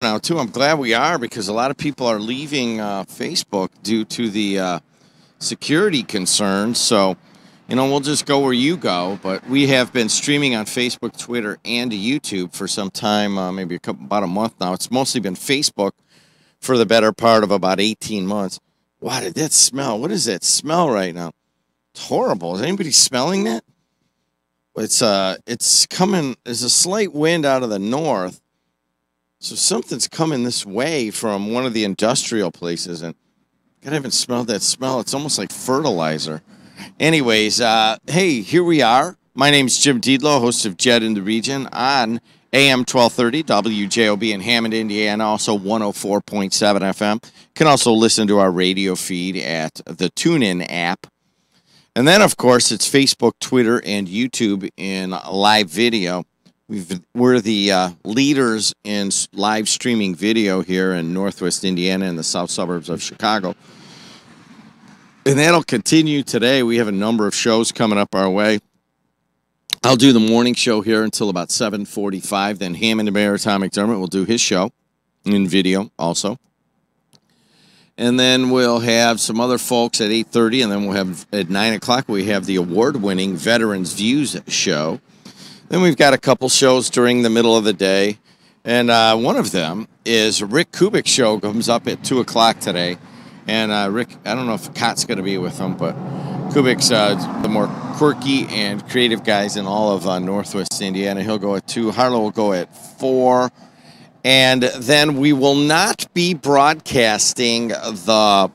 now, too. I'm glad we are because a lot of people are leaving Facebook due to the security concerns. So, you know, we'll just go where you go. But we have been streaming on Facebook, Twitter, and YouTube for some time, maybe about a month now. It's mostly been Facebook for the better part of about 18 months. Wow, did that smell? What is that smell right now? It's horrible. Is anybody smelling that? It's coming. There's a slight wind out of the north. So something's coming this way from one of the industrial places, and I haven't smelled that smell. It's almost like fertilizer. Anyways, hey, here we are. My name's Jim Diedlow, host of JED in the Region on AM 1230 WJOB in Hammond, Indiana, also 104.7 FM. You can also listen to our radio feed at the TuneIn app. And then, of course, it's Facebook, Twitter, and YouTube in live video. We're the leaders in live streaming video here in Northwest Indiana and the south suburbs of Chicago. And that'll continue today. We have a number of shows coming up our way. I'll do the morning show here until about 7:45. Then Hammond and Mayor Tom McDermott will do his show in video also. And then we'll have some other folks at 8:30. And then we'll have at 9 o'clock, we have the award-winning Veterans Views show. Then we've got a couple shows during the middle of the day. And one of them is Rick Kubik's show comes up at 2 o'clock today. And Rick, I don't know if Kott's going to be with him, but Kubik's the more quirky and creative guys in all of Northwest Indiana. He'll go at 2. Harlow will go at 4. And then we will not be broadcasting the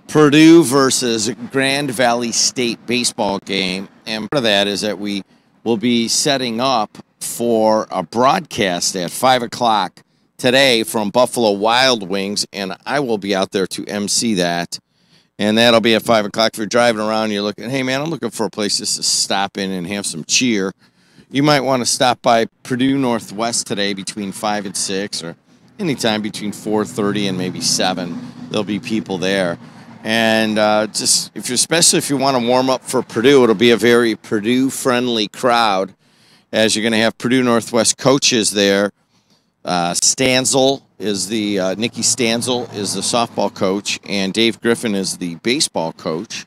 Purdue versus Grand Valley State baseball game. And part of that is that we will be setting up for a broadcast at 5 o'clock today from Buffalo Wild Wings, and I will be out there to MC that. And that'll be at 5 o'clock. If you're driving around, you're looking, hey, man, I'm looking for a place just to stop in and have some cheer. You might want to stop by Purdue Northwest today between 5 and 6, or anytime between 4:30 and maybe 7. There'll be people there. And especially if you want to warm up for Purdue, it'll be a very Purdue-friendly crowd, as you're going to have Purdue Northwest coaches there. Stanzel is Nikki Stanzel is the softball coach, and Dave Griffin is the baseball coach.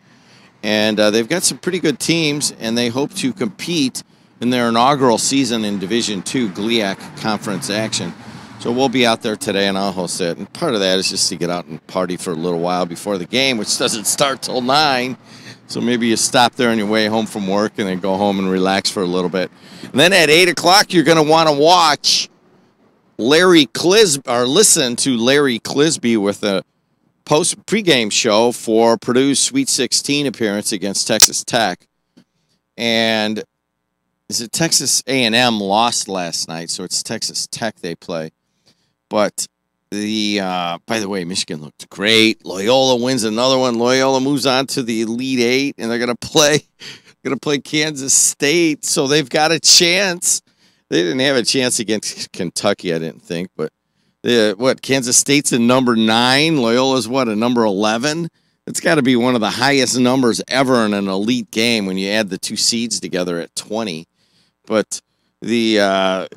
And they've got some pretty good teams, and they hope to compete in their inaugural season in Division II GLIAC Conference action. So we'll be out there today, and I'll host it. And part of that is just to get out and party for a little while before the game, which doesn't start till 9. So maybe you stop there on your way home from work and then go home and relax for a little bit. And then at 8 o'clock, you're going to want to watch listen to Larry Clisby with a pregame show for Purdue's Sweet 16 appearance against Texas Tech. And is it Texas A&M lost last night, so it's Texas Tech they play. But by the way, Michigan looked great. Loyola wins another one. Loyola moves on to the Elite Eight, and they're gonna play Kansas State, so they've got a chance. They didn't have a chance against Kentucky, I didn't think, but Kansas State's a number 9. Loyola's a number 11. It's got to be one of the highest numbers ever in an elite game when you add the two seeds together at 20. But the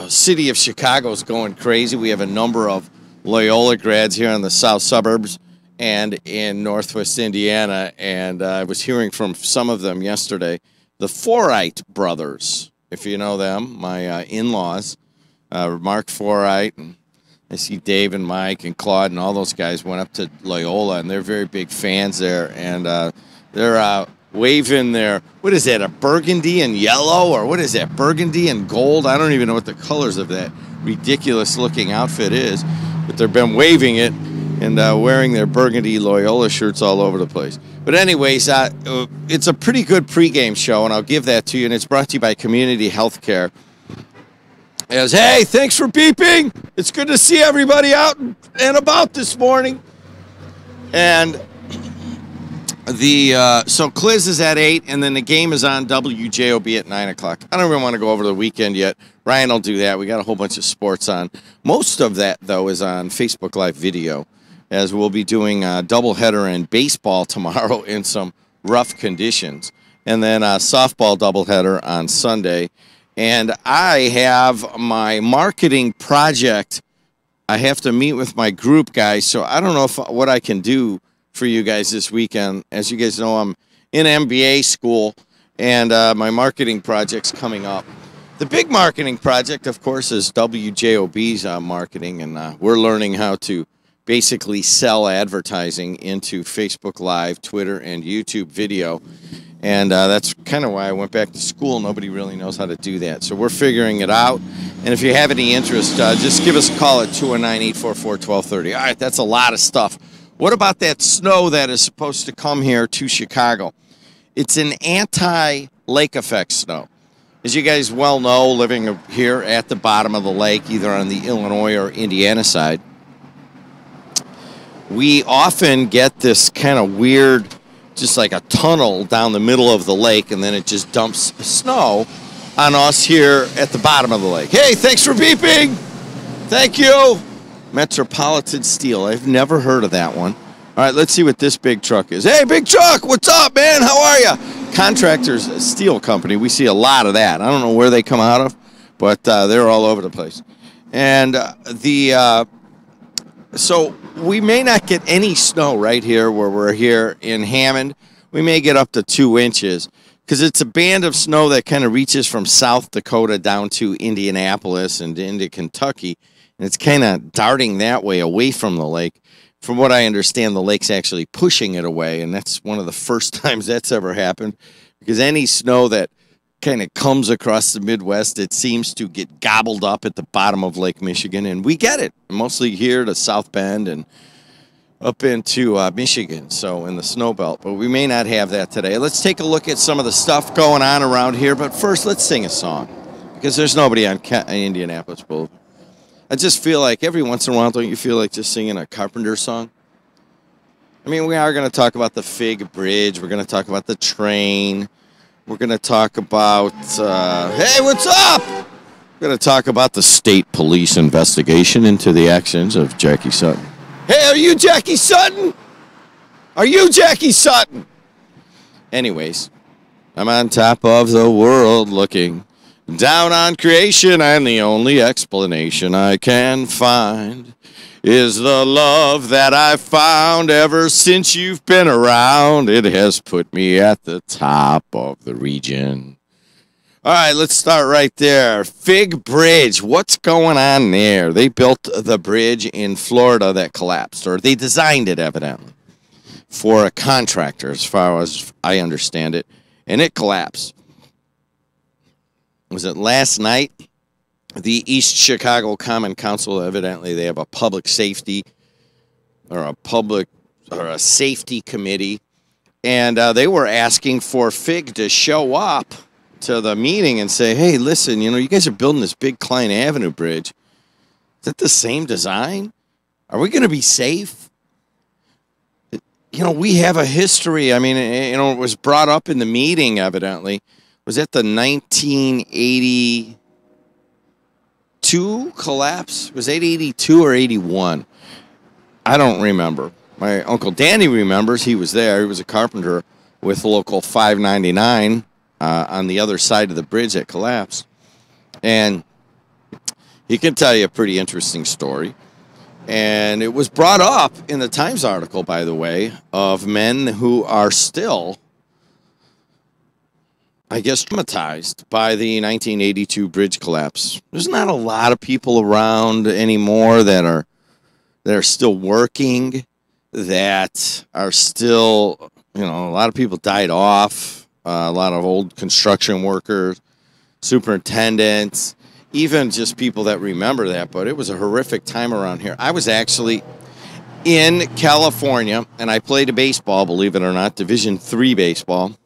city of Chicago is going crazy. We have a number of Loyola grads here in the south suburbs and in Northwest Indiana, and I was hearing from some of them yesterday. The Forite brothers, if you know them, my in-laws, Mark Forite, and I see Dave and Mike and Claude and all those guys went up to Loyola, and they're very big fans there, and they're waving their, what is that, a burgundy and yellow, or what is that, burgundy and gold? I don't even know what the colors of that ridiculous-looking outfit is, but they've been waving it and wearing their burgundy Loyola shirts all over the place. But anyways, it's a pretty good pregame show, and I'll give that to you, and it's brought to you by Community Healthcare. As, hey, thanks for beeping. It's good to see everybody out and about this morning. And so Cliz is at 8, and then the game is on WJOB at 9 o'clock. I don't even want to go over the weekend yet. Ryan will do that. We got a whole bunch of sports on. Most of that, though, is on Facebook Live video, as we'll be doing a doubleheader in baseball tomorrow in some rough conditions, and then a softball doubleheader on Sunday. And I have my marketing project I have to meet with my group guys, so I don't know what I can do for you guys this weekend. As you guys know, I'm in MBA school, and my marketing project's coming up. The big marketing project, of course, is WJOB's marketing, and we're learning how to basically sell advertising into Facebook Live, Twitter, and YouTube video. And that's kind of why I went back to school. Nobody really knows how to do that. So we're figuring it out. And if you have any interest, just give us a call at 219-844-1230. All right, that's a lot of stuff. What about that snow that is supposed to come here to Chicago? It's an anti-lake effect snow. As you guys well know, living here at the bottom of the lake, either on the Illinois or Indiana side, we often get this kind of weird, just like a tunnel down the middle of the lake, and then it just dumps snow on us here at the bottom of the lake. Hey, thanks for beeping. Thank you. Metropolitan Steel. I've never heard of that one. All right, let's see what this big truck is. Hey, big truck, what's up, man? How are you? Contractors Steel Company. We see a lot of that. I don't know where they come out of, but they're all over the place. And so we may not get any snow right here where we're here in Hammond. We may get up to 2 inches because it's a band of snow that kind of reaches from South Dakota down to Indianapolis and into Kentucky. And it's kind of darting that way away from the lake. From what I understand, the lake's actually pushing it away, and that's one of the first times that's ever happened, because any snow that kind of comes across the Midwest, it seems to get gobbled up at the bottom of Lake Michigan, and we get it, mostly here to South Bend and up into Michigan, so in the snow belt, but we may not have that today. Let's take a look at some of the stuff going on around here, but first let's sing a song, because there's nobody on Indianapolis Boulevard. I just feel like every once in a while, don't you feel like just singing a Carpenter song? I mean, we are going to talk about the Fig Bridge. We're going to talk about the train. We're going to talk about, hey, what's up? We're going to talk about the state police investigation into the actions of Jackie Sutton. Hey, are you Jackie Sutton? Are you Jackie Sutton? Anyways, I'm on top of the world looking down on creation, and the only explanation I can find is the love that I've found ever since you've been around. It has put me at the top of the region. All right, let's start right there. Fig Bridge, what's going on there? They built the bridge in Florida that collapsed, or they designed it evidently for a contractor, as far as I understand it, and it collapsed. Was it last night? The East Chicago Common Council, evidently they have a public safety or a safety committee, and they were asking for Fig to show up to the meeting and say, hey, listen, you know, you guys are building this big Klein Avenue bridge. Is that the same design? Are we going to be safe? You know, we have a history. I mean, you know, it was brought up in the meeting, evidently. Was that the 1982 collapse? Was it 82 or 81? I don't remember. My Uncle Danny remembers. He was there. He was a carpenter with Local 599 on the other side of the bridge that collapsed. And he can tell you a pretty interesting story. And it was brought up in the Times article, by the way, of men who are still, I guess, traumatized by the 1982 bridge collapse. There's not a lot of people around anymore that are still working, that are still, you know, a lot of people died off, a lot of old construction workers, superintendents, even just people that remember that. But it was a horrific time around here. I was actually in California, and I played a baseball, believe it or not, Division III baseball,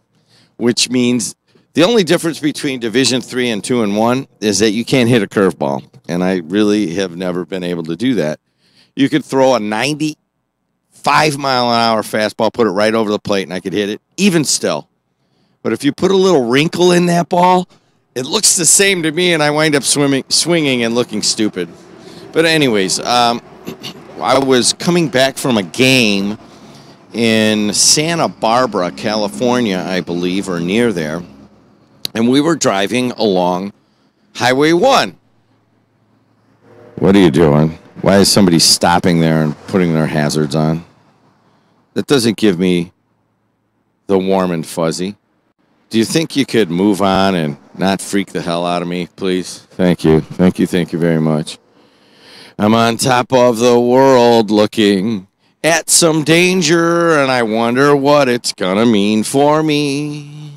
which means the only difference between Division III and 2 and 1 is that you can't hit a curveball, and I really have never been able to do that. You could throw a 95-mile-an-hour fastball, put it right over the plate, and I could hit it, even still. But if you put a little wrinkle in that ball, it looks the same to me, and I wind up swinging and looking stupid. But anyways, I was coming back from a game in Santa Barbara, California, I believe, or near there. And we were driving along Highway 1. What are you doing? Why is somebody stopping there and putting their hazards on? That doesn't give me the warm and fuzzy. Do you think you could move on and not freak the hell out of me, please? Thank you. Thank you. Thank you very much. I'm on top of the world looking at some danger, and I wonder what it's gonna mean for me.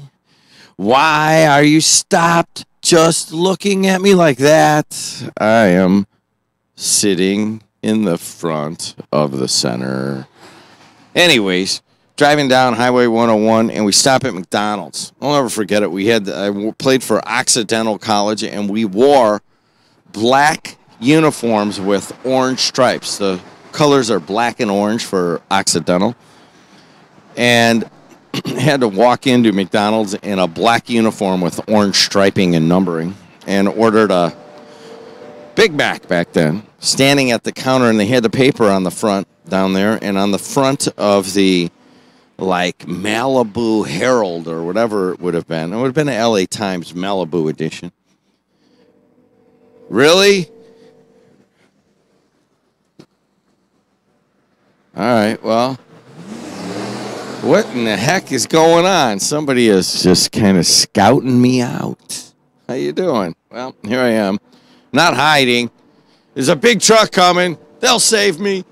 Why are you stopped just looking at me like that? I am sitting in the front of the center. Anyways, driving down Highway 101, and we stop at McDonald's. I'll never forget it. I played for Occidental College, and we wore black uniforms with orange stripes. The colors are black and orange for Occidental. And had to walk into McDonald's in a black uniform with orange striping and numbering, and ordered a Big Mac back then, standing at the counter, and they had the paper on the front down there, and on the front of the, like, Malibu Herald or whatever it would have been. It would have been an LA Times Malibu edition. Really? All right, well, what in the heck is going on? Somebody is just kind of scouting me out. How you doing? Well, here I am. Not hiding. There's a big truck coming. They'll save me.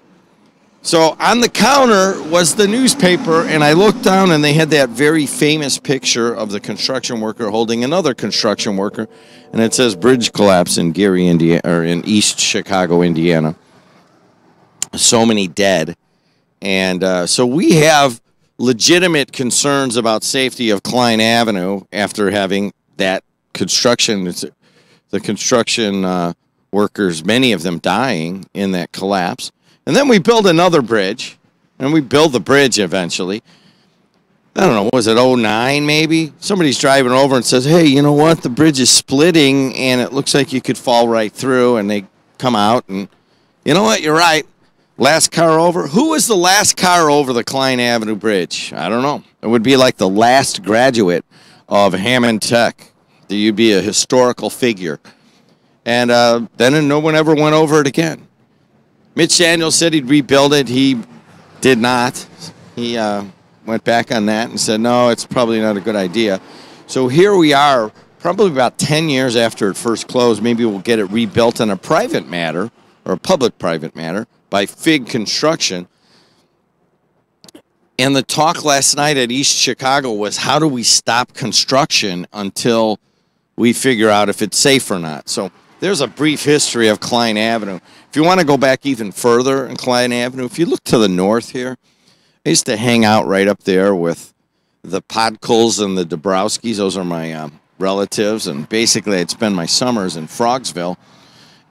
So on the counter was the newspaper, and I looked down, and they had that very famous picture of the construction worker holding another construction worker, and it says bridge collapse in Gary, Indiana, or in East Chicago, Indiana. So many dead. And so we have legitimate concerns about safety of Klein Avenue after having that construction, the construction workers, many of them dying in that collapse. And then we build another bridge, and we build the bridge eventually. I don't know, was it 09 maybe? Somebody's driving over and says, hey, you know what? The bridge is splitting, and it looks like you could fall right through. And they come out, and you know what? You're right. Last car over? Who was the last car over the Klein Avenue Bridge? I don't know. It would be like the last graduate of Hammond Tech. You'd be a historical figure. And then no one ever went over it again. Mitch Daniels said he'd rebuild it. He did not. He went back on that and said, no, it's probably not a good idea. So here we are, probably about 10 years after it first closed. Maybe we'll get it rebuilt on a private matter, or a public-private matter, by Fig Construction. And the talk last night at East Chicago was, how do we stop construction until we figure out if it's safe or not? So there's a brief history of Klein Avenue. If you want to go back even further in Klein Avenue, if you look to the north here, I used to hang out right up there with the Podkuls and the Dabrowskis. Those are my relatives. And basically, I'd spend my summers in Frogsville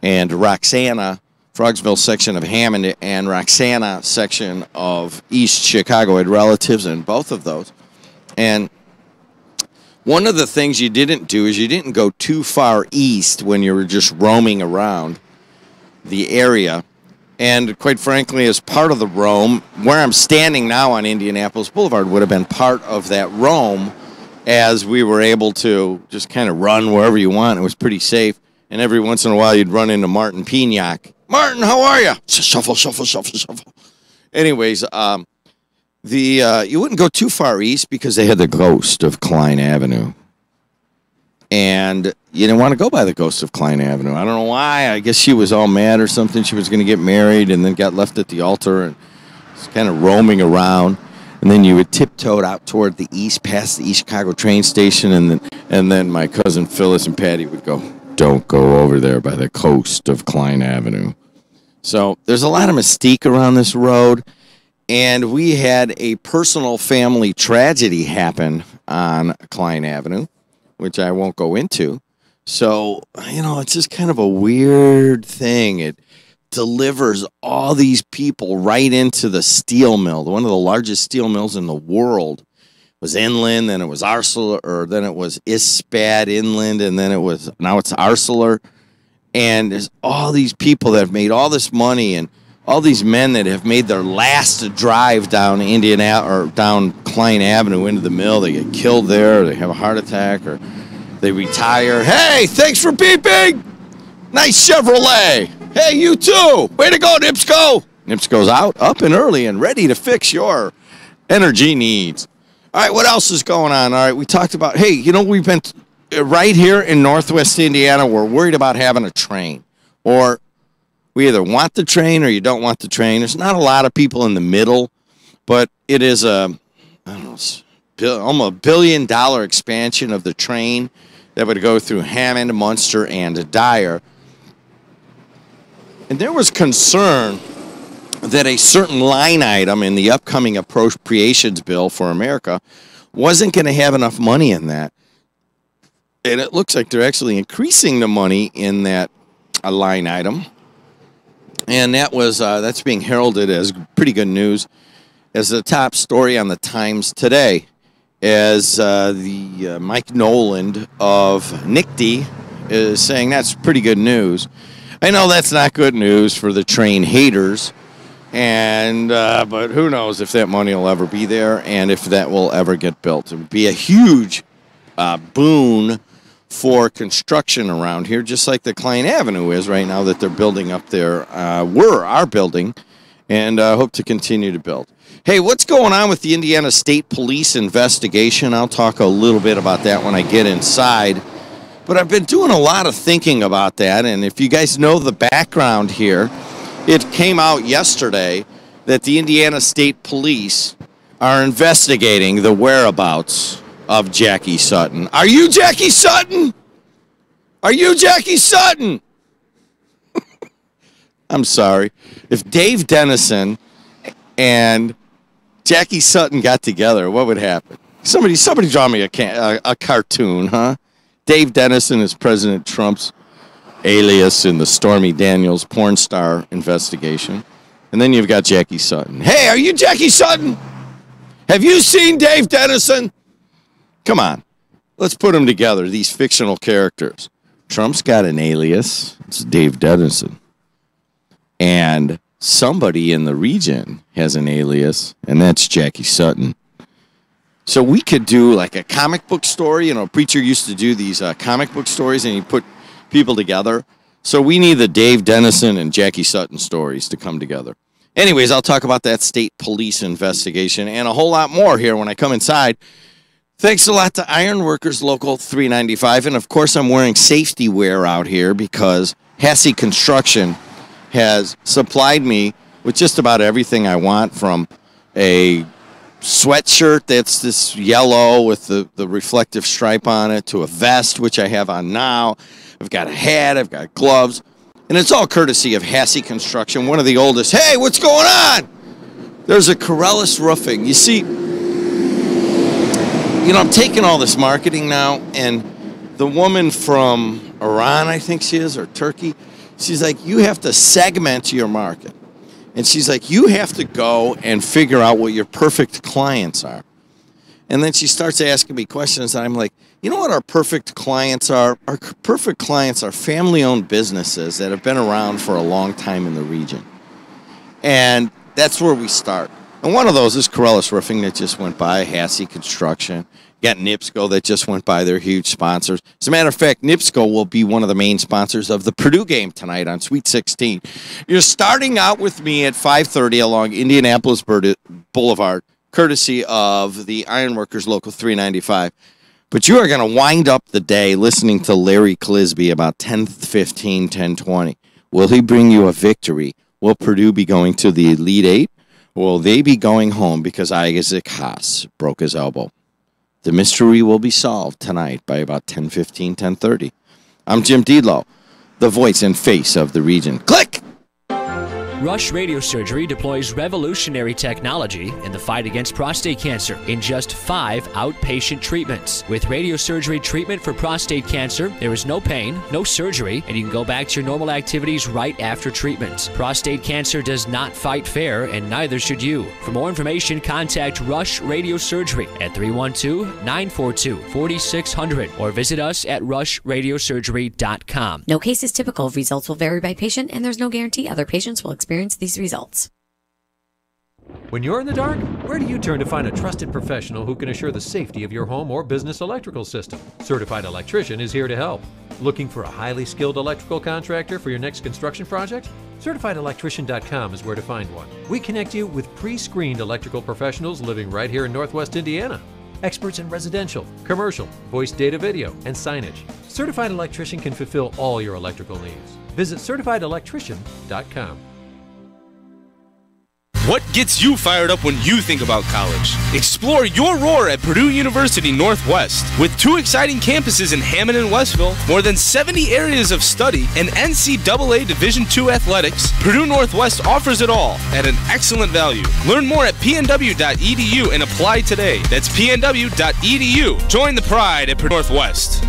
and Roxana, Frogsville section of Hammond, and Roxana section of East Chicago. I had relatives in both of those. And one of the things you didn't do is you didn't go too far east when you were just roaming around the area. And quite frankly, as part of the roam, where I'm standing now on Indianapolis Boulevard would have been part of that roam, as we were able to just kind of run wherever you want. It was pretty safe. And every once in a while, you'd run into Martin Pignac. Martin, how are you? Shuffle, shuffle, shuffle, shuffle. Anyways, you wouldn't go too far east because they had the ghost of Klein Avenue. And you didn't want to go by the ghost of Klein Avenue. I don't know why. I guess she was all mad or something. She was going to get married and then got left at the altar and was kind of roaming around. And then you would tiptoe out toward the east, past the East Chicago train station, and then my cousin Phyllis and Patty would go, don't go over there by the coast of Klein Avenue. So there's a lot of mystique around this road, and we had a personal family tragedy happen on Klein Avenue, which I won't go into. So, you know, it's just kind of a weird thing. It delivers all these people right into the steel mill, one of the largest steel mills in the world. Was inland, then it was Arcelor, or then it was Ispat inland, and then now it's Arcelor. And there's all these people that have made all this money, and all these men that have made their last drive down down Klein Avenue into the mill. They get killed there, or they have a heart attack, or they retire. Hey, thanks for beeping. Nice Chevrolet. Hey, you too. Way to go, NIPSCO. NIPSCO's out, up and early, and ready to fix your energy needs. All right, what else is going on? All right, we talked about, hey, you know, we've been right here in Northwest Indiana, we're worried about having a train. Or we either want the train or you don't want the train. There's not a lot of people in the middle, but it is almost $1 billion expansion of the train that would go through Hammond, Munster, and Dyer. And there was concern that a certain line item in the upcoming appropriations bill for America wasn't going to have enough money in that. And it looks like they're actually increasing the money in that line item. And that's being heralded as pretty good news as the top story on the Times today, as the Mike Noland of NICD is saying that's pretty good news. I know that's not good news for the train haters, and but who knows if that money will ever be there and if that will ever get built. It would be a huge boon for construction around here, just like the Klein Avenue is right now that they're building up there. Are building, and hope to continue to build. Hey, what's going on with the Indiana State Police investigation? I'll talk a little bit about that when I get inside. But I've been doing a lot of thinking about that, and if you guys know the background here, it came out yesterday that the Indiana State Police are investigating the whereabouts of Jackie Sutton. Are you Jackie Sutton? Are you Jackie Sutton? I'm sorry. If Dave Dennison and Jackie Sutton got together, what would happen? Somebody draw me a cartoon, huh? Dave Dennison is President Trump's alias in the Stormy Daniels porn star investigation. And then you've got Jackie Sutton. Hey, are you Jackie Sutton? Have you seen Dave Dennison? Come on. Let's put them together, these fictional characters. Trump's got an alias. It's Dave Dennison. And somebody in the region has an alias, and that's Jackie Sutton. So we could do like a comic book story. You know, a preacher used to do these comic book stories, and he put people together. So we need the Dave Dennison and Jackie Sutton stories to come together. Anyways, I'll talk about that state police investigation and a whole lot more here when I come inside. Thanks a lot to Ironworkers Local 395. And, of course, I'm wearing safety wear out here because Hassey Construction has supplied me with just about everything I want, from a sweatshirt that's this yellow with the reflective stripe on it to a vest, which I have on now. I've got a hat. I've got gloves. And it's all courtesy of Hassey Construction, one of the oldest. Hey, what's going on? There's a Corellis Roofing. You see, you know, I'm taking all this marketing now, and the woman from Iran, I think she is, or Turkey, she's like, you have to segment your market. And she's like, you have to go and figure out what your perfect clients are. And then she starts asking me questions, and I'm like, you know what our perfect clients are? Our perfect clients are family-owned businesses that have been around for a long time in the region. And that's where we start. And one of those is Corellis Roofing that just went by, Hassey Construction. Got NIPSCO that just went by. They're huge sponsors. As a matter of fact, NIPSCO will be one of the main sponsors of the Purdue game tonight on Sweet 16. You're starting out with me at 5:30 along Indianapolis Boulevard, courtesy of the Ironworkers Local 395. But you are going to wind up the day listening to Larry Clisby about 10:15, 10:20. Will he bring you a victory? Will Purdue be going to the Elite Eight? Or will they be going home because Isaac Haas broke his elbow? The mystery will be solved tonight by about 10:15, 10:30. I'm Jim Deedlow, the voice and face of the region. Click! Rush Radiosurgery deploys revolutionary technology in the fight against prostate cancer in just 5 outpatient treatments. With radiosurgery treatment for prostate cancer, there is no pain, no surgery, and you can go back to your normal activities right after treatment. Prostate cancer does not fight fair, and neither should you. For more information, contact Rush Radiosurgery at 312-942-4600 or visit us at rushradiosurgery.com. No case is typical. Results will vary by patient, and there's no guarantee other patients will experience these results. When you're in the dark, Where do you turn to find a trusted professional who can assure the safety of your home or business electrical system? Certified Electrician is here to help. Looking for a highly skilled electrical contractor for your next construction project? CertifiedElectrician.com is where to find one. We connect you with pre-screened electrical professionals living right here in Northwest Indiana. Experts in residential, commercial, voice data video, and signage. Certified Electrician can fulfill all your electrical needs. Visit CertifiedElectrician.com. What gets you fired up when you think about college? Explore your roar at Purdue University Northwest. With 2 exciting campuses in Hammond and Westville, more than 70 areas of study, and NCAA Division II athletics, Purdue Northwest offers it all at an excellent value. Learn more at pnw.edu and apply today. That's pnw.edu. Join the pride at Purdue Northwest.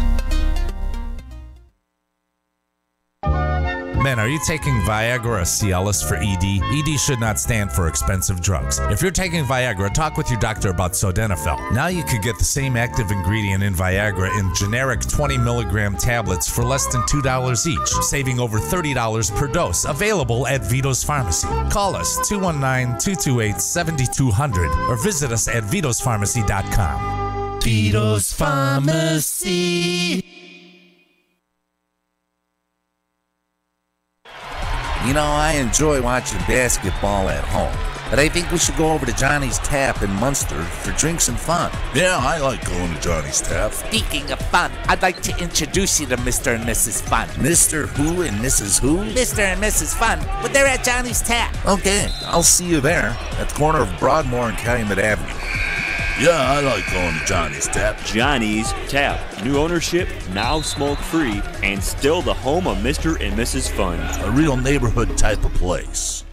Men, are you taking Viagra or Cialis for ED? ED should not stand for expensive drugs. If you're taking Viagra, talk with your doctor about Sildenafil. Now you could get the same active ingredient in Viagra in generic 20 milligram tablets for less than $2 each, saving over $30 per dose. Available at Vito's Pharmacy. Call us 219-228-7200 or visit us at vitospharmacy.com. Vito's Pharmacy. You know, I enjoy watching basketball at home, but I think we should go over to Johnny's Tap in Munster for drinks and fun. Yeah, I like going to Johnny's Tap. Speaking of fun, I'd like to introduce you to Mr. and Mrs. Fun. Mr. Who and Mrs. Who? Mr. and Mrs. Fun, but they're at Johnny's Tap. Okay, I'll see you there at the corner of Broadmoor and Calumet Avenue. Yeah, I like going to Johnny's Tap. Johnny's Tap. New ownership, now smoke-free, and still the home of Mr. and Mrs. Fun. A real neighborhood type of place.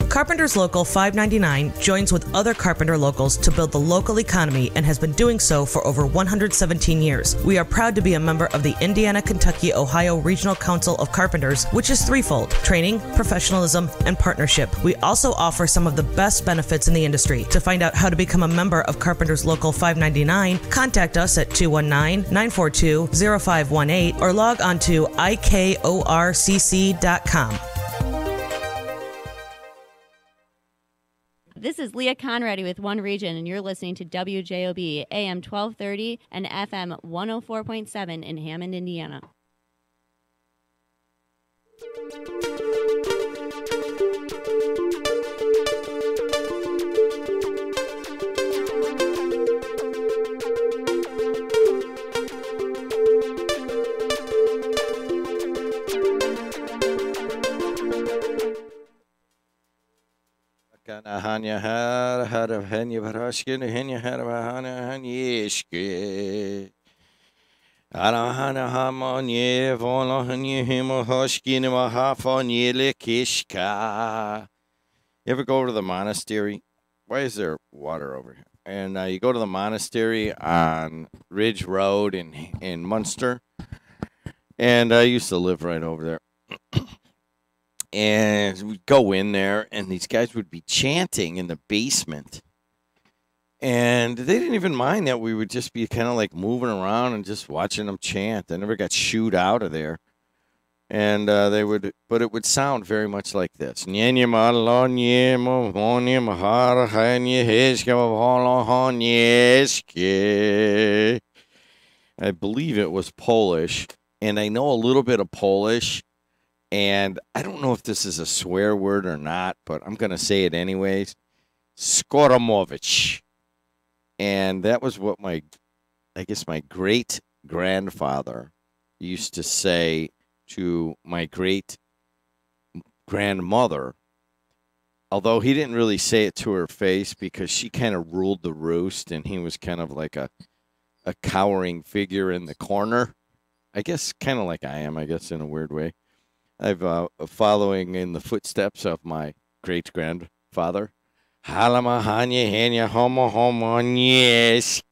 Carpenters Local 599 joins with other Carpenter locals to build the local economy and has been doing so for over 117 years. We are proud to be a member of the Indiana, Kentucky, Ohio Regional Council of Carpenters, which is threefold: training, professionalism, and partnership. We also offer some of the best benefits in the industry. To find out how to become a member of Carpenters Local 599, contact us at 219-942-0518 or log on to ikorcc.com. This is Leah Conradi with One Region, and you're listening to WJOB AM 1230 and FM 104.7 in Hammond, Indiana. Hanya had of Henya Varashkin, Henya had of Hana Hanyeshke. Arahana Hamonye, Volahanya Himohoshkin, Mahafanye Kishka. You ever go over to the monastery? Why is there water over here? And you go to the monastery on Ridge Road in Munster. And I used to live right over there. And we'd go in there, and these guys would be chanting in the basement. And they didn't even mind that we would just be kind of like moving around and just watching them chant. They never got shooed out of there. And but it would sound very much like this. I believe it was Polish, and I know a little bit of Polish. And I don't know if this is a swear word or not, but I'm going to say it anyways. Skoromovich. And that was what my great-grandfather used to say to my great-grandmother. Although he didn't really say it to her face because she kind of ruled the roost, and he was kind of like a cowering figure in the corner. I guess kind of like I am, I guess, in a weird way. I've following in the footsteps of my great-grandfather. Halamahanya henya homo homonyeske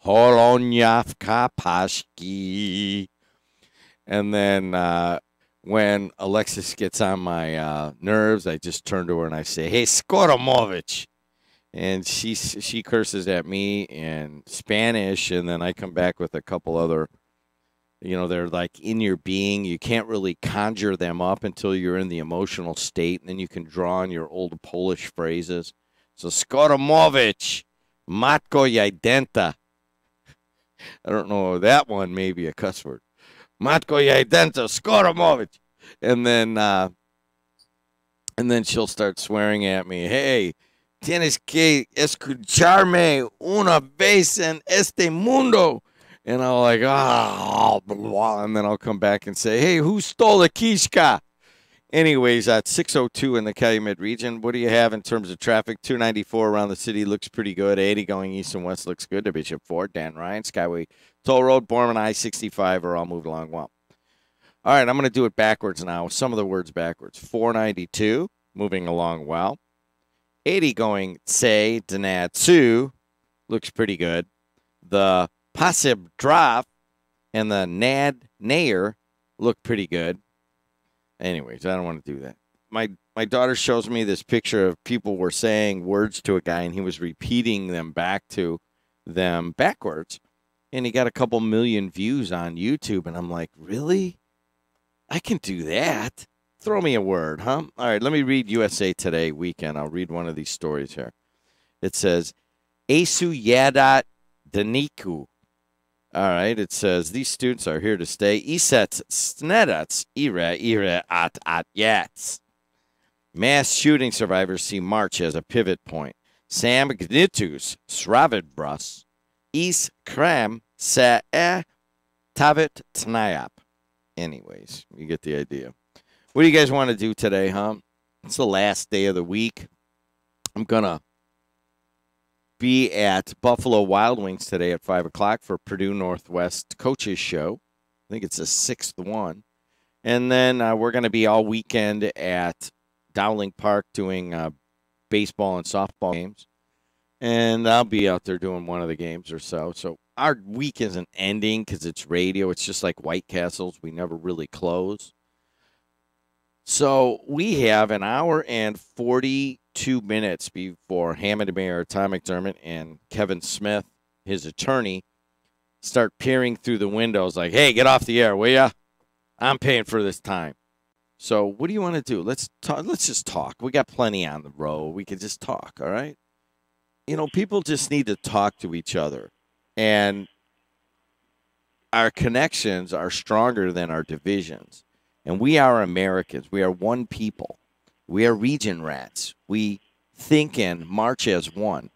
holonyavka pashki. And then when Alexis gets on my nerves, I just turn to her and I say, "Hey, Skoromovich." And she curses at me in Spanish, and then I come back with a couple other They're like in your being. You can't really conjure them up until you're in the emotional state, and then you can draw on your old Polish phrases. So, Skodomowicz, Matko Jajdenka. I don't know, that one may be a cuss word. Matko Jajdenka, Skodomowicz. And then she'll start swearing at me. Hey, tienes que escucharme una vez en este mundo. And I'm like, blah, blah. And then I'll come back and say, hey, who stole the Kishka? Anyways, at 6:02 in the Calumet region, what do you have in terms of traffic? 294 around the city looks pretty good. 80 going east and west looks good to Bishop Ford, Dan Ryan, Skyway, Toll Road, Borman, I-65 are all moved along well. All right, I'm going to do it backwards now. Some of the words backwards. 492, moving along well. 80 going Tse, Danad, Tsu, looks pretty good. The Pasib Drop and the Nad Nair look pretty good. Anyways, I don't want to do that. My daughter shows me this picture of people were saying words to a guy, and he was repeating them back to them backwards. And he got a couple million views on YouTube, and I'm like, really? I can do that? Throw me a word, huh? All right, let me read USA Today weekend. I'll read one of these stories here. It says, Esu Yadat Daniku. All right, it says, these students are here to stay. Iset snedats ire at yats. Mass shooting survivors see March as a pivot point. Sam Gnitus Sravidbrus. Is Kram sa Tavit Tnayap. Anyways, you get the idea. What do you guys want to do today, huh? It's the last day of the week. I'm going to be at Buffalo Wild Wings today at 5 o'clock for Purdue Northwest Coaches Show. I think it's the 6th one. And then we're going to be all weekend at Dowling Park doing baseball and softball games. And I'll be out there doing one of the games or so. So our week isn't ending because it's radio. It's just like White Castles. We never really close. So we have an hour and 42 minutes before Hammond Mayor Tom McDermott and Kevin Smith, his attorney, start peering through the windows like, hey, get off the air, will ya? I'm paying for this time. So what do you want to do? Let's talk. Let's just talk. We got plenty on the road. We can just talk, all right? People just need to talk to each other. And our connections are stronger than our divisions. And we are Americans. We are one people. We are region rats. We think and march as one.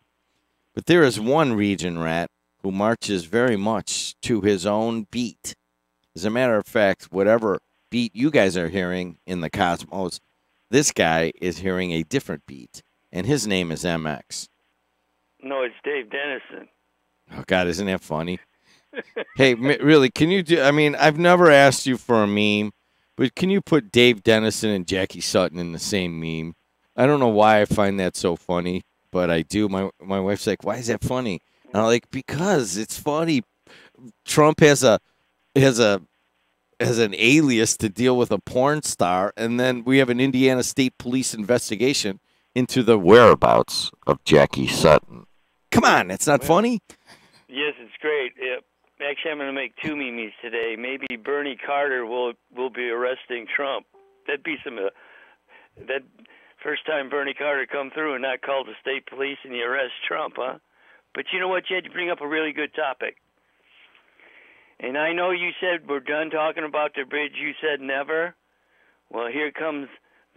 But there is one region rat who marches very much to his own beat. As a matter of fact, whatever beat you guys are hearing in the cosmos, this guy is hearing a different beat. And his name is MX. No, it's Dave Dennison. Oh, God, isn't that funny? Hey, really, can you do, I've never asked you for a meme, but can you put Dave Dennison and Jackie Sutton in the same meme? I don't know why I find that so funny, but I do. My wife's like, why is that funny? And I'm like, because it's funny. Trump has an alias to deal with a porn star, and then we have an Indiana State Police investigation into the whereabouts of Jackie Sutton. Come on, that's not funny? Yes, it's great. Actually, I'm going to make two memes today. Maybe Bernie Carter will be arresting Trump. That'd be that first time Bernie Carter come through and not call the state police and he arrests Trump, huh? But you know what, Jed? You bring up a really good topic. And I know you said we're done talking about the bridge. You said never. Well, here comes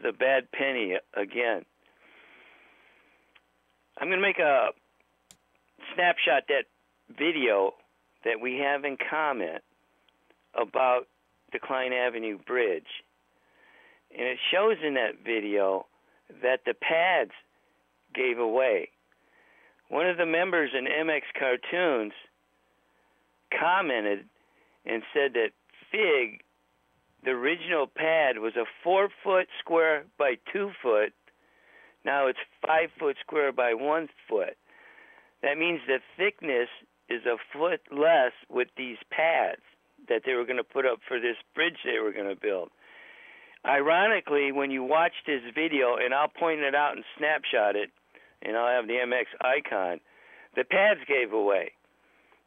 the bad penny again. I'm going to make a snapshot that video that we have in comment about the Klein Avenue Bridge. And it shows in that video that the pads gave away. One of the members in MX Cartoons commented and said that Fig, the original pad, was a 4-foot square by 2 foot. Now it's 5 foot square by 1 foot. That means the thickness is a foot less with these pads that they were going to put up for this bridge they were going to build. Ironically, when you watch this video, and I'll point it out and snapshot it, and I'll have the MX icon, the pads gave away.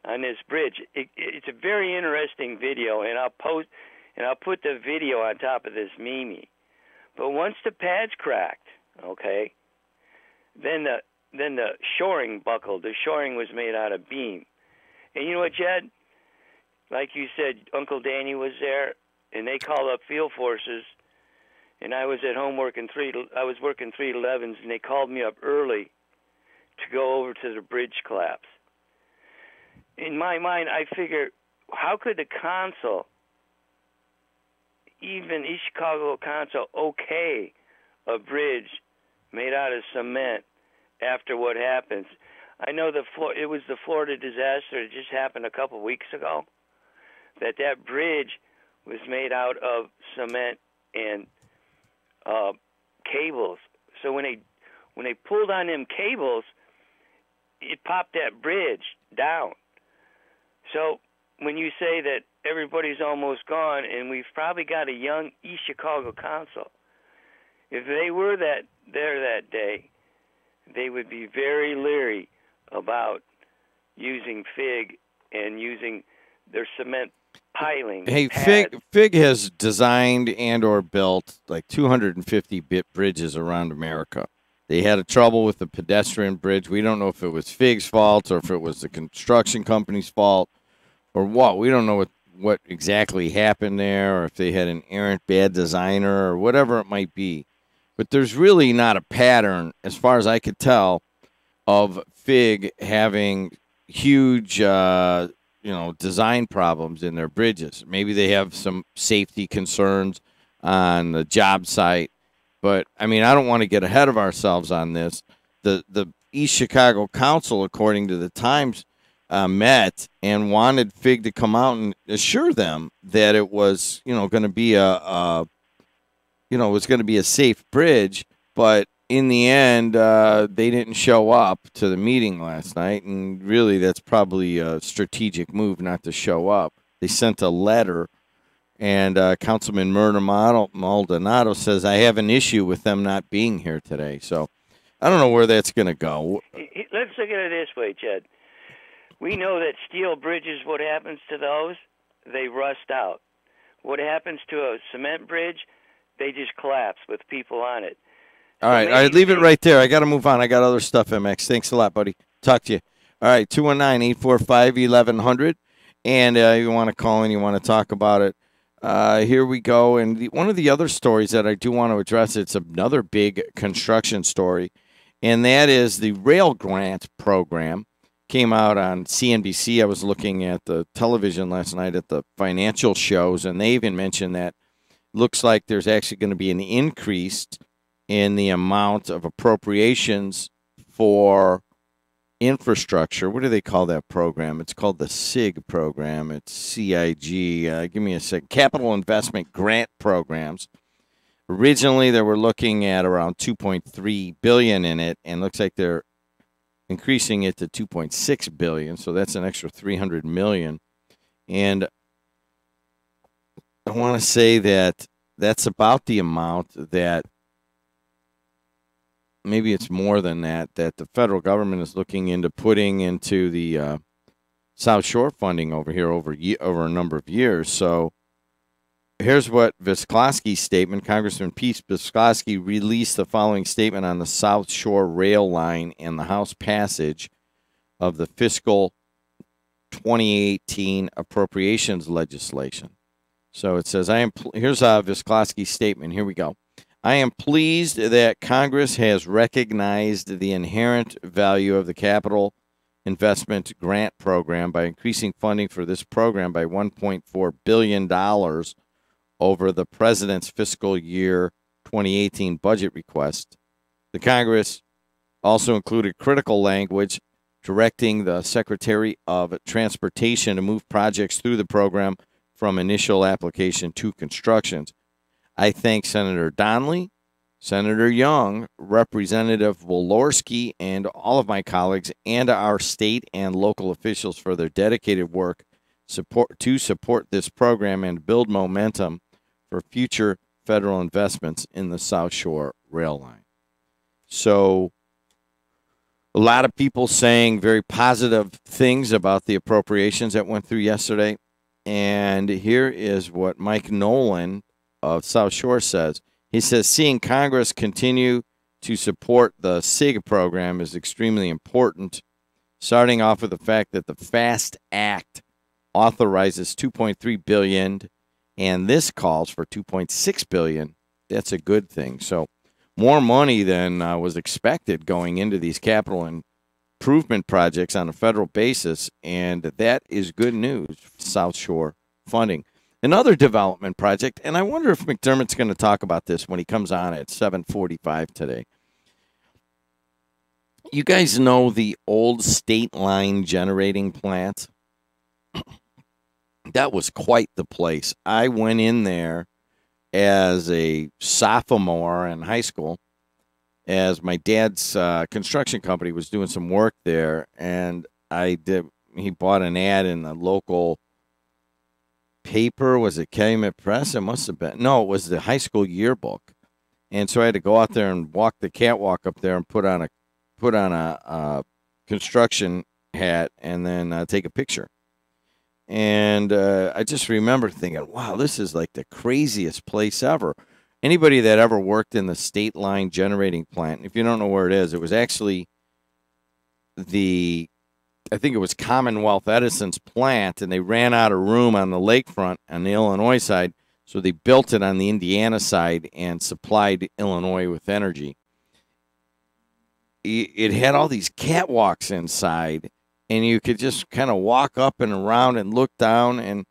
on this bridge. It's a very interesting video, and I'll put the video on top of this Mimi. But once the pad's cracked, okay, then the shoring buckled. The shoring was made out of beam. And you know what, Jed? Like you said, Uncle Danny was there, and they called up field forces, and I was at home working 311s, and they called me up early to go over to the bridge collapse. In my mind, I figure, how could the consul, even East Chicago consul, okay a bridge made out of cement after what happens? I know it was the Florida disaster that just happened a couple weeks ago, that bridge was made out of cement and cables. So when they pulled on them cables, it popped that bridge down. So when you say that everybody's almost gone, and we've probably got a young East Chicago consul, if they were there that day, they would be very leery about using FIG and using their cement piling. Hey, pads. FIG has designed and or built like 250 bridges around America. They had a trouble with the pedestrian bridge. We don't know if it was FIG's fault or if it was the construction company's fault or what. We don't know what exactly happened there, or if they had an errant bad designer or whatever it might be. But there's really not a pattern, as far as I could tell, of FIG having huge, design problems in their bridges. Maybe they have some safety concerns on the job site. But, I mean, I don't want to get ahead of ourselves on this. The East Chicago Council, according to the Times, met and wanted FIG to come out and assure them that it was, going to be was going to be a safe bridge. But in the end, they didn't show up to the meeting last night, and really that's probably a strategic move not to show up. They sent a letter, and Councilman Murder Maldonado says, I have an issue with them not being here today. So I don't know where that's going to go. Let's look at it this way, Jed. We know that steel bridges, what happens to those? They rust out. What happens to a cement bridge? They just collapse with people on it. All right, leave it right there. I got to move on. I got other stuff, MX. Thanks a lot, buddy. Talk to you. All right, 219-845-1100. And you want to call in, you want to talk about it. Here we go. And one of the other stories that I do want to address, it's another big construction story, and that is the rail grant program. Came out on CNBC. I was looking at the television last night at the financial shows, and they even mentioned that looks like there's actually going to be an increase in the amount of appropriations for infrastructure. What do they call that program? It's called the SIG program. It's CIG. Give me a sec. Capital Investment Grant Programs. Originally, they were looking at around $2.3 billion in it, and looks like they're increasing it to $2.6 billion. So that's an extra $300 million. And I want to say that that's about the amount that, maybe it's more than that the federal government is looking into putting into the South Shore funding over here over a number of years. So here's what Visclosky's statement. Congressman Pete Visclosky released the following statement on the South Shore rail line and the House passage of the fiscal 2018 appropriations legislation. So it says, here's Visclosky's statement. Here we go. I am pleased that Congress has recognized the inherent value of the Capital Investment Grant Program by increasing funding for this program by $1.4 billion over the President's fiscal year 2018 budget request. The Congress also included critical language directing the Secretary of Transportation to move projects through the program from initial application to constructions. I thank Senator Donnelly, Senator Young, Representative Walorski, and all of my colleagues and our state and local officials for their dedicated work to support this program and build momentum for future federal investments in the South Shore rail line. So A lot of people saying very positive things about the appropriations that went through yesterday. And here is what Mike Nolan of South Shore says. He says, seeing Congress continue to support the SIG program is extremely important, starting off with the fact that the FAST Act authorizes $2.3 billion, and this calls for $2.6 billion. That's a good thing. So more money than was expected going into these capital improvement projects on a federal basis, and that is good news for South Shore funding. Another development project, and I wonder if McDermott's going to talk about this when he comes on at 7:45 today. You guys know the old state line generating plant? That was quite the place. I went in there as a sophomore in high school, as my dad's construction company was doing some work there, and he bought an ad in the local paper. Was it Calumet Press? It must have been. No, it was the high school yearbook. And so I had to go out there and walk the catwalk up there and put on a construction hat and then take a picture. And I just remember thinking, wow, this is like the craziest place ever. Anybody that ever worked in the state line generating plant, if you don't know where it is, it was actually I think it was Commonwealth Edison's plant, and they ran out of room on the lakefront on the Illinois side, so they built it on the Indiana side and supplied Illinois with energy. It had all these catwalks inside, and you could just kind of walk up and around and look down, and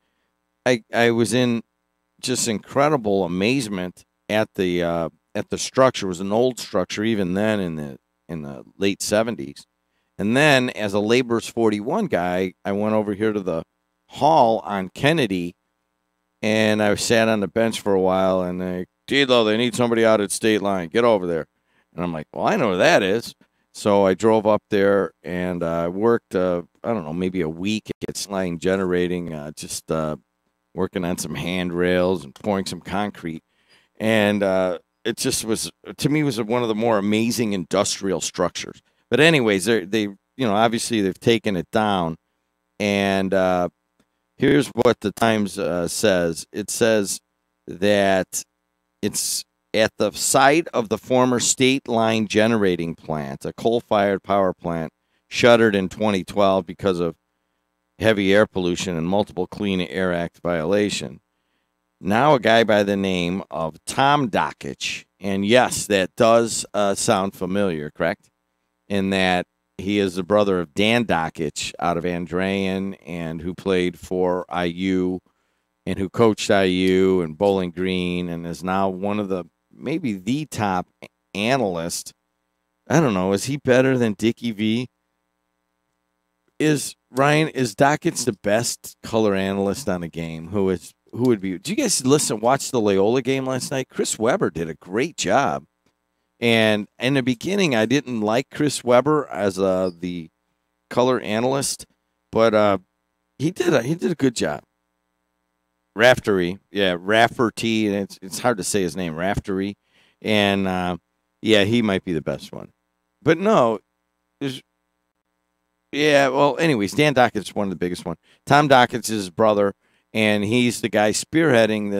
I was in just incredible amazement at the structure. It was an old structure even then in the late 70s. And then as a Labor's 41 guy, I went over here to the hall on Kennedy, and I sat on the bench for a while, and Tilo, they need somebody out at State Line. Get over there. And I'm like, well, I know where that is. So I drove up there, and I worked, I don't know, maybe a week at State Line generating, just working on some handrails and pouring some concrete. And it just was, to me, was one of the more amazing industrial structures. But anyways, they obviously they've taken it down. And here's what the Times says. It says that it's at the site of the former State Line generating plant, a coal-fired power plant, shuttered in 2012 because of heavy air pollution and multiple Clean Air Act violation. Now a guy by the name of Tom Dockich, and yes, that does sound familiar, correct? In that he is the brother of Dan Dockich out of Andrean, and who played for IU and who coached IU and Bowling Green, and is now one of maybe the top analyst. I don't know. Is he better than Dickie V? Is Dockich the best color analyst on the game? Who would be? Did you guys watch the Loyola game last night? Chris Webber did a great job. And in the beginning, I didn't like Chris Webber as the color analyst, but he did a good job. Raftery, Rafferty, and it's hard to say his name, Raftery, and he might be the best one. But no, anyways, Dan Dockich is one of the biggest one. Tom Dockich is his brother, and he's the guy spearheading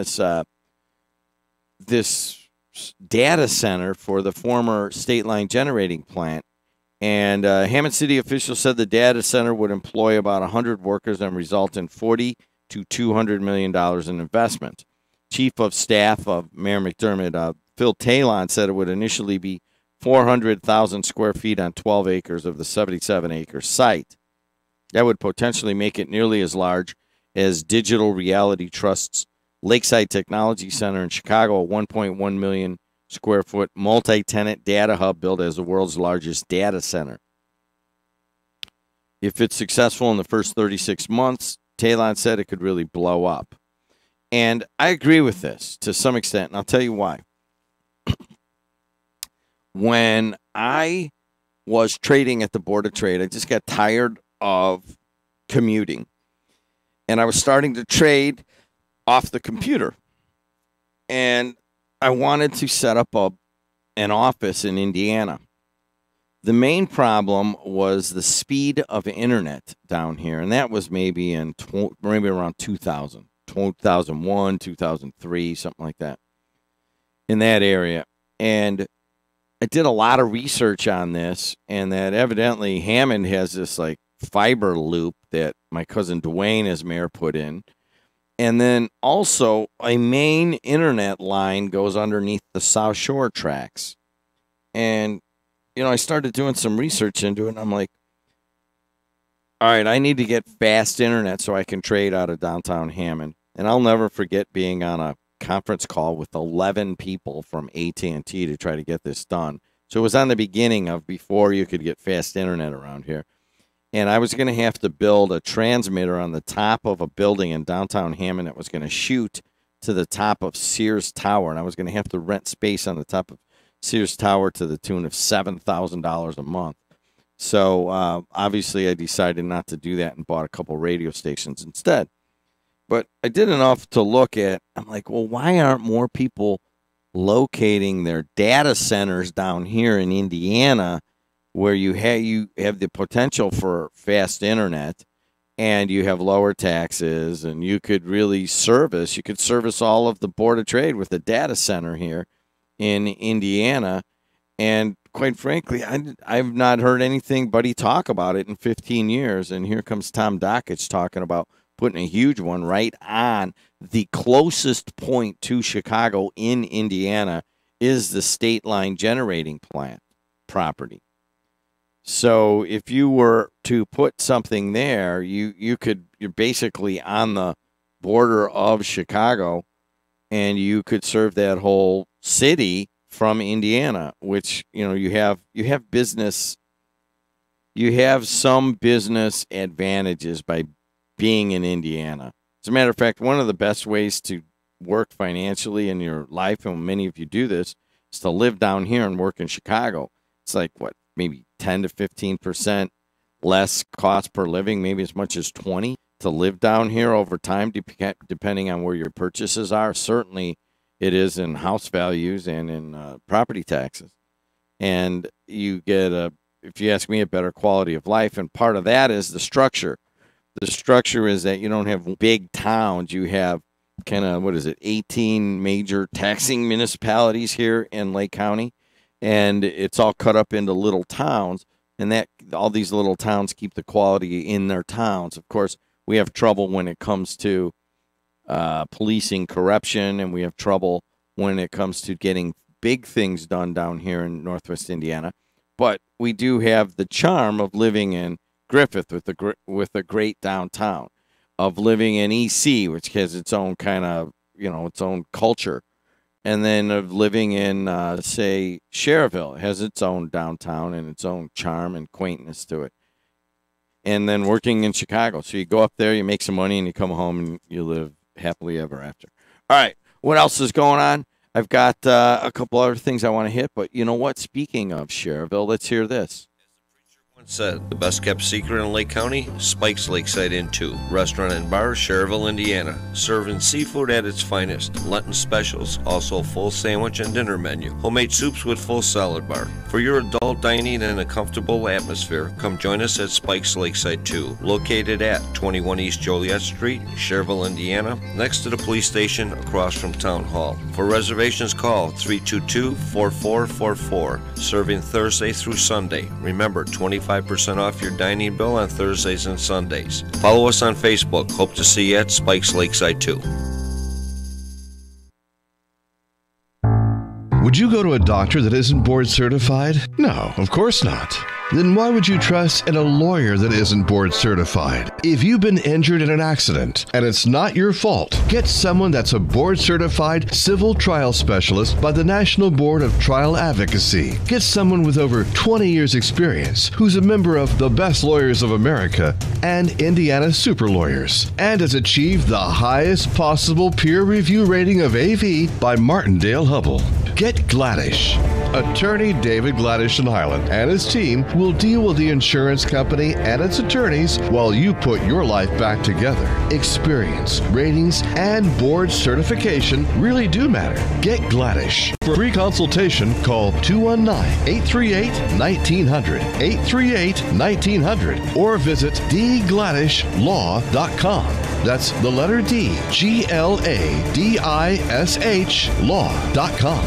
this data center for the former State Line generating plant. And Hammond City officials said the data center would employ about 100 workers and result in $40 to $200 million in investment. Chief of Staff of Mayor McDermott, Phil Talon, said it would initially be 400,000 square feet on 12 acres of the 77-acre site. That would potentially make it nearly as large as Digital Reality Trust's Lakeside Technology Center in Chicago, a 1.1 million square foot multi-tenant data hub built as the world's largest data center. If it's successful in the first 36 months, Talon said it could really blow up. And I agree with this to some extent, and I'll tell you why. When I was trading at the Board of Trade, I just got tired of commuting. And I was starting to trade off the computer. And I wanted to set up an office in Indiana. the main problem was the speed of internet down here, and that was maybe in maybe around 2000, 2001, 2003, something like that, in that area. And I did a lot of research on this, and that evidently Hammond has this like fiber loop that my cousin Dwayne as mayor put in. And then also a main internet line goes underneath the South Shore tracks. And, you know, I started doing some research into it, and I'm like, all right, I need to get fast internet so I can trade out of downtown Hammond. And I'll never forget being on a conference call with 11 people from AT&T to try to get this done. So it was on the beginning of before you could get fast internet around here. And I was going to have to build a transmitter on the top of a building in downtown Hammond that was going to shoot to the top of Sears Tower. And I was going to have to rent space on the top of Sears Tower to the tune of $7,000 a month. So obviously I decided not to do that and bought a couple radio stations instead. But I did enough to look at, I'm like, well, why aren't more people locating their data centers down here in Indiana where you have the potential for fast internet and you have lower taxes and you could really service all of the Board of Trade with a data center here in Indiana. And quite frankly, I've not heard anybody talk about it in 15 years. And here comes Tom Dockich talking about putting a huge one right on the closest point to Chicago in Indiana is the State Line generating plant property. So if you were to put something there, you're basically on the border of Chicago, and you could serve that whole city from Indiana, which, you know, you have business, you have some business advantages by being in Indiana. As a matter of fact, one of the best ways to work financially in your life, and many of you do this, is to live down here and work in Chicago. It's like, what, maybe 10 to 15% less cost per living, maybe as much as 20 to live down here over time, depending on where your purchases are. Certainly it is in house values and in property taxes. And you get, if you ask me, a better quality of life. And part of that is the structure. The structure is that you don't have big towns. You have kind of, 18 major taxing municipalities here in Lake County. And it's all cut up into little towns. And that all these little towns keep the quality in their towns. Of course, we have trouble when it comes to policing corruption, and we have trouble when it comes to getting big things done down here in Northwest Indiana. But we do have the charm of living in Griffith with a great downtown, of living in EC, which has its own kind of, its own culture, and then of living in, say, Cherville. It has its own downtown and its own charm and quaintness to it. And then working in Chicago. So you go up there, you make some money, and you come home and you live happily ever after. All right, what else is going on? I've got a couple other things I want to hit, but you know what? Speaking of Cherville, let's hear this. Said the best kept secret in Lake County, Spike's Lakeside Inn 2, restaurant and bar, Cherville, Indiana, serving seafood at its finest, Lenten specials, also full sandwich and dinner menu, homemade soups with full salad bar. For your adult dining in a comfortable atmosphere, come join us at Spike's Lakeside 2, located at 21 East Joliet Street, Cherville, Indiana, next to the police station across from Town Hall. For reservations, call 322-4444, serving Thursday through Sunday. Remember, 25% off your dining bill on Thursdays and Sundays. Follow us on Facebook. Hope to see you at Spike's Lakeside 2. Would you go to a doctor that isn't board certified? No, of course not. Then why would you trust in a lawyer that isn't board certified? If you've been injured in an accident and it's not your fault, get someone that's a board certified civil trial specialist by the National Board of Trial Advocacy. Get someone with over 20 years experience who's a member of the Best Lawyers of America and Indiana Super Lawyers and has achieved the highest possible peer review rating of AV by Martindale-Hubbell. Get Gladish. Attorney David Gladish in Highland and his team will deal with the insurance company and its attorneys while you put your life back together. Experience, ratings, and board certification really do matter. Get Gladish. For free consultation, call 219-838-1900, 838-1900, or visit dgladishlaw.com. That's the letter D, Gladish law.com.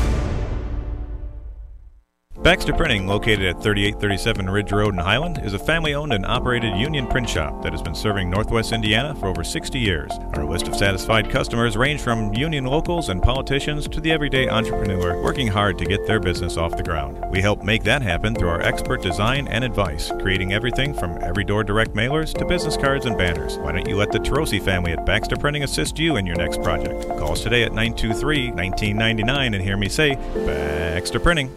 Baxter Printing, located at 3837 Ridge Road in Highland, is a family-owned and operated union print shop that has been serving Northwest Indiana for over 60 years. Our list of satisfied customers range from union locals and politicians to the everyday entrepreneur working hard to get their business off the ground. We help make that happen through our expert design and advice, creating everything from every-door direct mailers to business cards and banners. Why don't you let the Tarosi family at Baxter Printing assist you in your next project? Call us today at 923-1999 and hear me say, Baxter Printing.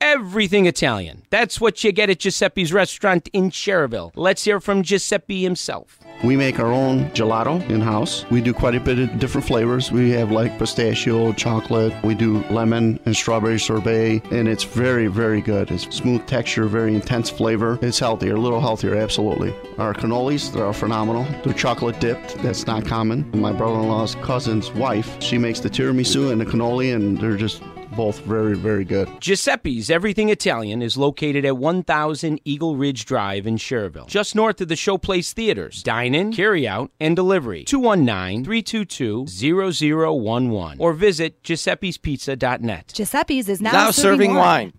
Everything Italian. That's what you get at Giuseppe's restaurant in Cherville. Let's hear from Giuseppe himself. We make our own gelato in-house. We do quite a bit of different flavors. We have like pistachio, chocolate. We do lemon and strawberry sorbet, and it's very, very good. It's smooth texture, very intense flavor. It's healthier, a little healthier, absolutely. Our cannolis, they're phenomenal. They're chocolate dipped. That's not common. My brother-in-law's cousin's wife, she makes the tiramisu and the cannoli, and they're just both very, very good. Giuseppe's Everything Italian is located at 1000 Eagle Ridge Drive in Cherville, just north of the Showplace Theaters. Dine-in, carry-out, and delivery. 219-322-0011 or visit giuseppespizza.net. Giuseppe's is now serving wine.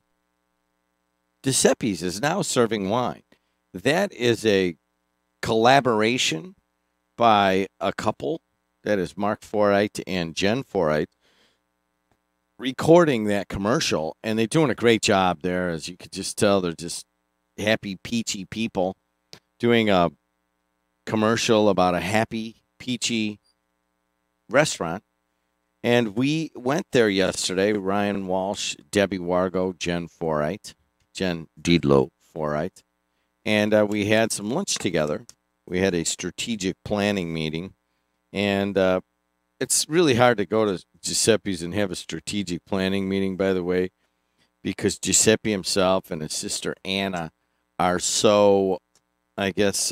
Giuseppe's is now serving wine. That is a collaboration by a couple. That is Mark Forite and Jen Forite, recording that commercial, and they're doing a great job there. As you could just tell, they're just happy, peachy people doing a commercial about a happy, peachy restaurant. And we went there yesterday, Ryan Walsh, Debbie Wargo, Jen Forite, Jen Diedlow Forite, and we had some lunch together. We had a strategic planning meeting, and it's really hard to go to Giuseppe's and have a strategic planning meeting, by the way, because Giuseppe himself and his sister Anna are so, I guess,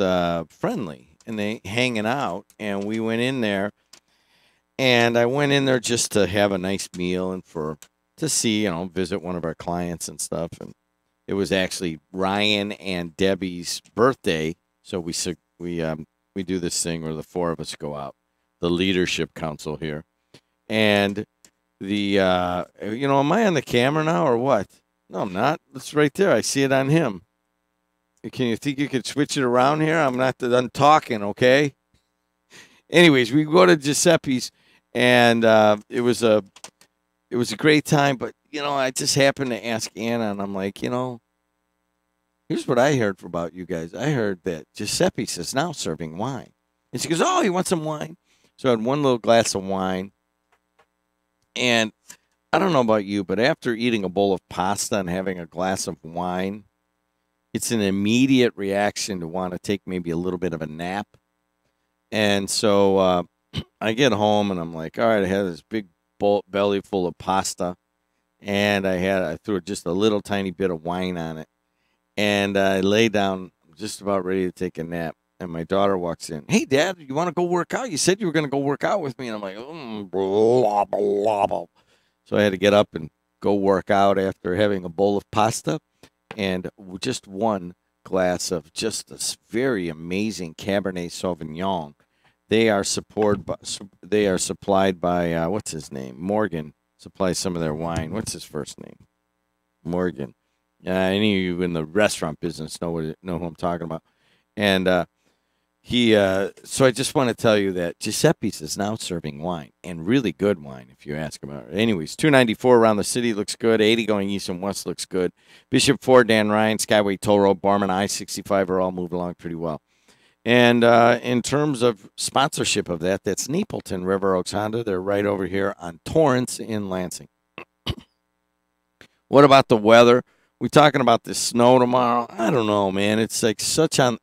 friendly, and they hanging out. And we went in there, and I went in there just to have a nice meal and to see, visit one of our clients and stuff. And it was actually Ryan and Debbie's birthday, so we do this thing where the four of us go out. The leadership council here. And am I on the camera now or what? No, I'm not. It's right there. I see it on him. Can you think you could switch it around here? I'm not done talking, okay? Anyways, we go to Giuseppe's, and it was a great time. But, I just happened to ask Anna, and I'm like, here's what I heard about you guys. I heard that Giuseppe's is now serving wine. And she goes, oh, you want some wine? So I had one little glass of wine, and I don't know about you, but after eating a bowl of pasta and having a glass of wine, it's an immediate reaction to want to take maybe a little bit of a nap. And so I get home, and I'm like, all right, I had this big belly full of pasta, and I threw just a little tiny bit of wine on it, and I lay down just about ready to take a nap. And my daughter walks in. Hey, Dad, you want to go work out? You said you were going to go work out with me. And I'm like, blah, blah, blah. So I had to get up and go work out after having a bowl of pasta and just one glass of just this very amazing Cabernet Sauvignon. They are supplied by what's his name? Morgan supplies some of their wine. What's his first name? Morgan. Any of you in the restaurant business know who I'm talking about. And so I just want to tell you that Giuseppe's is now serving wine, and really good wine, if you ask about it. Anyways, 294 around the city looks good. 80 going east and west looks good. Bishop Ford, Dan Ryan, Skyway Toll Road, Barman, I-65 are all moving along pretty well. And in terms of sponsorship of that, that's Nepleton River Oaks Honda. They're right over here on Torrance in Lansing. What about the weather? We talking about the snow tomorrow? I don't know, man. It's like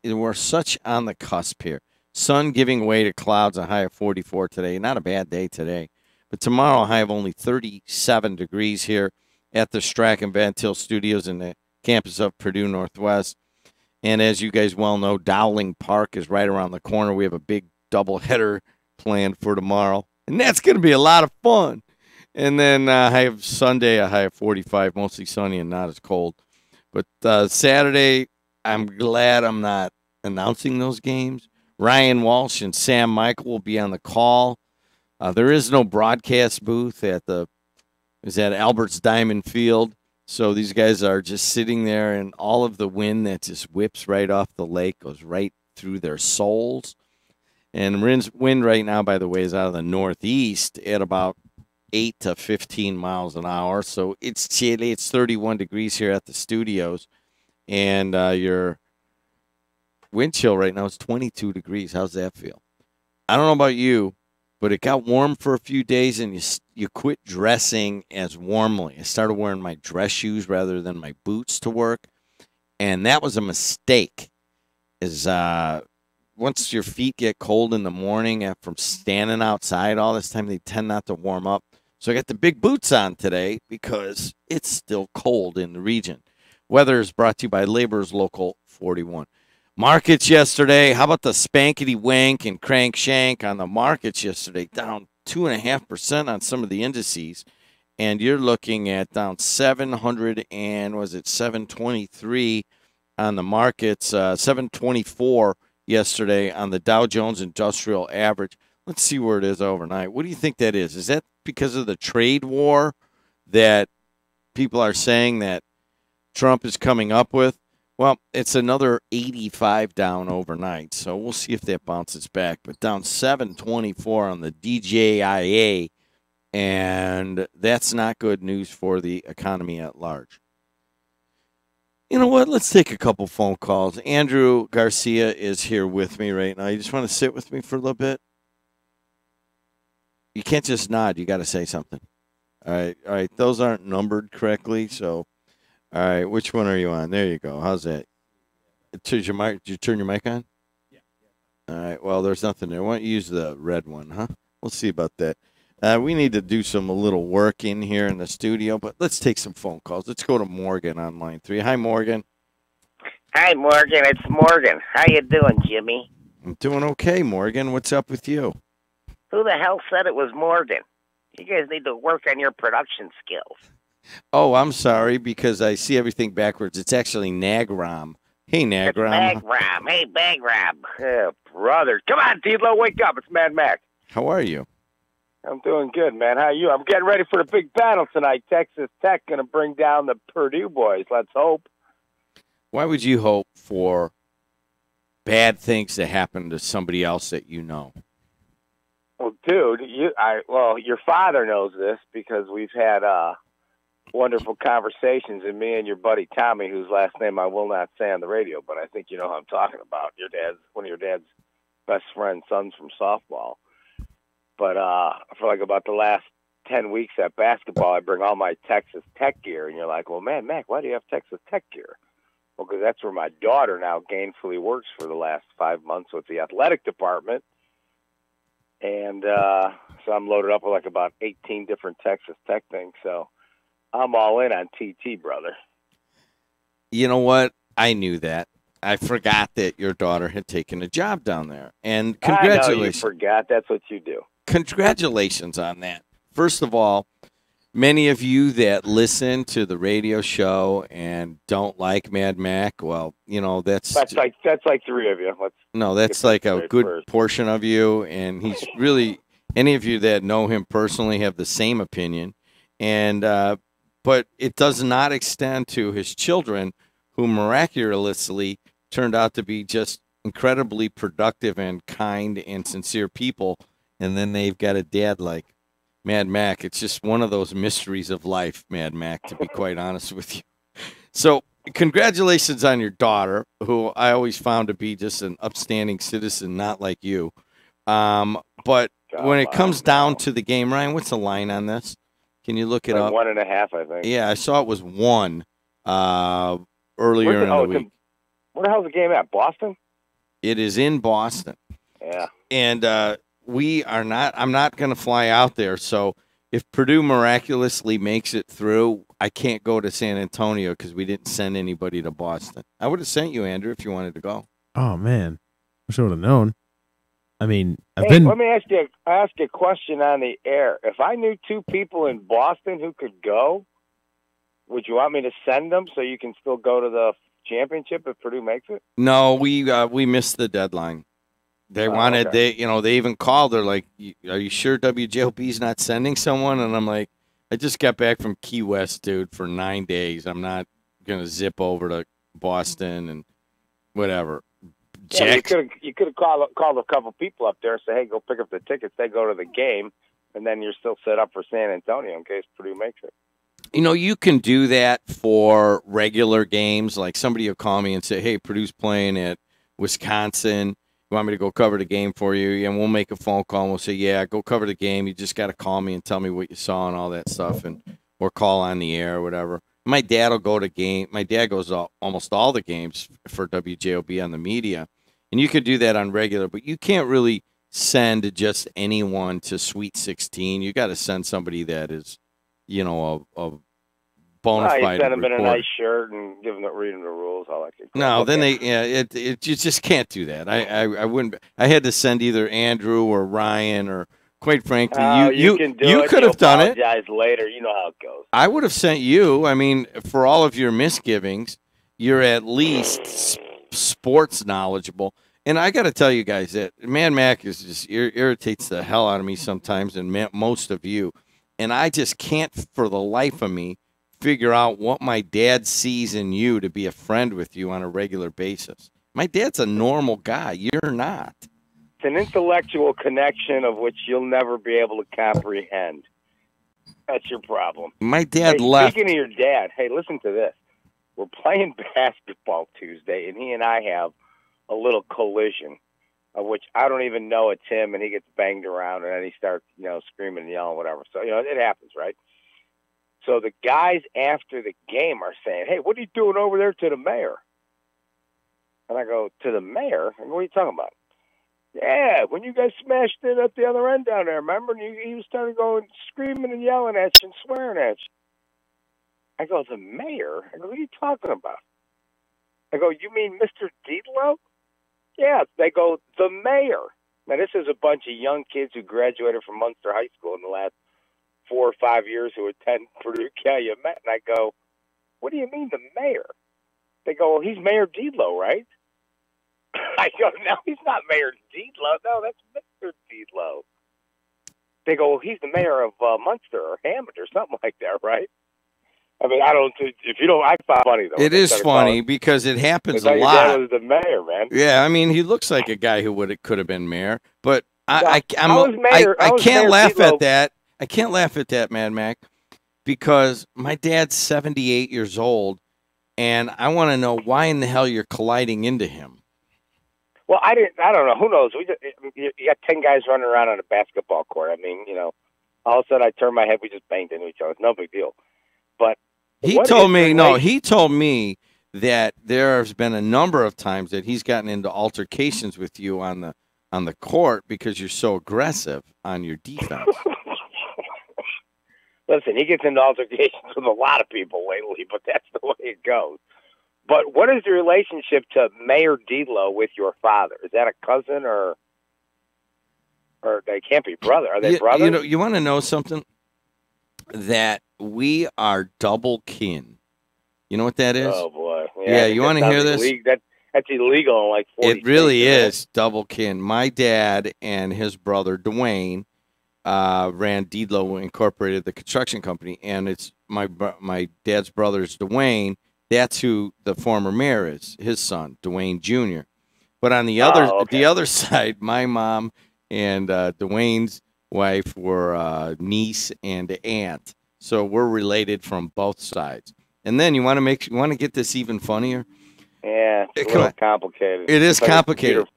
we're such on the cusp here. Sun giving way to clouds, a high of 44 today. Not a bad day today. But tomorrow, a high of only 37 degrees here at the Strachan Van Til Studios in the campus of Purdue Northwest. And as you guys well know, Dowling Park is right around the corner. We have a big doubleheader planned for tomorrow, and that's going to be a lot of fun. And then I have Sunday, a high of 45, mostly sunny and not as cold. But Saturday, I'm glad I'm not announcing those games. Ryan Walsh and Sam Michael will be on the call. There is no broadcast booth at Albert's Diamond Field. So these guys are just sitting there, and all of the wind that just whips right off the lake goes right through their souls. And wind right now, by the way, is out of the northeast at about 8 to 15 miles an hour. So it's chilly. It's 31 degrees here at the studios. And your wind chill right now is 22 degrees. How's that feel? I don't know about you, but it got warm for a few days, and you quit dressing as warmly. I started wearing my dress shoes rather than my boots to work, and that was a mistake. Once your feet get cold in the morning from standing outside all this time, they tend not to warm up. So I got the big boots on today because it's still cold in the region. Weather is brought to you by Laborers Local 41. Markets yesterday, how about the spankety wank and crank shank on the markets yesterday? Down 2.5% on some of the indices. And you're looking at down 723 on the markets, 724 yesterday on the Dow Jones Industrial Average. Let's see where it is overnight. What do you think that is? Is that because of the trade war that people are saying that Trump is coming up with? Well, it's another 85 down overnight, so we'll see if that bounces back. But down 724 on the DJIA, and that's not good news for the economy at large. You know what? Let's take a couple phone calls. Andrew Garcia is here with me right now. You just want to sit with me for a little bit? You can't just nod. You got to say something. All right. Those aren't numbered correctly, so... All right, which one are you on? There you go. How's that? Did you turn your mic on? Yeah. All right, well, there's nothing there. Why don't you use the red one, huh? We'll see about that. We need to do a little work in here in the studio, but let's take some phone calls. Let's go to Morgan on line 3. Hi, Morgan. Hi, Morgan. It's Morgan. How you doing, Jimmy? I'm doing okay, Morgan. What's up with you? Who the hell said it was Morgan? You guys need to work on your production skills. Oh, I'm sorry, because I see everything backwards. It's actually Nagram. Hey, Nagram. It's Bagram. Hey, Bagram. Yeah, brother. Come on, Tilo, wake up. It's Mad Mac. How are you? I'm doing good, man. How are you? I'm getting ready for the big battle tonight. Texas Tech going to bring down the Purdue boys. Let's hope. Why would you hope for bad things to happen to somebody else that you know? Well, dude, your father knows this because we've had wonderful conversations, and me and your buddy Tommy, whose last name I will not say on the radio, but I think you know who I'm talking about. One of your dad's best friend's sons from softball. But for like about the last 10 weeks at basketball, I bring all my Texas Tech gear, and you're like, well, man, Mac, why do you have Texas Tech gear? Well, because that's where my daughter now gainfully works for the last 5 months with the athletic department. And so I'm loaded up with like about 18 different Texas Tech things, so I'm all in on TT, brother. You know what? I knew that. I forgot that your daughter had taken a job down there. And congratulations. I know you forgot. That's what you do. Congratulations on that. First of all, many of you that listen to the radio show and don't like Mad Mac, well, you know, that's like 3 of you. That's like a good portion of you. And he's really, any of you that know him personally have the same opinion. And, but it does not extend to his children, who miraculously turned out to be just incredibly productive and kind and sincere people. And then they've got a dad like Mad Mac. It's just one of those mysteries of life, Mad Mac, to be quite honest with you. So congratulations on your daughter, who I always found to be just an upstanding citizen, not like you. But when it comes down to the game, Ryan, what's the line on this? Can you look it up? 1.5, I think. Yeah, I saw it was 1 earlier in the week. Where the hell's the game at? Boston? It is in Boston. Yeah. And I'm not going to fly out there. So if Purdue miraculously makes it through, I can't go to San Antonio because we didn't send anybody to Boston. I would have sent you, Andrew, if you wanted to go. Oh, man. I should have known. I mean, Let me ask you a question on the air. If I knew two people in Boston who could go, would you want me to send them so you can still go to the championship if Purdue makes it? No, we missed the deadline. They wanted okay. they even called. They're like, "Are you sure WJOB's not sending someone?" And I'm like, "I just got back from Key West, dude, for 9 days. I'm not gonna zip over to Boston and whatever." Yeah, you could have called a couple people up there and say, "Hey, go pick up the tickets." They go to the game, and then you're still set up for San Antonio in case Purdue makes it. You know, you can do that for regular games. Like somebody will call me and say, "Hey, Purdue's playing at Wisconsin. You want me to go cover the game for you?" And we'll make a phone call and we'll say, "Yeah, go cover the game. You just got to call me and tell me what you saw and all that stuff, and or call on the air or whatever." My dad will go to game. My dad goes to almost all the games for WJOB on the media, and you can do that on regular, but you can't really send just anyone to Sweet 16. You got to send somebody that is, you know, a bona fide. You send them in a reporter. nice shirt and give them read them the rules. All that good crap. No, then Okay. you just can't do that. I wouldn't. I had to send either Andrew or Ryan or, quite frankly, you can do it. you could You'll have done it. apologize later. You know how it goes. I would have sent you. I mean, for all of your misgivings, you're at least sports knowledgeable. And I got to tell you guys that Man Mac is just irritates the hell out of me sometimes, and most of you. And I just can't, for the life of me, figure out what my dad sees in you to be a friend with you on a regular basis. My dad's a normal guy. You're not. It's an intellectual connection of which you'll never be able to comprehend. That's your problem. My dad Hey, left. Speaking of your dad, hey, listen to this. We're playing basketball Tuesday, and he and I have a little collision, of which I don't even know it's him, and he gets banged around, and then he starts, screaming and yelling, whatever. So, it happens, right? So the guys after the game are saying, "Hey, what are you doing over there to the mayor?" And I go, "To the mayor? I go, what are you talking about?" "Yeah, when you guys smashed it at the other end down there, remember? And he was starting going, screaming and yelling at you and swearing at you." I go, "The mayor?" I go, "What are you talking about?" I go, "You mean Mr. Dietlow?" "Yeah." They go, "The mayor." Now, this is a bunch of young kids who graduated from Munster High School in the last 4 or 5 years who attend Purdue Calumet. And I go, "What do you mean the mayor?" They go, "Well, he's Mayor Dietlow, right?" I go, "No, he's not Mayor Dietlow. No, that's Mr. Dietlow." They go, "Well, he's the mayor of Munster or Hammond or something like that, right?" I mean, I don't. If you don't, I find it funny though. It is funny because it happens a Your lot. dad was the mayor, man. Yeah, I mean, he looks like a guy who could have been mayor, but I How is Mayor can't Mayor laugh at Dietlow- that. I can't laugh at that, Mad Mac, because my dad's 78 years old, and I want to know why in the hell you're colliding into him. Well, I don't know. Who knows? You got 10 guys running around on a basketball court. I mean, all of a sudden I turned my head. We just banged into each other. It's no big deal. But He told me that there's been a number of times that he's gotten into altercations with you on the court because you're so aggressive on your defense. Listen, he gets into altercations with a lot of people lately, but that's the way it goes. But what is the relationship to Mayor Dietlow with your father? Is that a cousin or they can't be brother? Are they brothers? You want to know something? That we are double kin. You know what that is? Oh boy! Yeah, you want to hear this? That's illegal in like 40 It really states, is double kin. My dad and his brother Dwayne ran Dietlow Incorporated, the construction company, and it's my dad's brother's Dwayne. That's who the former mayor is, his son, Dwayne Jr. But on the other side, my mom and Dwayne's wife were niece and aunt, so we're related from both sides. And then you want to get this even funnier. Yeah, it's a little complicated. It is It's like a complicated.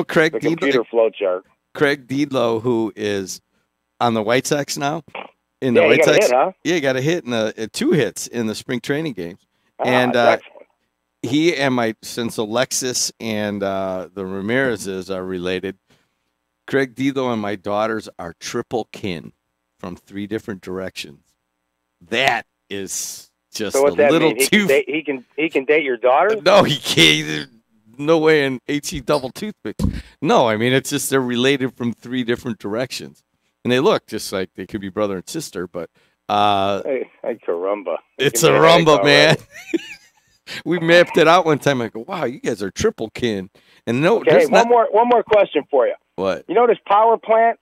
Craig the computer flow chart. Craig Dietlow, who is on the White Sox now, in Yeah, the he White got a Sox, hit, huh? yeah, he got a hit in the 2 hits in the spring training games, and that's he and since Alexis and the Ramirez's are related, Craig Dilo and my daughters are triple kin from 3 different directions. That is just So what's a that little mean? too. He can date your daughter? No, he can't. No way in HE double toothpicks. No, I mean, it's just they're related from 3 different directions. And they look just like they could be brother and sister, but Hey, caramba. it's a rumba, man. We mapped it out one time. I go, wow, you guys are triple kin. And no, Okay, there's one more question for you. What? You know this power plant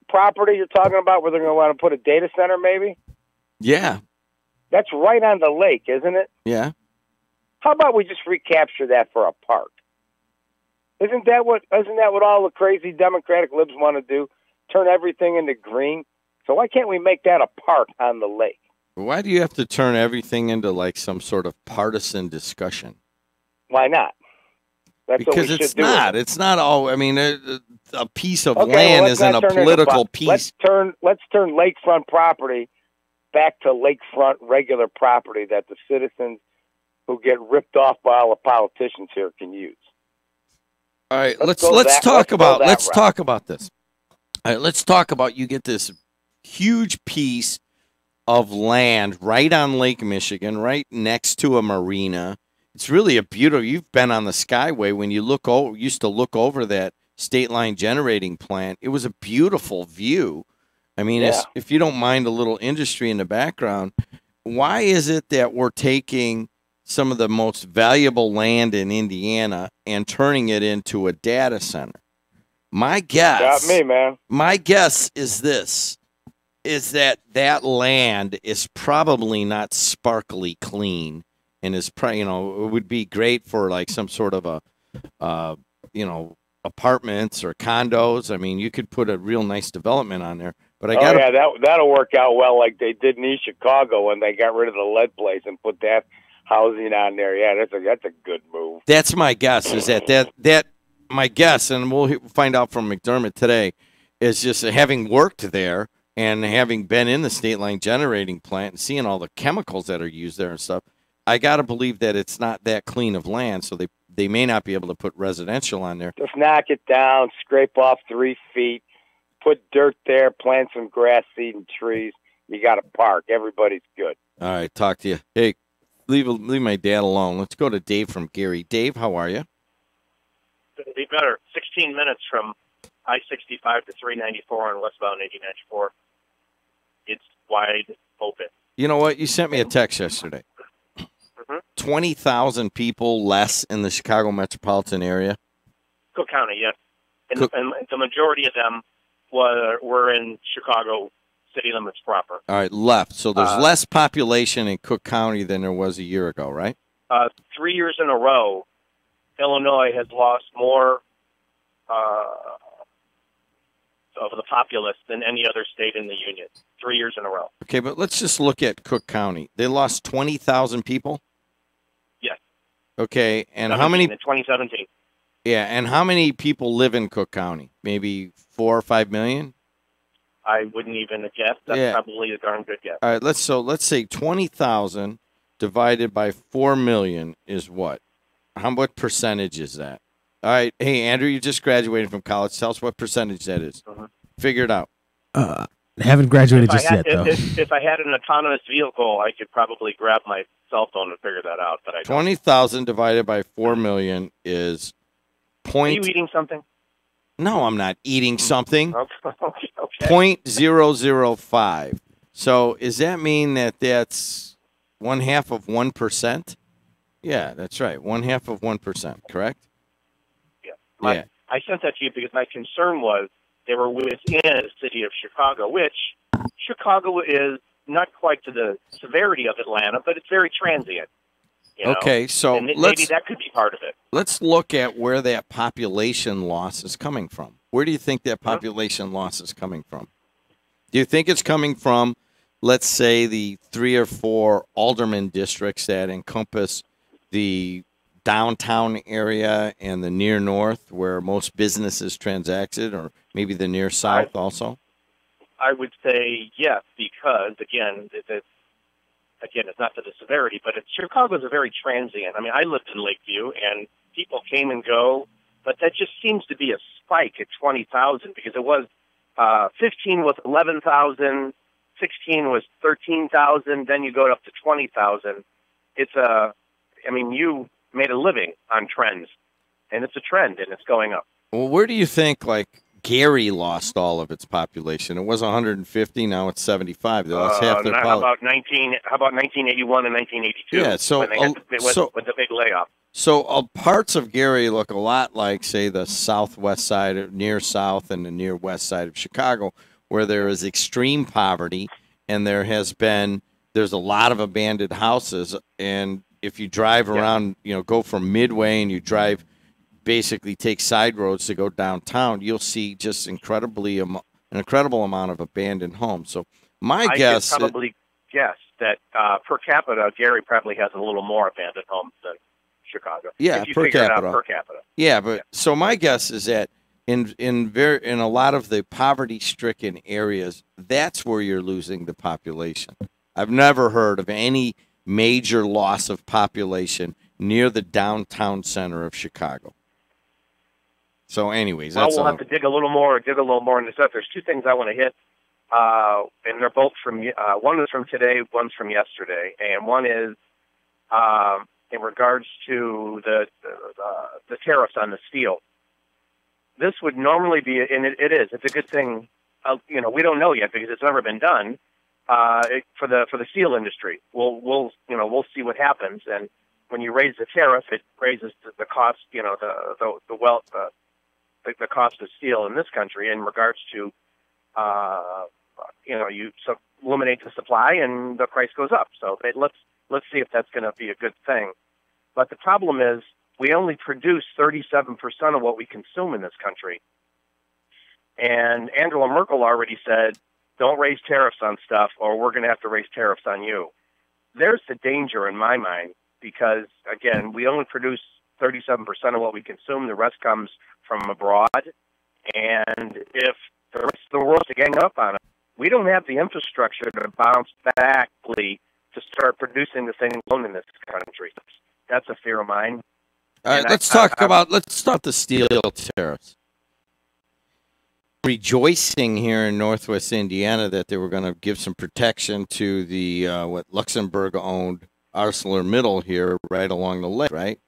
property you're talking about where they're going to want to put a data center maybe? Yeah, That's right on the lake, isn't it? yeah. How about we just recapture that for a park? Isn't that what all the crazy Democratic libs want to do? Turn everything into green? So why can't we make that a park on the lake? Why do you have to turn everything into like some sort of partisan discussion? Why not? That's what Because we it's should do. not. It's not all. I mean, a piece of Okay, land well, let's isn't not a turn it into political bu- piece. Let's turn lakefront property back to lakefront regular property that the citizens who get ripped off by all the politicians here can use. All right, let's go talk that about route. this. All right, let's talk about you get this huge piece of land right on Lake Michigan, right next to a marina. It's really a beautiful. You've been on the Skyway when you used to look over that state line generating plant. It was a beautiful view. I mean, Yeah. if you don't mind a little industry in the background, why is it that we're taking some of the most valuable land in Indiana and turning it into a data center? My guess, Got me, man. My guess is this: is that land is probably not sparkly clean, and is it would be great for like some sort of a apartments or condos. I mean, you could put a real nice development on there. But that'll work out well, like they did in East Chicago when they got rid of the lead place and put that housing on there. Yeah, that's a good move. That's my guess. Is that my guess, and we'll find out from McDermott today, is just having worked there and having been in the state line generating plant and seeing all the chemicals that are used there and stuff. I got to believe that it's not that clean of land, so they may not be able to put residential on there. Just knock it down, scrape off 3 feet, put dirt there, plant some grass, seed, and trees. You got a park. Everybody's good. All right, talk to you. Hey, leave my dad alone. Let's go to Dave from Gary. Dave, how are you? It'd be better. 16 minutes from I-65 to 394 on westbound 8094. It's wide open. You know what? You sent me a text yesterday. 20,000 people less in the Chicago metropolitan area. Cook County, yes. And the majority of them were in Chicago city limits proper. All right, left. So there's less population in Cook County than there was a year ago, right? 3 years in a row, Illinois has lost more of the populace than any other state in the union. 3 years in a row. Okay, but let's just look at Cook County. They lost 20,000 people? Yes. Okay, and how many? In 2017. Yeah, and how many people live in Cook County? Maybe 4 or 5 million? I wouldn't even guess. That's probably a darn good guess. All right, let's say 20,000 divided by 4 million is what? What percentage is that? All right, hey Andrew, you just graduated from college. Tell us what percentage that is. Figure it out. Haven't graduated just yet, though. If I had an autonomous vehicle, I could probably grab my cell phone and figure that out. But I don't. 20,000 divided by 4 million is Are you eating something? No, I'm not eating something. Okay. 0.005. So does that mean that that's 1/2 of 1%? Yeah, that's right. 1/2 of 1%, correct? Yeah. I sent that to you because my concern was they were within the city of Chicago, which Chicago is not quite to the severity of Atlanta, but it's very transient. You know? Okay, so and maybe that could be part of it. Let's look at where that population loss is coming from. Where do you think that population loss is coming from? Do you think it's coming from, let's say, the 3 or 4 alderman districts that encompass the downtown area and the near north where most businesses transacted, or maybe the near south also? I would say yes, because, again, it's not to the severity, but Chicago is a very transient. I mean, I lived in Lakeview, and people came and go. but that just seems to be a spike at 20,000 because it was 15 was 11,000, 16 was 13,000, then you go up to 20,000. It's you made a living on trends, and it's a trend, and it's going up. Well, where do you think, like, Gary lost all of its population? It was 150, now it's 75. They lost half their How about 1981 and 1982? Yeah, so when they had with the big layoff. So parts of Gary look a lot like, say, the southwest side, near south, and the near west side of Chicago, where there is extreme poverty, and there's a lot of abandoned houses. And if you drive around, go from Midway and you drive, basically take side roads to go downtown, you'll see just an incredible amount of abandoned homes. So I guess could probably guess that per capita, Gary probably has a little more abandoned homes than Chicago. Yeah, if you per figure it out capita. per capita. Yeah, but so my guess is that in a lot of the poverty-stricken areas, that's where you're losing the population. I've never heard of any major loss of population near the downtown center of Chicago. So, anyways, Well, that's we'll have to dig a little more into stuff. There's two things I want to hit, and they're both from one is from today, one's from yesterday, and one is in regards to the tariffs on the steel. This would normally be, and it is. It's a good thing. We don't know yet because it's never been done for the steel industry. We'll see what happens. And when you raise the tariff, it raises the cost. The cost of steel in this country in regards to you eliminate the supply and the price goes up. So let's see if that's going to be a good thing. But the problem is we only produce 37% of what we consume in this country. And Angela Merkel already said, don't raise tariffs on stuff or we're going to have to raise tariffs on you. There's the danger in my mind because, again, we only produce 37% of what we consume. The rest comes from abroad. And if the rest of the world's gang up on it, we don't have the infrastructure to bounce back to start producing the thing alone in this country. That's a fear of mine. All right, let's start the steel tariffs. Rejoicing here in Northwest Indiana that they were going to give some protection to the what Luxembourg-owned ArcelorMittal here right along the lake, right?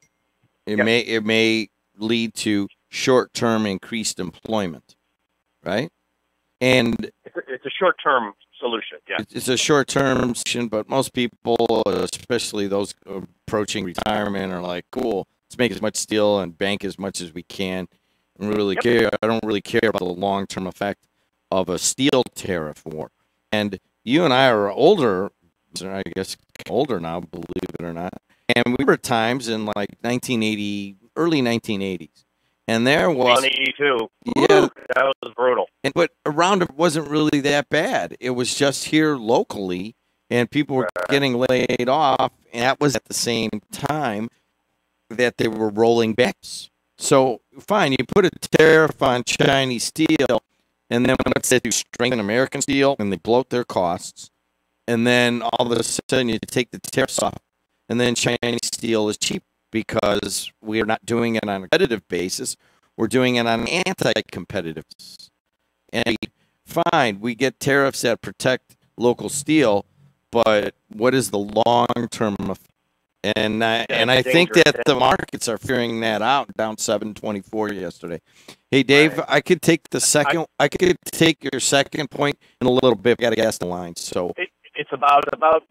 It may lead to short-term increased employment, right? And it's a short-term solution. Yeah, it's a short-term solution, but most people, especially those approaching retirement, are like, "Cool, let's make as much steel and bank as much as we can." I don't really care about the long-term effect of a steel tariff war. And you and I are older, I guess older now, believe it or not. And we were at times in like 1980, early 1980s. And there was 182. Yeah, that was brutal. But around it wasn't really that bad. It was just here locally, and people were getting laid off. And that was at the same time that they were rolling back. So fine, you put a tariff on Chinese steel, and then when it's to strengthen American steel, and they bloat their costs, and then all of a sudden you take the tariffs off, and then Chinese steel is cheap. Because we are not doing it on a competitive basis, we're doing it on an anti-competitive basis. And fine, we get tariffs that protect local steel, but what is the long-term effect? And I think that the markets are figuring that out. Down 7.24 yesterday. Hey Dave, I could take your second point in a little bit. I got to gas the line. So. It's about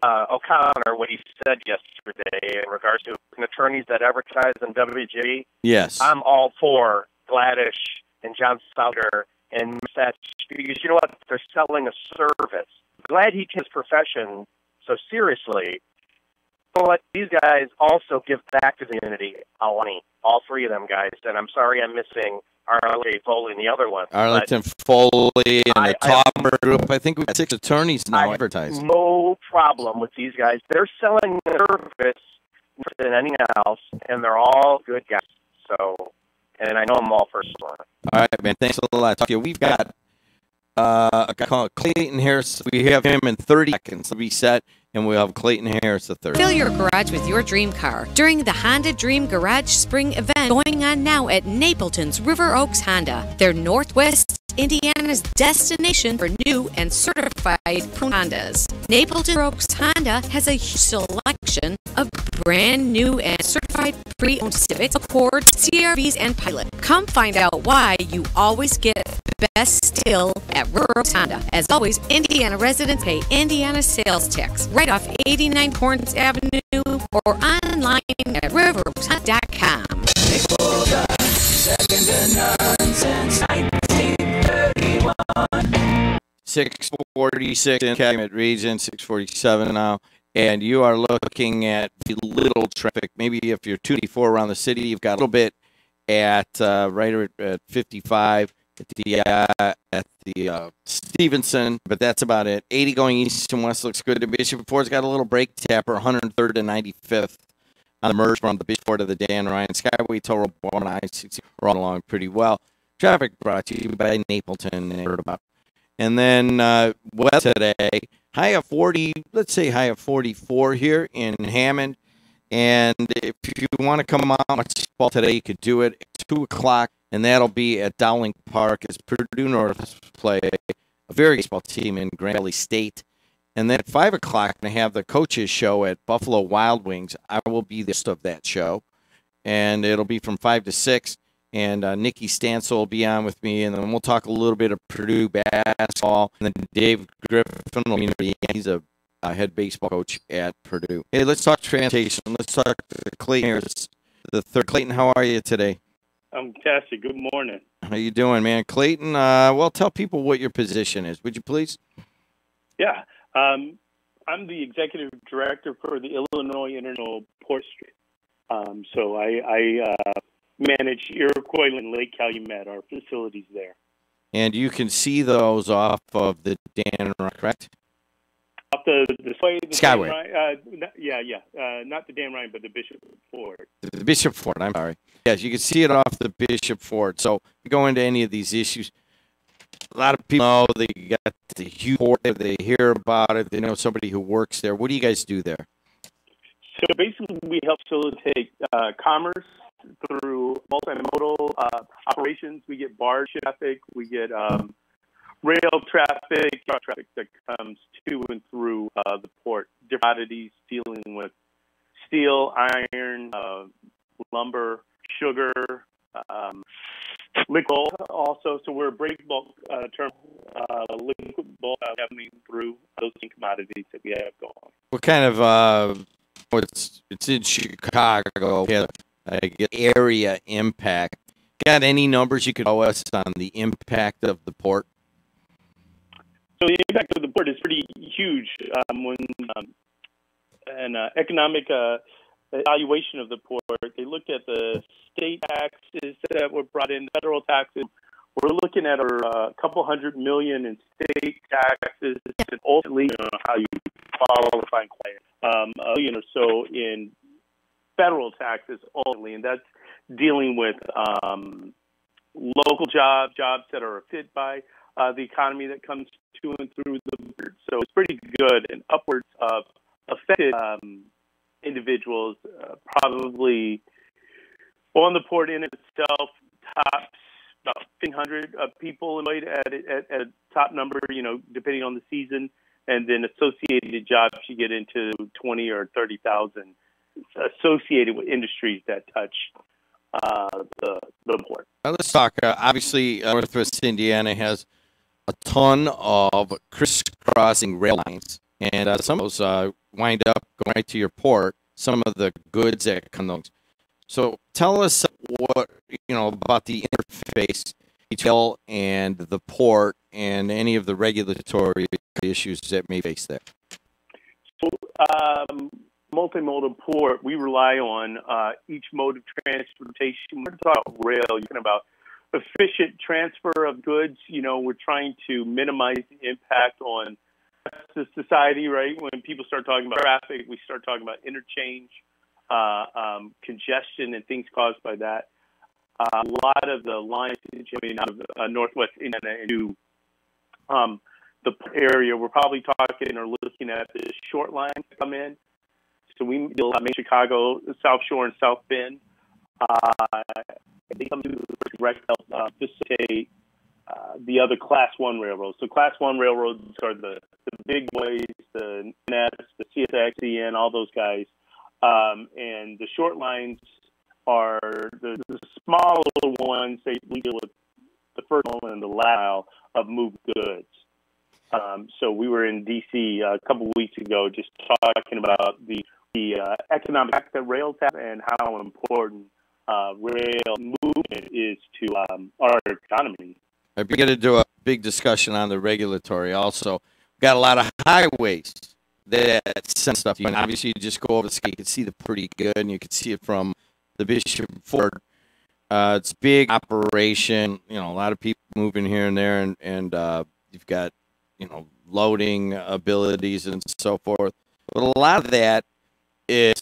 O'Connor, what he said yesterday in regards to attorneys that advertise on WGB. Yes. I'm all for Gladish and John Sauter and Satch because you know what? They're selling a service. Glad he takes his profession so seriously. But these guys also give back to the community a lot. All three of them guys. And I'm sorry I'm missing Arlington Foley and the other one. Arlington Foley and the Tauber Group. I think we've got 6 attorneys now advertising. No problem with these guys. They're selling their service more than anything else, and they're all good guys. So, and I know them all personally. All right, man. Thanks a lot. We've got a guy called Clayton Harris. We have him in 30 seconds. Be set. and we'll have Clayton Harris the third. Fill your garage with your dream car during the Honda Dream Garage Spring event going on now at Napleton's River Oaks Honda. They're Northwest Indiana's destination for new and certified Hondas. Napleton Oaks Honda has a huge selection of brand new and certified pre-owned Civics, Accords, CR-Vs, and Pilot. Come find out why you always get the best deal at River Oaks Honda. As always, Indiana residents pay Indiana sales tax right off 89 Corns Avenue or online at riveroakshonda.com. Second to none since 1931. 646 in Calumet Region, 647 now. And you are looking at little traffic. Maybe if you're 284 around the city, you've got a little bit at right at 55 at the Stevenson, but that's about it. 80 going east and west looks good. The Bishop Ford's got a little brake tapper, 103rd to 95th on the merge from the Bishop Ford to the Dan Ryan Skyway Toll Road 1 I-60. We're all along pretty well. Traffic brought to you by Napleton and heard about. And then weather today, high of 40, let's say high of 44 here in Hammond. And if you want to come out and watch ball today, you could do it at 2 o'clock, and that'll be at Dowling Park as Purdue North play a very good baseball team in Grand Valley State. And then at 5 o'clock, I have the coaches show at Buffalo Wild Wings. I will be the host of that show, and it'll be from 5 to 6. And Nikki Stansel will be on with me, and then we'll talk a little bit of Purdue basketball. And then Dave Griffin will be, he's a head baseball coach at Purdue. Hey, let's talk transportation. Let's talk to Clayton Harris, the third. Clayton, how are you today? I'm fantastic. Good morning. How you doing, man? Clayton, well, tell people what your position is, would you please? Yeah. I'm the executive director for the Illinois International Port Street. So I manage Iroquois and Lake Calumet, our facilities there. And you can see those off of the Dan Ryan, correct? Off the Skyway. Not the Dan Ryan, but the Bishop Ford. The Bishop Ford, I'm sorry. Yes, you can see it off the Bishop Ford. So if you go into any of these issues, a lot of people know they got the huge port, they hear about it, they know somebody who works there. What do you guys do there? So basically we help facilitate commerce through multimodal operations. We get barge traffic, we get rail traffic, truck traffic that comes to and through the port. Different commodities dealing with steel, iron, lumber, sugar, liquid also. So we're a break bulk terminal, liquid bulk coming through those commodities that we have going. What kind of it's in Chicago? Yeah, I get area impact. Got any numbers you could show us on the impact of the port? So the impact of the port is pretty huge. When an economic evaluation of the port, they looked at the state taxes that were brought in, federal taxes. We're looking at a couple $100 million in state taxes, and ultimately, how you qualify and claim $1 million or so in federal taxes ultimately, and that's dealing with local jobs that are fit by the economy that comes to and through the port. So it's pretty good, and upwards of affected individuals, probably on the port in itself, tops about 1,500 people employed at a top number, depending on the season, and then associated jobs you get into 20 or 30,000 associated with industries that touch the port. Let's talk. Obviously, Northwest Indiana has a ton of crisscrossing rail lines, and some of those wind up going right to your port. Some of the goods that come those. So tell us what about the interface between and the port, and any of the regulatory issues that may face there. So, multimodal port, we rely on each mode of transportation. We're talking about rail, you're talking about efficient transfer of goods. We're trying to minimize the impact on the society, right? When people start talking about traffic, we start talking about interchange, congestion, and things caused by that. A lot of the lines coming out of Northwest Indiana into the area, we're probably talking or looking at the short lines that come in. So we deal with Chicago, South Shore, and South Bend. They come to direct help facilitate the other Class 1 railroads. So Class 1 railroads are the big boys, the NS, the CSX, CN, all those guys. And the short lines are the smaller ones. We deal with the first one and the last mile of moved goods. So we were in D.C. A couple of weeks ago just talking about the economic impact that rails have and how important rail movement is to our economy. I began to do a big discussion on the regulatory. Also, got a lot of highways that send stuff. And obviously, you just go over the sky, you can see it pretty good, and you can see it from the Bishop Ford. It's a big operation. You know, a lot of people moving here and there, and you've got, you know, loading abilities and so forth. But a lot of that is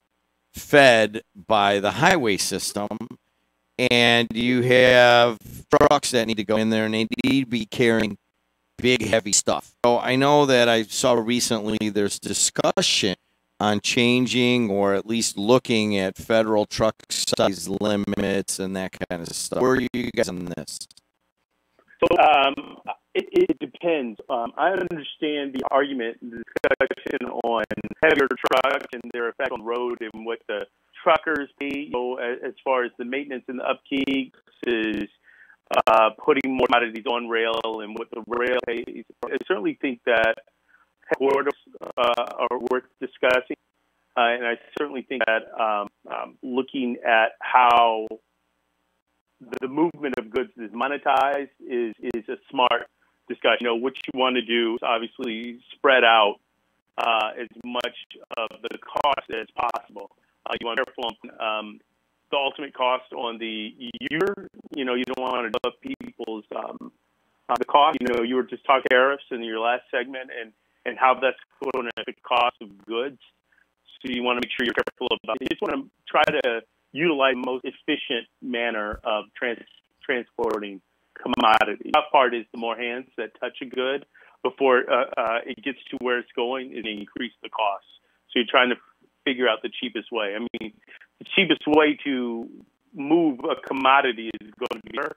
fed by the highway system, and you have trucks that need to go in there, and they need to be carrying big, heavy stuff. So I know that I saw recently there's discussion on changing or at least looking at federal truck size limits and that kind of stuff. Where are you guys on this? So it depends. I understand the argument, the discussion on heavier trucks and their effect on the road and what the truckers pay, you know, as far as the maintenance and the upkeep versus putting more commodities on rail and what the rail pays. I certainly think that headquarters are worth discussing, and I certainly think that looking at how the movement of goods is monetized is a smart discussion. You know, what you want to do is obviously spread out as much of the cost as possible. You want to be careful on the ultimate cost on the year. You know, you don't want to up people's the cost. You know, you were just talking tariffs in your last segment and how that's going to affect the cost of goods. So you want to make sure you're careful about it. You just want to try to utilize the most efficient manner of transporting commodity. The part is the more hands that touch a good before it gets to where it's going, and increase the cost. So you're trying to figure out the cheapest way. I mean, the cheapest way to move a commodity is going to be air.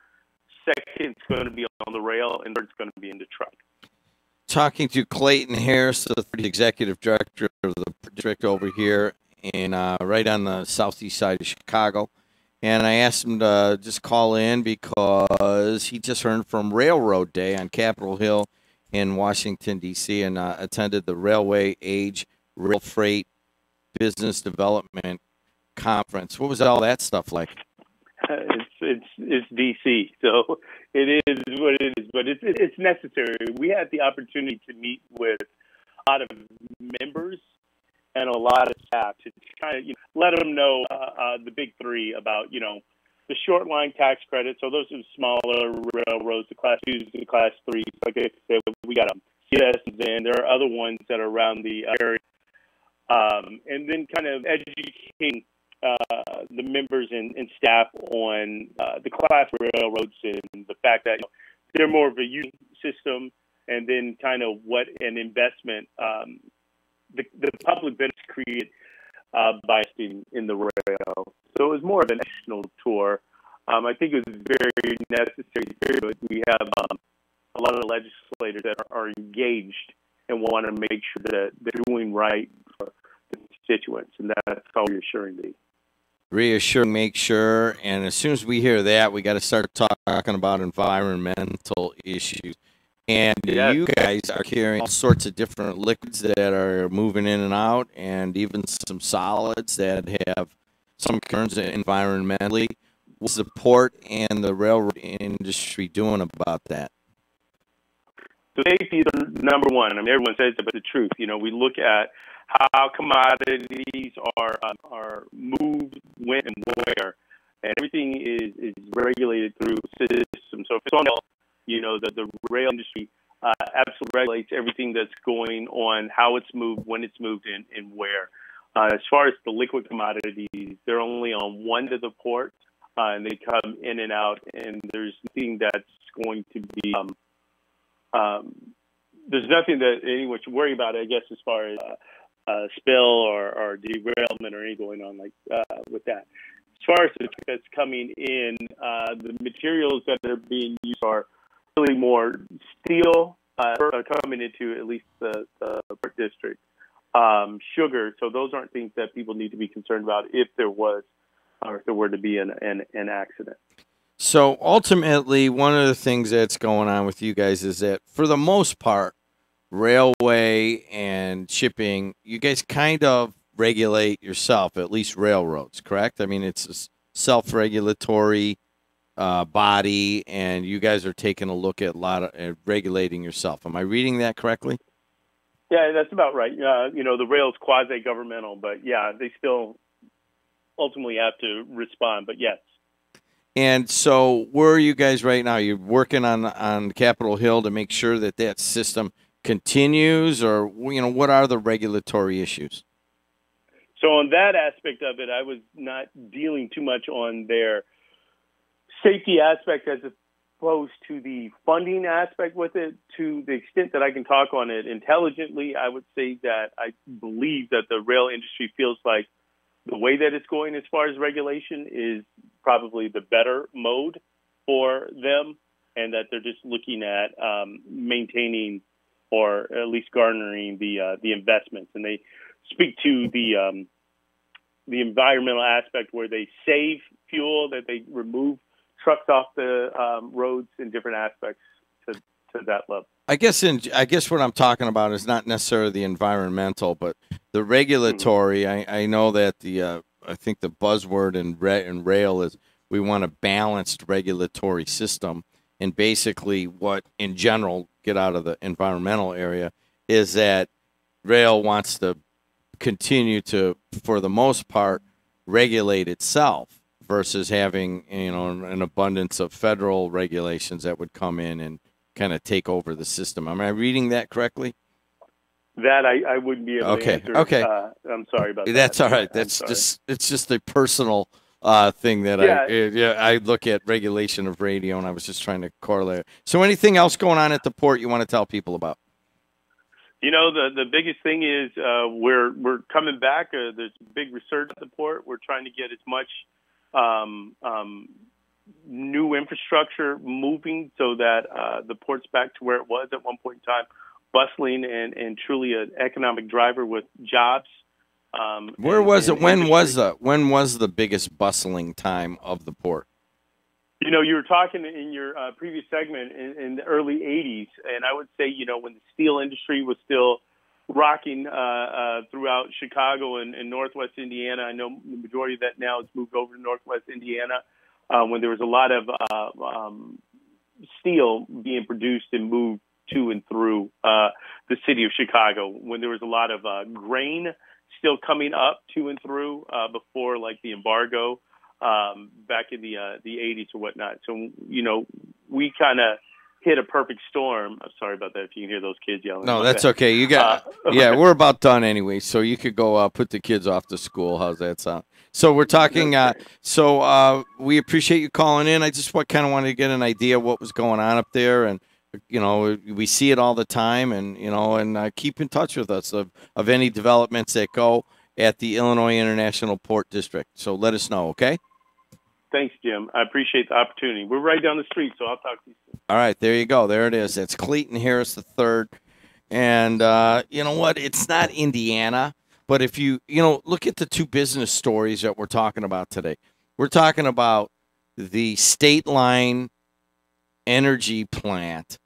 Second, it's going to be on the rail, and third, it's going to be in the truck. Talking to Clayton Harris, the executive director of the district over here, and right on the southeast side of Chicago. And I asked him to just call in because he just heard from Railroad Day on Capitol Hill in Washington, D.C., and attended the Railway Age Rail Freight Business Development Conference. What was all that stuff like? It's D.C., so it is what it is, but it's necessary. We had the opportunity to meet with a lot of members and a lot of staff to kind of, you know, let them know the big three about, you know, the short line tax credit. So those are smaller railroads, the Class 2s, the Class 3s. Like I said, we got CS, and there are other ones that are around the area. And then kind of educating the members and staff on the class railroads and the fact that, you know, they're more of a union system, and then kind of what an investment the public benefits created by in the rail. So it was more of a national tour. I think it was very necessary. We have a lot of legislators that are engaged and want to make sure that they're doing right for the constituents, and that's how reassuring me. Reassuring, make sure, and as soon as we hear that, we got to start talking about environmental issues. And you guys are carrying all sorts of different liquids that are moving in and out, and even some solids that have some concerns environmentally. What's the port and the railroad industry doing about that? So safety is number one. I mean, everyone says it, but the truth. You know, we look at how commodities are moved, when, and where, and everything is regulated through systems. So if it's on rail, you know, the rail industry absolutely regulates everything that's going on, how it's moved, when it's moved, and where. As far as the liquid commodities, they're only on one to the port, and they come in and out, and there's nothing that's going to be there's nothing that anyone should worry about, I guess, as far as spill or derailment or anything going on with that. As far as the truck that's coming in, the materials that are being used are really more steel coming into at least the Port District. Sugar, so those aren't things that people need to be concerned about if there was or if there were to be an accident. So ultimately, one of the things that's going on with you guys is that for the most part, railway and shipping, you guys kind of regulate yourself, at least railroads, correct? I mean, it's a self-regulatory body, and you guys are taking a look at a lot of regulating yourself. Am I reading that correctly? Yeah, that's about right. The rail's quasi-governmental, but yeah, they still ultimately have to respond. But yes. And so, where are you guys right now? You're working on Capitol Hill to make sure that system continues, or what are the regulatory issues? So on that aspect of it, I was not dealing too much on their safety aspect as opposed to the funding aspect with it. To the extent that I can talk on it intelligently, I would say that I believe that the rail industry feels like the way that it's going as far as regulation is probably the better mode for them, and that they're just looking at maintaining or at least garnering the investments. And they speak to the environmental aspect where they save fuel, that they remove trucks off the roads in different aspects to that level. I guess what I'm talking about is not necessarily the environmental, but the regulatory. I know that I think the buzzword in rail is we want a balanced regulatory system, and basically what in general, get out of the environmental area, is that rail wants to continue to, for the most part, regulate itself versus having an abundance of federal regulations that would come in and kind of take over the system. Am I reading that correctly? That I wouldn't be able to answer. Okay. I'm sorry about that. That's all right. It's just a personal thing that I look at regulation of radio, and I was just trying to correlate. So anything else going on at the port you want to tell people about? The biggest thing is we're coming back. There's big resurgence at the port. We're trying to get as much new infrastructure moving so that the port's back to where it was at one point in time, bustling and truly an economic driver with jobs. Where was it? When was the biggest bustling time of the port? You were talking in your previous segment in the early 80s, and I would say, when the steel industry was still rocking throughout Chicago and Northwest Indiana. I know the majority of that now has moved over to Northwest Indiana, when there was a lot of steel being produced and moved to and through the city of Chicago, when there was a lot of grain still coming up to and through before, like, the embargo back in the 80s or whatnot. So, we kind of hit a perfect storm. I'm sorry about that if you can hear those kids yelling. No, that's okay. You got we're about done anyway, so you could go put the kids off to school. How's that sound? So we're talking we appreciate you calling in. I just kind of wanted to get an idea of what was going on up there, and we see it all the time, and keep in touch with us of any developments that go at the Illinois International Port District. So let us know, okay? Thanks, Jim. I appreciate the opportunity. We're right down the street, so I'll talk to you soon. All right, there you go. There it is. That's Clayton Harris III. And you know what? It's not Indiana, but if you look at the two business stories that we're talking about today. We're talking about the State Line energy plant,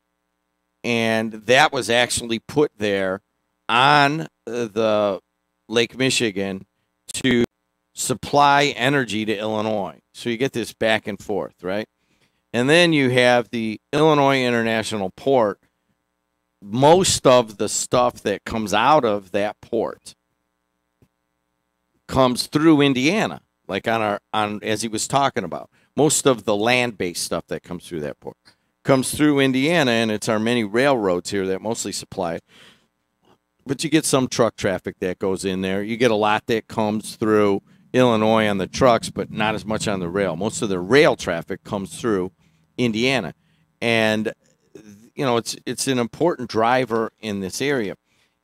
and that was actually put there on the Lake Michigan to supply energy to Illinois. So you get this back and forth, right? And then you have the Illinois International Port. Most of the stuff that comes out of that port comes through Indiana, like on as he was talking about. Most of the land-based stuff that comes through that port comes through Indiana, and it's our many railroads here that mostly supply it. But you get some truck traffic that goes in there. You get a lot that comes through Illinois on the trucks, but not as much on the rail. Most of the rail traffic comes through Indiana. And it's an important driver in this area.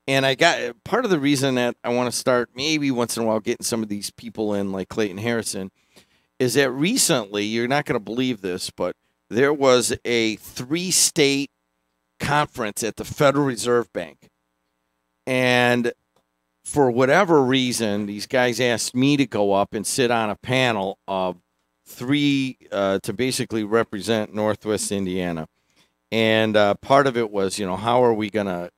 And I got part of the reason that I want to start maybe once in a while getting some of these people in like Clayton Harrison is that recently, you're not going to believe this, but there was a 3-state conference at the Federal Reserve Bank. And for whatever reason, these guys asked me to go up and sit on a panel of 3 to basically represent Northwest Indiana. And part of it was, how are we going to,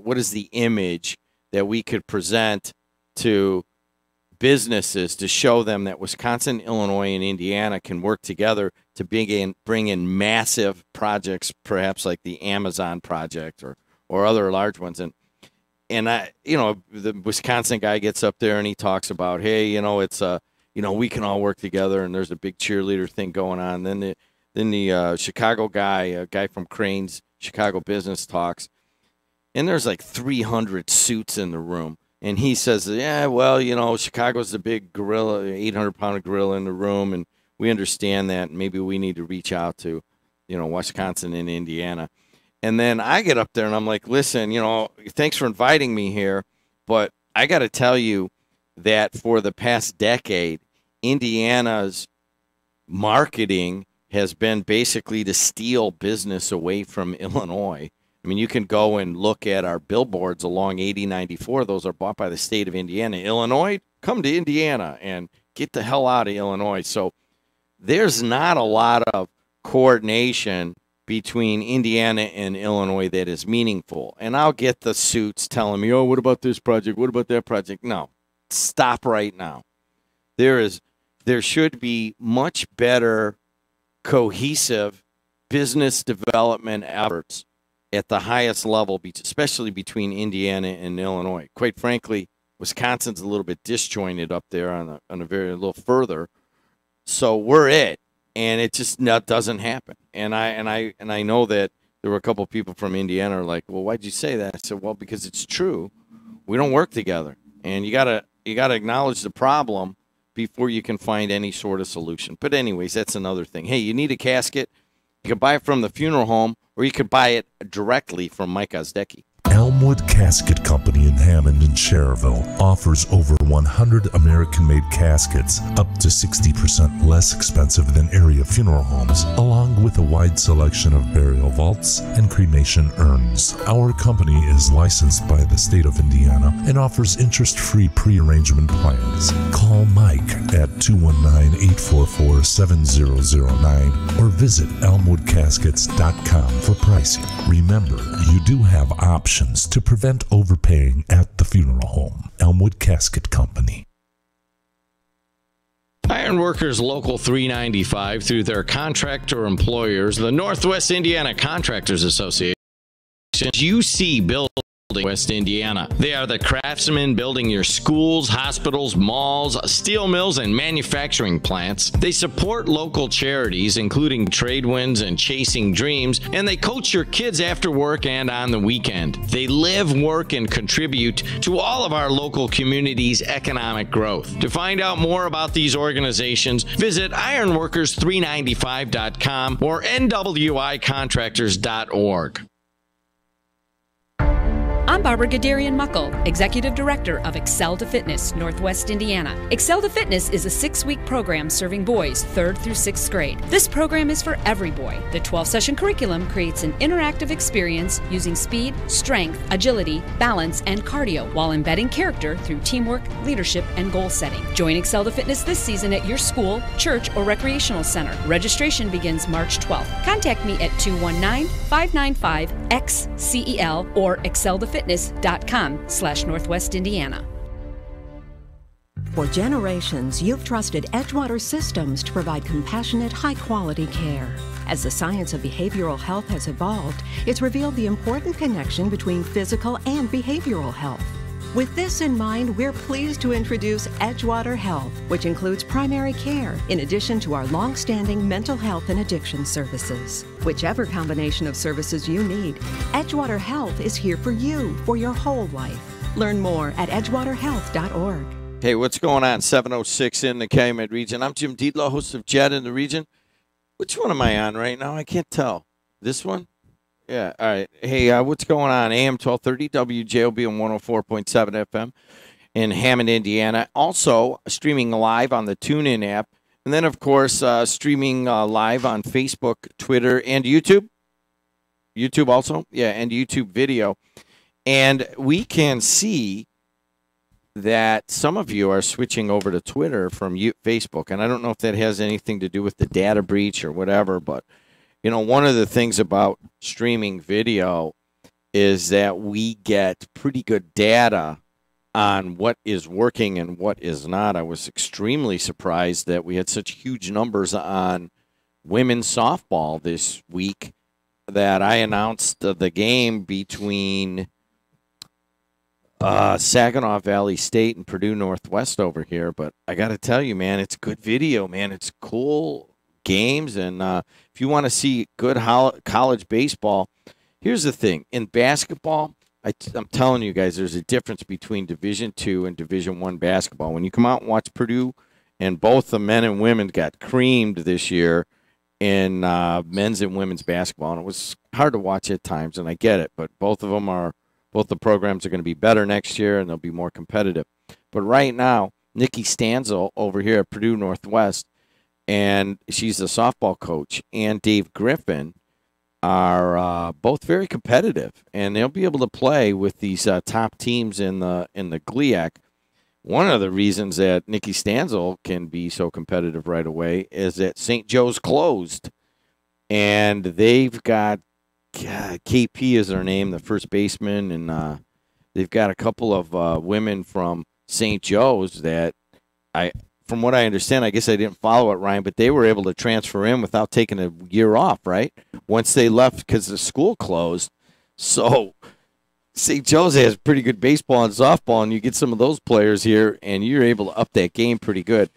what is the image that we could present to businesses to show them that Wisconsin, Illinois, and Indiana can work together to bring in massive projects, perhaps like the Amazon project or other large ones. And I, the Wisconsin guy gets up there and he talks about, hey, it's we can all work together, and there's a big cheerleader thing going on. Then the Chicago guy, a guy from Crane's Chicago Business talks, and there's like 300 suits in the room. And he says, yeah, well, Chicago's the big gorilla, 800-pound gorilla in the room, and we understand that. And maybe we need to reach out to, Wisconsin and Indiana. And then I get up there and I'm like, listen, thanks for inviting me here, but I got to tell you that for the past decade, Indiana's marketing has been basically to steal business away from Illinois. I mean, you can go and look at our billboards along 8094. Those are bought by the state of Indiana. Illinois, come to Indiana and get the hell out of Illinois. So there's not a lot of coordination between Indiana and Illinois that is meaningful. And I'll get the suits telling me, oh, what about this project? What about that project? No, stop right now. There should be much better cohesive business development efforts at the highest level, especially between Indiana and Illinois. Quite frankly, Wisconsin's a little bit disjointed up there on a little further. So we're it, and it just doesn't happen. And I know that there were a couple of people from Indiana are like, well, why'd you say that? I said, well, because it's true. We don't work together, and you gotta acknowledge the problem before you can find any sort of solution. But anyways, that's another thing. Hey, you need a casket, you can buy it from the funeral home, or you can buy it directly from Mike Ozdecki. Elmwood Casket Company in Hammond and Cherville offers over 100 American-made caskets, up to 60% less expensive than area funeral homes, along with a wide selection of burial vaults and cremation urns. Our company is licensed by the state of Indiana and offers interest-free pre-arrangement plans. Call Mike at 219-844-7009 or visit elmwoodcaskets.com for pricing. Remember, you do have options to prevent overpaying at the funeral home. Elmwood Casket Company. Ironworkers Local 395, through their contractor employers, the Northwest Indiana Contractors Association, UC Building West Indiana. They are the craftsmen building your schools, hospitals, malls, steel mills, and manufacturing plants. They support local charities, including Tradewinds and Chasing Dreams, and they coach your kids after work and on the weekend. They live, work, and contribute to all of our local communities' economic growth. To find out more about these organizations, visit ironworkers395.com or nwicontractors.org. I'm Barbara Gadarian Muckle, Executive Director of Excel to Fitness, Northwest Indiana. Excel to Fitness is a 6-week program serving boys 3rd through 6th grade. This program is for every boy. The 12-session curriculum creates an interactive experience using speed, strength, agility, balance, and cardio while embedding character through teamwork, leadership, and goal setting. Join Excel to Fitness this season at your school, church, or recreational center. Registration begins March 12th. Contact me at 219-595-XCEL or exceltofitness.com/Northwest Indiana. For generations, you've trusted Edgewater Systems to provide compassionate, high-quality care. As the science of behavioral health has evolved, it's revealed the important connection between physical and behavioral health. With this in mind, we're pleased to introduce Edgewater Health, which includes primary care, in addition to our long-standing mental health and addiction services. Whichever combination of services you need, Edgewater Health is here for you for your whole life. Learn more at edgewaterhealth.org. Hey, what's going on? 706 in the Calumet region. I'm Jim Dietlow, host of JED in the region. Which one am I on right now? I can't tell. This one? Yeah. All right. Hey, what's going on? AM 1230 WJOB on 104.7 FM in Hammond, Indiana. Also streaming live on the TuneIn app. And then, of course, streaming live on Facebook, Twitter, and YouTube. YouTube also. Yeah, and YouTube video. And we can see that some of you are switching over to Twitter from Facebook. And I don't know if that has anything to do with the data breach or whatever, but, one of the things about streaming video is that we get pretty good data on what is working and what is not. I was extremely surprised that we had such huge numbers on women's softball this week that I announced the game between Saginaw Valley State and Purdue Northwest over here. But I got to tell you, man, it's good video, man. It's cool games. And if you want to see good college baseball, here's the thing. In basketball, I'm telling you guys, there's a difference between Division II and Division I basketball. When you come out and watch Purdue, and both the men and women got creamed this year in men's and women's basketball, and it was hard to watch at times, and I get it, but both the programs are going to be better next year, and they'll be more competitive. But right now, Nikki Stanzel over here at Purdue Northwest, and she's the softball coach, and Dave Griffin are both very competitive, and they'll be able to play with these top teams in the GLIAC. One of the reasons that Nikki Stanzel can be so competitive right away is that St. Joe's closed, and they've got KP is their name, the first baseman, and they've got a couple of women from St. Joe's that from what I understand, I guess I didn't follow it, Ryan, but they were able to transfer in without taking a year off, right? Once they left because the school closed. So St. Joe's has pretty good baseball and softball, and you get some of those players here, and you're able to up that game pretty good.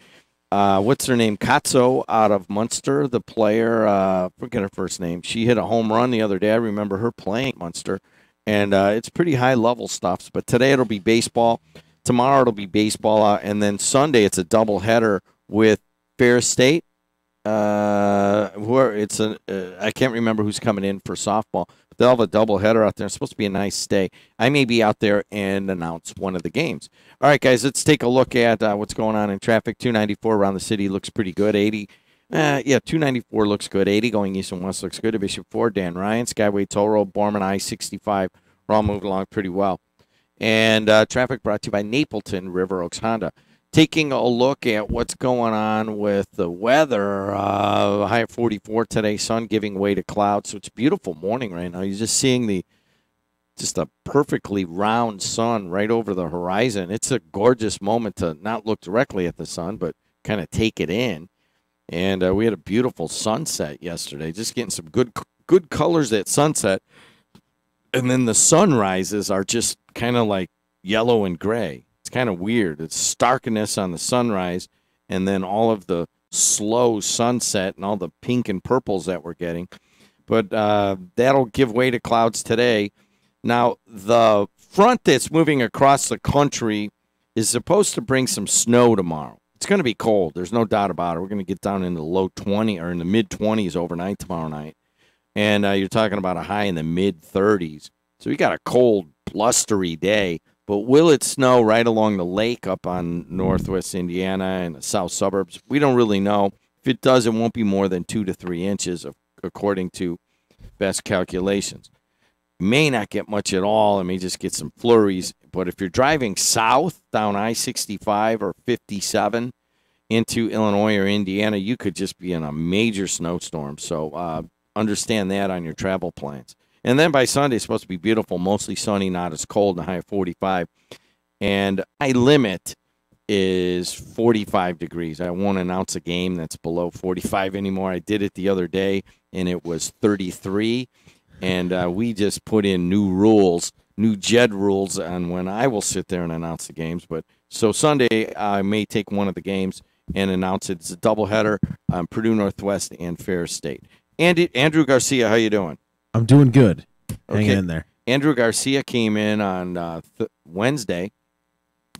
What's her name? Katzo out of Munster, the player. Forget her first name. She hit a home run the other day. I remember her playing at Munster, and it's pretty high-level stuff. But today it'll be baseball. Tomorrow it'll be baseball, and then Sunday it's a doubleheader with Ferris State. I can't remember who's coming in for softball. But they'll have a doubleheader out there. It's supposed to be a nice stay. I may be out there and announce one of the games. All right, guys, let's take a look at what's going on in traffic. 294 around the city looks pretty good. 294 looks good. 80 going east and west looks good. Bishop Ford, Dan Ryan, Skyway Toll Road, Borman I-65. We're all moving along pretty well. And traffic brought to you by Napleton River Oaks Honda. Taking a look at what's going on with the weather, high at 44 today, sun giving way to clouds. So it's a beautiful morning right now. You're just seeing just a perfectly round sun right over the horizon. It's a gorgeous moment to not look directly at the sun, but kind of take it in. And we had a beautiful sunset yesterday, just getting some good colors at sunset. And then the sunrises are just kind of like yellow and gray. It's kind of weird. It's starkness on the sunrise, and then all of the slow sunset and all the pink and purples that we're getting. But that'll give way to clouds today. Now, the front that's moving across the country is supposed to bring some snow tomorrow. It's going to be cold. There's no doubt about it. We're going to get down in the low 20 or in the mid-20s overnight tomorrow night. And you're talking about a high in the mid-30s. So we got a cold, blustery day. But will it snow right along the lake up on northwest Indiana and the south suburbs? We don't really know. If it does, it won't be more than 2 to 3 inches, according to best calculations. May not get much at all. I may just get some flurries. But if you're driving south down I-65 or 57 into Illinois or Indiana, you could just be in a major snowstorm. So understand that on your travel plans. And then by Sunday, it's supposed to be beautiful, mostly sunny, not as cold, and a high of 45. And my limit is 45 degrees. I won't announce a game that's below 45 anymore. I did it the other day, and it was 33. And we just put in new rules, new JED rules on when I will sit there and announce the games. But so Sunday, I may take one of the games and announce it. It's a doubleheader, Purdue Northwest and Ferris State. Andrew Garcia, how you doing? I'm doing good. Hanging in there. Andrew Garcia came in on Wednesday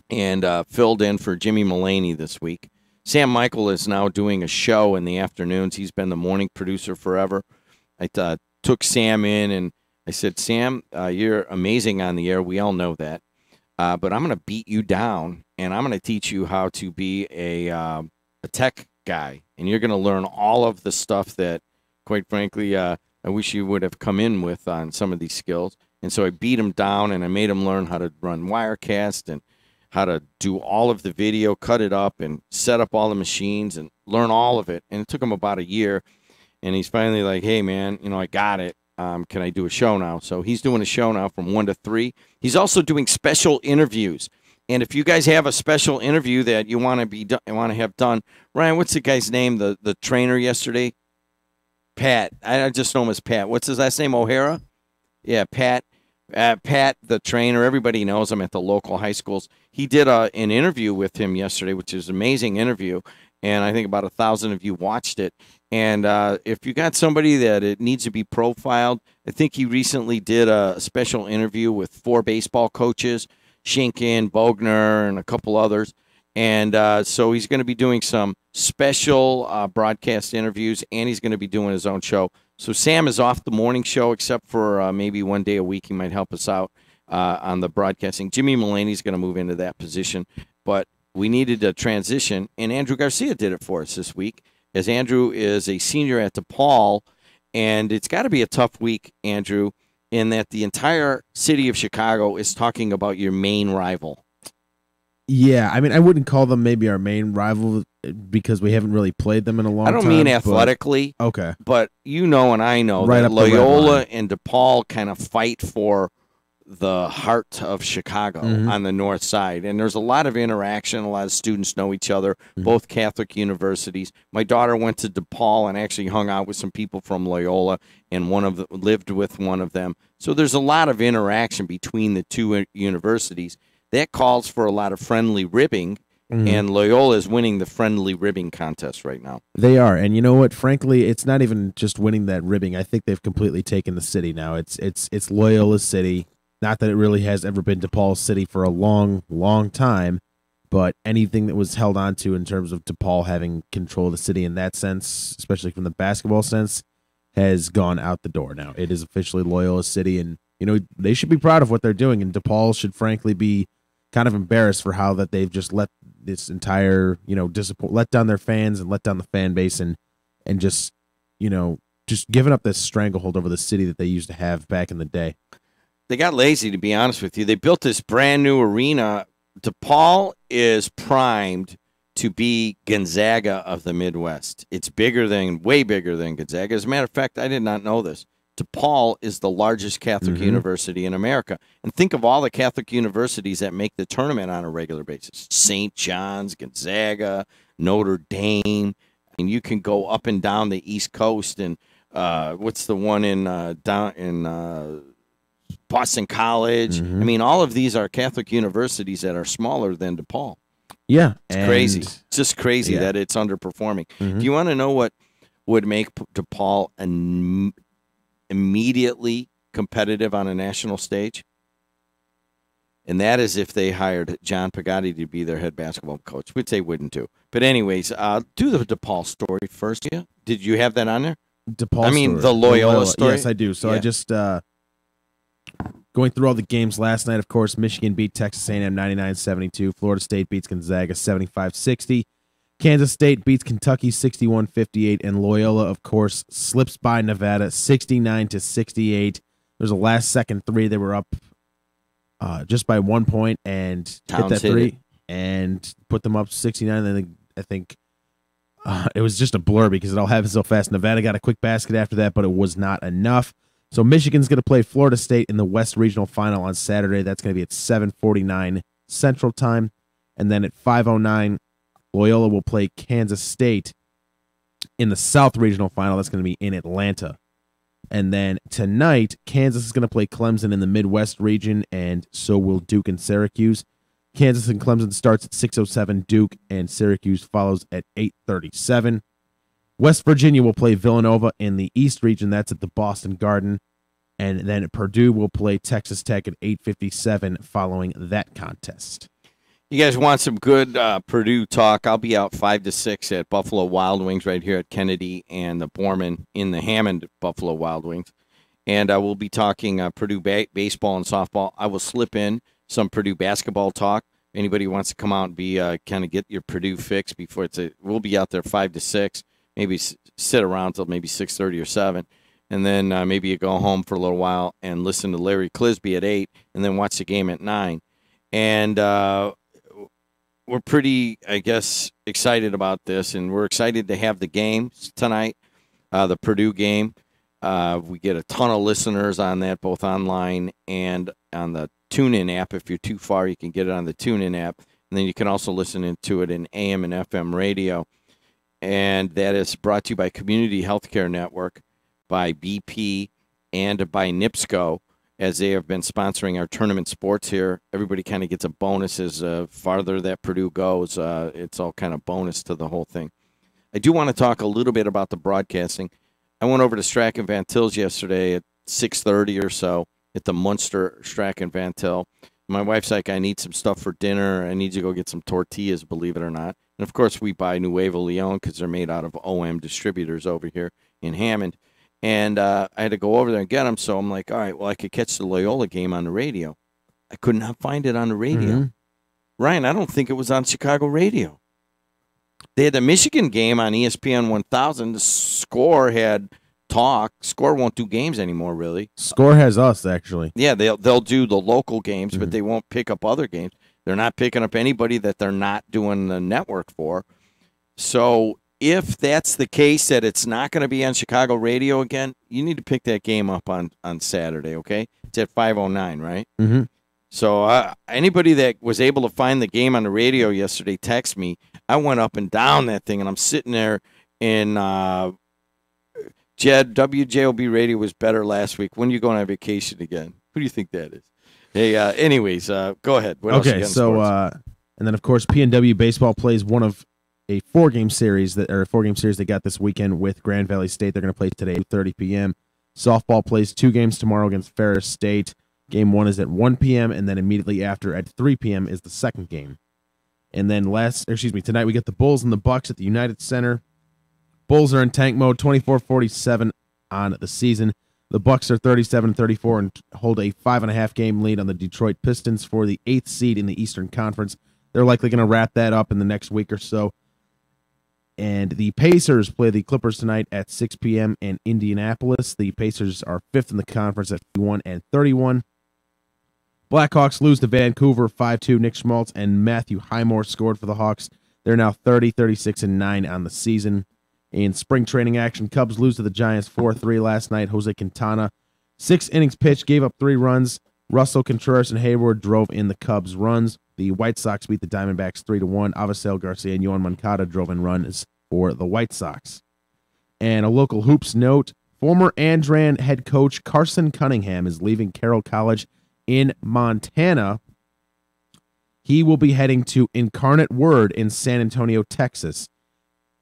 and filled in for Jimmy Mulaney this week. Sam Michael is now doing a show in the afternoons. He's been the morning producer forever. I took Sam in, and I said, Sam, you're amazing on the air. We all know that. But I'm going to beat you down, and I'm going to teach you how to be a tech guy. And you're going to learn all of the stuff that, quite frankly, I wish you would have come in with on some of these skills. And so I beat him down, and I made him learn how to run Wirecast and how to do all of the video, cut it up, and set up all the machines and learn all of it. And it took him about a year. And he's finally like, hey, man, I got it. Can I do a show now? So he's doing a show now from 1 to 3. He's also doing special interviews. And if you guys have a special interview that you want to have done, Ryan, what's the guy's name? The trainer yesterday? Pat. I just know him as Pat. What's his last name? O'Hara? Yeah, Pat. Pat, the trainer. Everybody knows him at the local high schools. He did an interview with him yesterday, which is an amazing interview. And I think about 1,000 of you watched it. And if you got somebody that it needs to be profiled, I think he recently did a special interview with 4 baseball coaches, Schinkin, Bogner, and a couple others. And so he's going to be doing some special broadcast interviews, and he's going to be doing his own show. So Sam is off the morning show, except for maybe one day a week. He might help us out on the broadcasting. Jimmy Mulaney's going to move into that position. But we needed a transition, and Andrew Garcia did it for us this week, as Andrew is a senior at DePaul, and it's got to be a tough week, Andrew, in that the entire city of Chicago is talking about your main rival. Yeah, I mean, I wouldn't call them maybe our main rival because we haven't really played them in a long time. I don't mean athletically, okay, but and I know right that up the red Loyola line. and DePaul kind of fight for the heart of Chicago on the north side. And there's a lot of interaction. A lot of students know each other, both Catholic universities. My daughter went to DePaul and actually hung out with some people from Loyola, and lived with one of them. So there's a lot of interaction between the two universities. That calls for a lot of friendly ribbing, and Loyola is winning the friendly ribbing contest right now. They are, and you know what? Frankly, it's not even just winning that ribbing. I think they've completely taken the city now. It's Loyola's city. Not that it really has ever been DePaul's city for a long, long time, but anything that was held on to in terms of DePaul having control of the city in that sense, especially from the basketball sense, has gone out the door now. It is officially Loyola's city, and they should be proud of what they're doing, and DePaul should frankly be kind of embarrassed for how that they've just let this entire, let down their fans and let down the fan base and just given up this stranglehold over the city that they used to have back in the day. They got lazy, to be honest with you. They built this brand new arena. DePaul is primed to be Gonzaga of the Midwest. It's way bigger than Gonzaga. As a matter of fact, I did not know this. DePaul is the largest Catholic university in America. And think of all the Catholic universities that make the tournament on a regular basis. St. John's, Gonzaga, Notre Dame. And you can go up and down the East Coast. And what's the one in Boston College? I mean, all of these are Catholic universities that are smaller than DePaul. Yeah. It's crazy. It's just crazy that it's underperforming. Do you want to know what would make DePaul immediately competitive on a national stage? And that is if they hired John Pagani to be their head basketball coach, which they wouldn't do. But anyways, do the DePaul story first. Yeah, did you have that on there? DePaul story. The Loyola story? Yes, I do. So I just going through all the games last night, of course, Michigan beat Texas A&M 99-72. Florida State beats Gonzaga 75-60. Kansas State beats Kentucky 61-58, and Loyola, of course, slips by Nevada 69-68. There's a last-second three. They were up just by 1 point and hit that three and put them up 69. And I think it was just a blur because it all happened so fast. Nevada got a quick basket after that, but it was not enough. So Michigan's going to play Florida State in the West Regional Final on Saturday. That's going to be at 7:49 Central Time. And then at 5:09, Loyola will play Kansas State in the South Regional Final. That's going to be in Atlanta. And then tonight, Kansas is going to play Clemson in the Midwest region, and so will Duke and Syracuse. Kansas and Clemson starts at 6:07. Duke and Syracuse follows at 8:37. West Virginia will play Villanova in the East region. That's at the Boston Garden. And then Purdue will play Texas Tech at 8:57 following that contest. You guys want some good Purdue talk? I'll be out 5 to 6 at Buffalo Wild Wings right here at Kennedy and the Borman in the Hammond Buffalo Wild Wings. And we'll be talking Purdue baseball and softball. I will slip in some Purdue basketball talk. Anybody who wants to come out and be kind of get your Purdue fix before we'll be out there 5 to 6. Maybe sit around till maybe 6:30 or 7. And then maybe you go home for a little while and listen to Larry Clisby at 8 and then watch the game at 9. And we're pretty, I guess, excited about this. And we're excited to have the games tonight, the Purdue game. We get a ton of listeners on that, both online and on the TuneIn app. If you're too far, you can get it on the TuneIn app. And then you can also listen to it in AM and FM radio. And that is brought to you by Community Healthcare Network, by BP, and by NIPSCO, as they have been sponsoring our tournament sports here. Everybody kind of gets a bonus as farther that Purdue goes. It's all kind of bonus to the whole thing. I do want to talk a little bit about the broadcasting. I went over to Strachan Van Til's yesterday at 6:30 or so at the Munster Strachan Van Til. My wife's like, I need some stuff for dinner. I need to go get some tortillas, believe it or not. And, of course, we buy Nuevo Leon because they're made out of OM distributors over here in Hammond. And I had to go over there and get them. So I'm like, all right, well, I could catch the Loyola game on the radio. I could not find it on the radio. Mm-hmm. Ryan, I don't think it was on Chicago radio. They had the Michigan game on ESPN 1000. The Score had talk. Score won't do games anymore, really. Score has us, actually. Yeah, they'll do the local games, but they won't pick up other games. They're not picking up anybody that they're not doing the network for. So if that's the case, that it's not going to be on Chicago radio again, you need to pick that game up on Saturday, okay? It's at 5:09, right? Mm-hmm. So anybody that was able to find the game on the radio yesterday, text me. I went up and down that thing, and I'm sitting there in JED. WJOB radio was better last week. When are you going on vacation again? Who do you think that is? Hey, anyways, go ahead. What else you got in sports? And then, of course, PNW Baseball plays one of a four-game series they got this weekend with Grand Valley State. They're going to play today at 2:30 p.m. Softball plays 2 games tomorrow against Ferris State. Game 1 is at 1 p.m., and then immediately after at 3 p.m. is the second game. And then tonight we get the Bulls and the Bucks at the United Center. Bulls are in tank mode, 24-47 on the season. The Bucks are 37-34 and hold a 5.5 game lead on the Detroit Pistons for the 8th seed in the Eastern Conference. They're likely going to wrap that up in the next week or so. And the Pacers play the Clippers tonight at 6 p.m. in Indianapolis. The Pacers are 5th in the conference at 51-31. Blackhawks lose to Vancouver 5-2. Nick Schmaltz and Matthew Highmore scored for the Hawks. They're now 30-36-9 on the season. In spring training action, Cubs lose to the Giants 4-3 last night. Jose Quintana, 6 innings pitched, gave up 3 runs. Russell Contreras and Hayward drove in the Cubs' runs. The White Sox beat the Diamondbacks 3-1. Avisail Garcia and Yohan Moncada drove in runs for the White Sox. And a local hoops note, former Andran head coach Carson Cunningham is leaving Carroll College in Montana. He will be heading to Incarnate Word in San Antonio, Texas.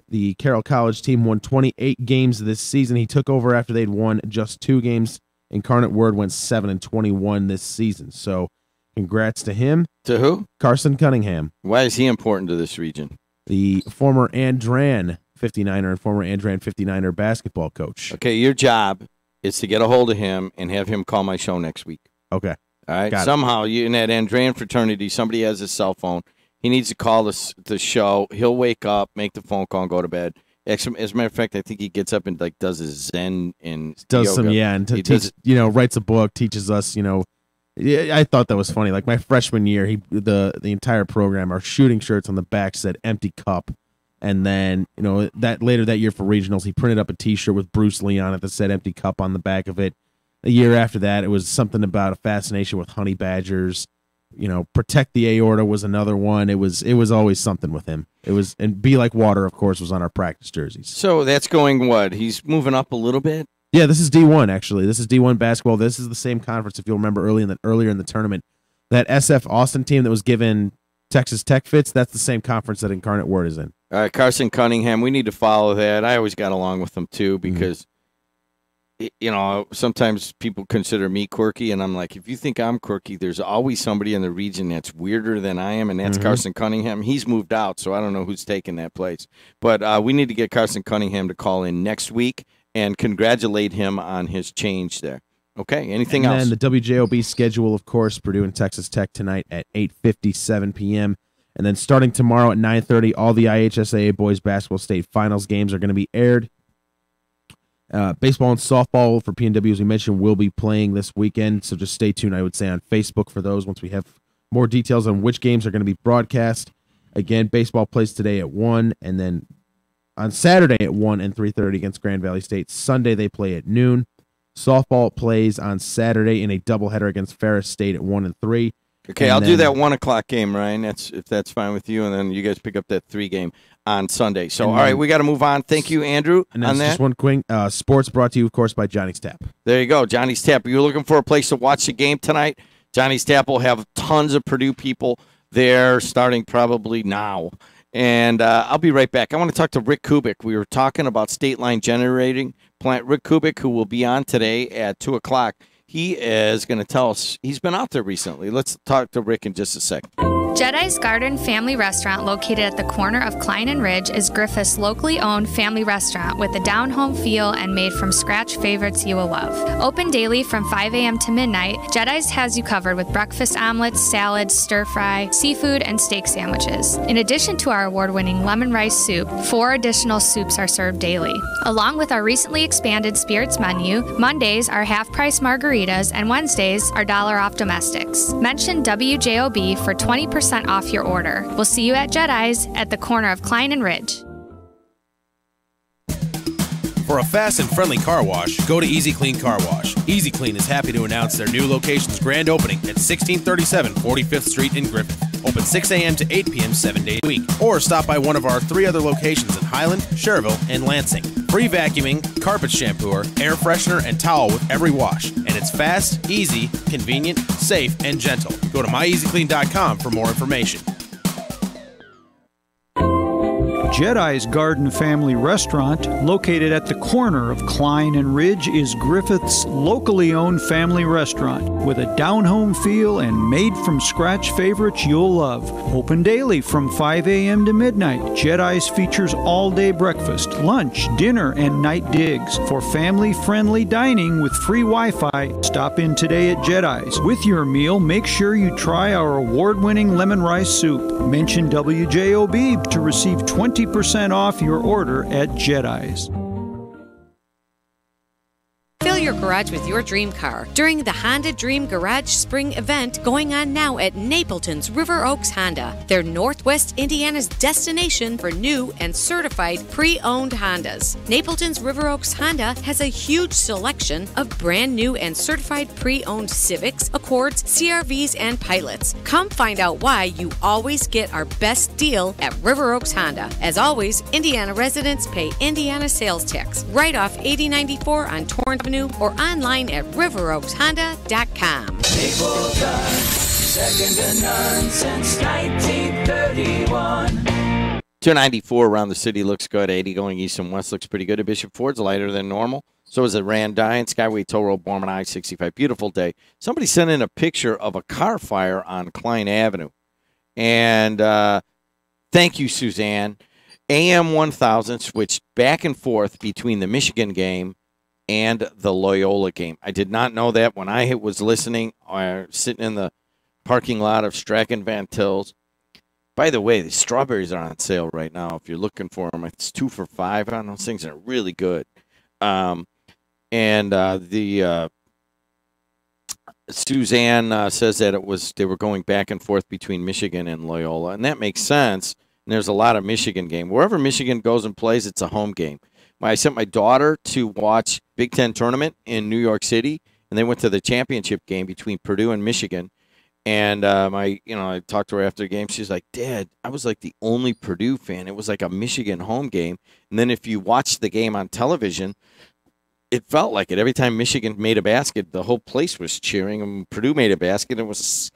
The Carroll College team won 28 games this season. He took over after they'd won just 2 games. Incarnate Word went 7-21 this season. So congrats to him. To who? Carson Cunningham. Why is he important to this region? The former Andran 59er and former Andran 59er basketball coach. Okay, your job is to get a hold of him and have him call my show next week. Okay. All right. Got Somehow, you in that Andran fraternity, somebody has his cell phone. He needs to call the show. He'll wake up, make the phone call, and go to bed. As a matter of fact, I think he gets up and does his Zen and does yoga. And writes a book, teaches us. I thought that was funny. Like my freshman year, the entire program, our shooting shirts on the back said "empty cup," and then that later that year for regionals, he printed up a T-shirt with Bruce Lee on it that said "empty cup" on the back of it. A year after that, it was something about a fascination with honey badgers. Protect the aorta was another one. It was always something with him. And Be Like Water, of course, was on our practice jerseys. So that's going what? He's moving up a little bit? Yeah, this is D1, actually. This is D1 basketball. This is the same conference, if you'll remember earlier in the tournament. That SF Austin team that was given Texas Tech fits, that's the same conference that Incarnate Word is in. All right, Carson Cunningham, we need to follow that. I always got along with him, too, because sometimes people consider me quirky, and I'm like, if you think I'm quirky, there's always somebody in the region that's weirder than I am, and that's Carson Cunningham. He's moved out, so I don't know who's taking that place. But we need to get Carson Cunningham to call in next week and congratulate him on his change there. Okay, anything and else? then the WJOB schedule, of course, Purdue and Texas Tech tonight at 8:57 p.m. And then starting tomorrow at 9:30, all the IHSAA boys basketball state finals games are going to be aired. Baseball and softball for PNW, as we mentioned, will be playing this weekend, so just stay tuned, I would say, on Facebook for those once we have more details on which games are going to be broadcast. Again, baseball plays today at 1, and then on Saturday at 1 and 3:30 against Grand Valley State. Sunday they play at noon. Softball plays on Saturday in a doubleheader against Ferris State at 1 and 3. Okay, I'll do that 1 o'clock game, Ryan. If that's fine with you, and then you guys pick up that 3 game on Sunday. So, all right, we got to move on. Thank you, Andrew. And then on that. just one quick sports brought to you, of course, by Johnny's Tap. There you go, Johnny's Tap. You're looking for a place to watch the game tonight? Johnny's Tap will have tons of Purdue people there, starting probably now. And I'll be right back. I want to talk to Rick Kubik. We were talking about State Line Generating Plant. Rick Kubik, who will be on today at 2 o'clock. He is going to tell us, he's been out there recently. Let's talk to Rick in just a second. Jedi's Garden Family Restaurant, located at the corner of Klein and Ridge, is Griffith's locally owned family restaurant with a down-home feel and made-from-scratch favorites you will love. Open daily from 5 a.m. to midnight, Jedi's has you covered with breakfast omelets, salads, stir-fry, seafood, and steak sandwiches. In addition to our award-winning lemon rice soup, 4 additional soups are served daily. Along with our recently expanded spirits menu, Mondays are half-price margaritas, and Wednesdays are $1 off domestics. Mention WJOB for 20% off your order. We'll see you at Jedi's at the corner of Klein and Ridge. For a fast and friendly car wash, go to Easy Clean Car Wash. Easy Clean is happy to announce their new location's grand opening at 1637 45th Street in Griffith. Open 6 a.m. to 8 p.m. 7 days a week. Or stop by one of our 3 other locations in Highland, Cherville, and Lansing. Free vacuuming, carpet shampooer, air freshener, and towel with every wash. And it's fast, easy, convenient, safe, and gentle. Go to myeasyclean.com for more information. Jedi's Garden Family Restaurant, located at the corner of Klein and Ridge, is Griffith's locally owned family restaurant with a down-home feel and made-from-scratch favorites you'll love. Open daily from 5 a.m. to midnight. Jedi's features all-day breakfast, lunch, dinner, and night digs. For family-friendly dining with free Wi-Fi, stop in today at Jedi's. With your meal, make sure you try our award-winning lemon rice soup. Mention WJOB to receive 20% off your order at Jedi's. Fill your garage with your dream car during the Honda Dream Garage Spring event going on now at Napleton's River Oaks Honda. They're Northwest Indiana's destination for new and certified pre-owned Hondas. Napleton's River Oaks Honda has a huge selection of brand new and certified pre-owned Civics, Accords, CRVs, and Pilots. Come find out why you always get our best deal at River Oaks Honda. As always, Indiana residents pay Indiana sales tax right off 8094 on Torrance Avenue or online at riveroakshonda.com. Napleton, second to none since 1931. 294 around the city looks good. 80 going east and west looks pretty good. At Bishop Ford's lighter than normal. So is it Randian, Skyway Toll Road, Borman I-65. Beautiful day. Somebody sent in a picture of a car fire on Klein Avenue. And thank you, Suzanne. AM 1000 switched back and forth between the Michigan game and the Loyola game. I did not know that when I was listening or sitting in the parking lot of Strachan Van Til's. By the way, the strawberries are on sale right now. If you're looking for them, it's 2 for $5 on those things. They're really good. Suzanne says that they were going back and forth between Michigan and Loyola, and that makes sense. And there's a lot of Michigan game. Wherever Michigan goes and plays, it's a home game. I sent my daughter to watch Big Ten tournament in New York City, and they went to the championship game between Purdue and Michigan. And I talked to her after the game. She's like, "Dad, I was like the only Purdue fan. It was like a Michigan home game. And then if you watched the game on television, it felt like it. Every time Michigan made a basket, the whole place was cheering. And Purdue made a basket. It was,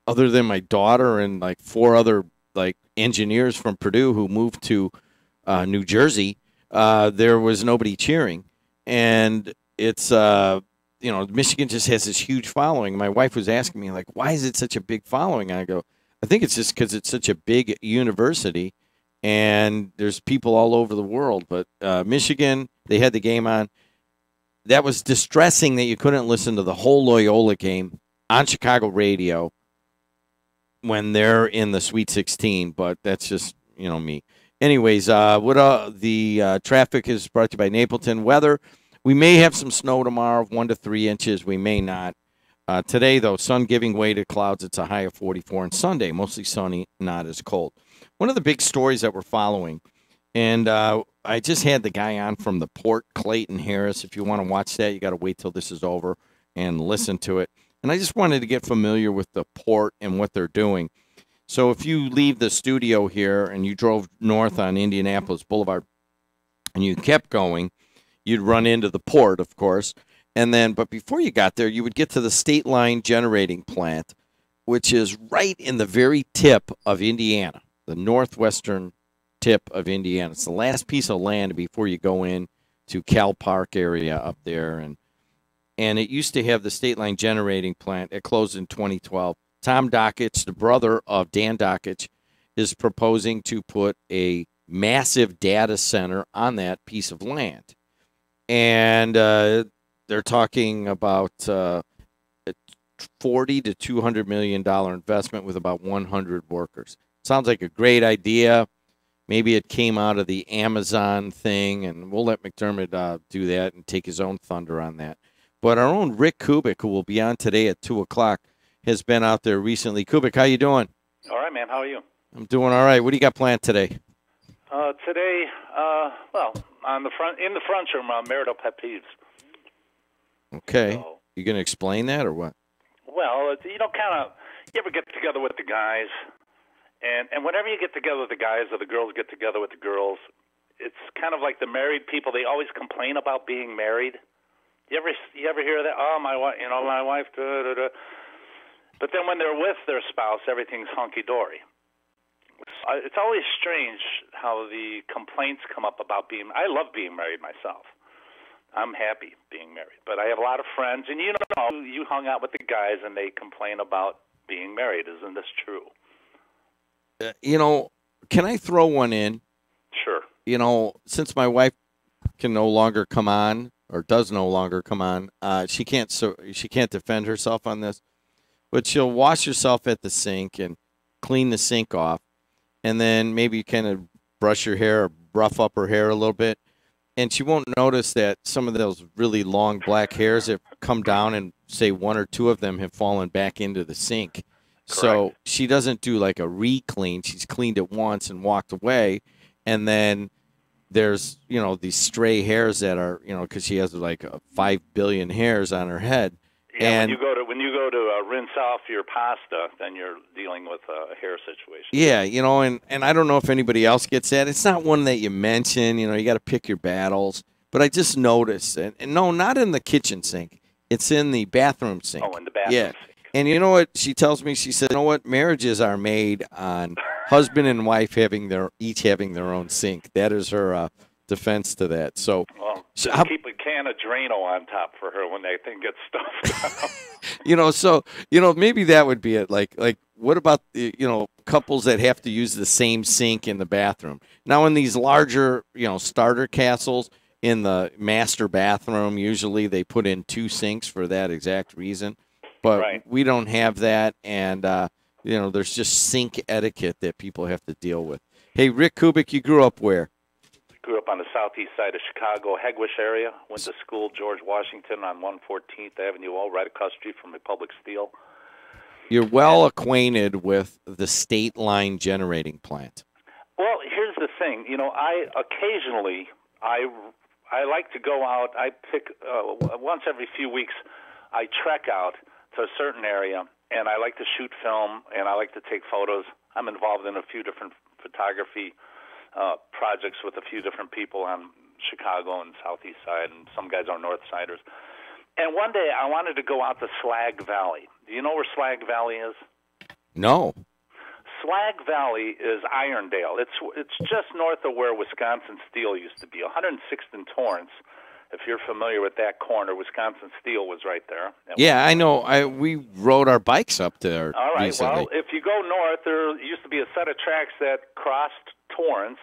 other than my daughter and like 4 other like engineers from Purdue who moved to New Jersey, there was nobody cheering. And it's Michigan just has this huge following. My wife was asking me, like, why is it such a big following? And I go, I think it's just because it's such a big university, and there's people all over the world. But Michigan, they had the game on. that was distressing that you couldn't listen to the whole Loyola game on Chicago radio when they're in the Sweet 16, but that's just, me. Anyways, the traffic is brought to you by Napleton. Weather, we may have some snow tomorrow, 1 to 3 inches. We may not. Today, though, sun giving way to clouds. It's a high of 44. And Sunday, mostly sunny, not as cold. One of the big stories that we're following, and I just had the guy on from the Port, Clayton Harris. If you want to watch that, you got to wait till this is over and listen to it. And I just wanted to get familiar with the Port and what they're doing. So if you leave the studio here and you drove north on Indianapolis Boulevard and you kept going, you'd run into the Port, of course. And then, but before you got there, you would get to the State Line Generating Plant, which is right in the very tip of Indiana, the northwestern tip of Indiana. It's the last piece of land before you go in to Cal Park area up there. And it used to have the State Line Generating Plant. It closed in 2012. Tom Dockich, the brother of Dan Dockich, is proposing to put a massive data center on that piece of land. And they're talking about $40 to $200 million investment with about 100 workers. Sounds like a great idea. Maybe it came out of the Amazon thing, and we'll let McDermott do that and take his own thunder on that. But our own Rick Kubik, who will be on today at 2 o'clock, has been out there recently. Kubik, how you doing? All right, man. How are you? I'm doing all right. What do you got planned today? Today, well, in the front room, marital pet peeves. Okay. You going to explain that or what? Well, you ever get together with the guys, and whenever you get together with the guys or the girls get together with the girls, it's kind of like the married people. They always complain about being married. You ever hear that? Oh, my wife, my wife. Da, da, da. But then when they're with their spouse, everything's hunky dory. It's always strange how the complaints come up about being. I love being married myself. I'm happy being married, but I have a lot of friends, and you hung out with the guys, and they complain about being married. Isn't this true? Can I throw one in? Sure. Since my wife can no longer come on, or does no longer come on, she can't defend herself on this, but she'll wash herself at the sink and clean the sink off, and then maybe kind of brush her hair or rough up her hair a little bit. And she won't notice that some of those really long black hairs have come down and, say, 1 or 2 of them have fallen back into the sink. Correct. So she doesn't do like a re-clean. She's cleaned it once and walked away. And then there's, these stray hairs that are, because she has like 5 billion hairs on her head. Yeah, and when you go to rinse off your pasta, then you're dealing with a hair situation. Yeah, and I don't know if anybody else gets that. It's not one that you mention. You got to pick your battles. But I just noticed, and no, not in the kitchen sink. It's in the bathroom sink. Oh, in the bathroom sink. And you know what she tells me? She said, marriages are made on husband and wife each having their own sink. That is her defense to that. So, keep a can of Drano on top for her when that thing gets stuffed. Maybe that would be it. Like what about couples that have to use the same sink in the bathroom? Now, in these larger, starter castles in the master bathroom, usually they put in 2 sinks for that exact reason. But we don't have that, and there's just sink etiquette that people have to deal with. Hey, Rick Kubik, you grew up where? Grew up on the southeast side of Chicago, Hegewisch area. Went to school, George Washington, on 114th Avenue, right across the street from Republic Steel. You're well acquainted with the State Line Generating Plant. Well, here's the thing. I occasionally, I like to go out. I pick, once every few weeks, I trek out to a certain area, and I like to shoot film, and I like to take photos. I'm involved in a few different photography projects with a few different people on Chicago and Southeast Side, and some guys are North Siders. And one day I wanted to go out to Slag Valley. Do you know where Slag Valley is? No. Slag Valley is Irondale. It's just north of where Wisconsin Steel used to be, 106th and Torrance. If you're familiar with that corner, Wisconsin Steel was right there. Yeah, I know. We rode our bikes up there All right. recently. Well, if you go north, there used to be a set of tracks that crossed Torrance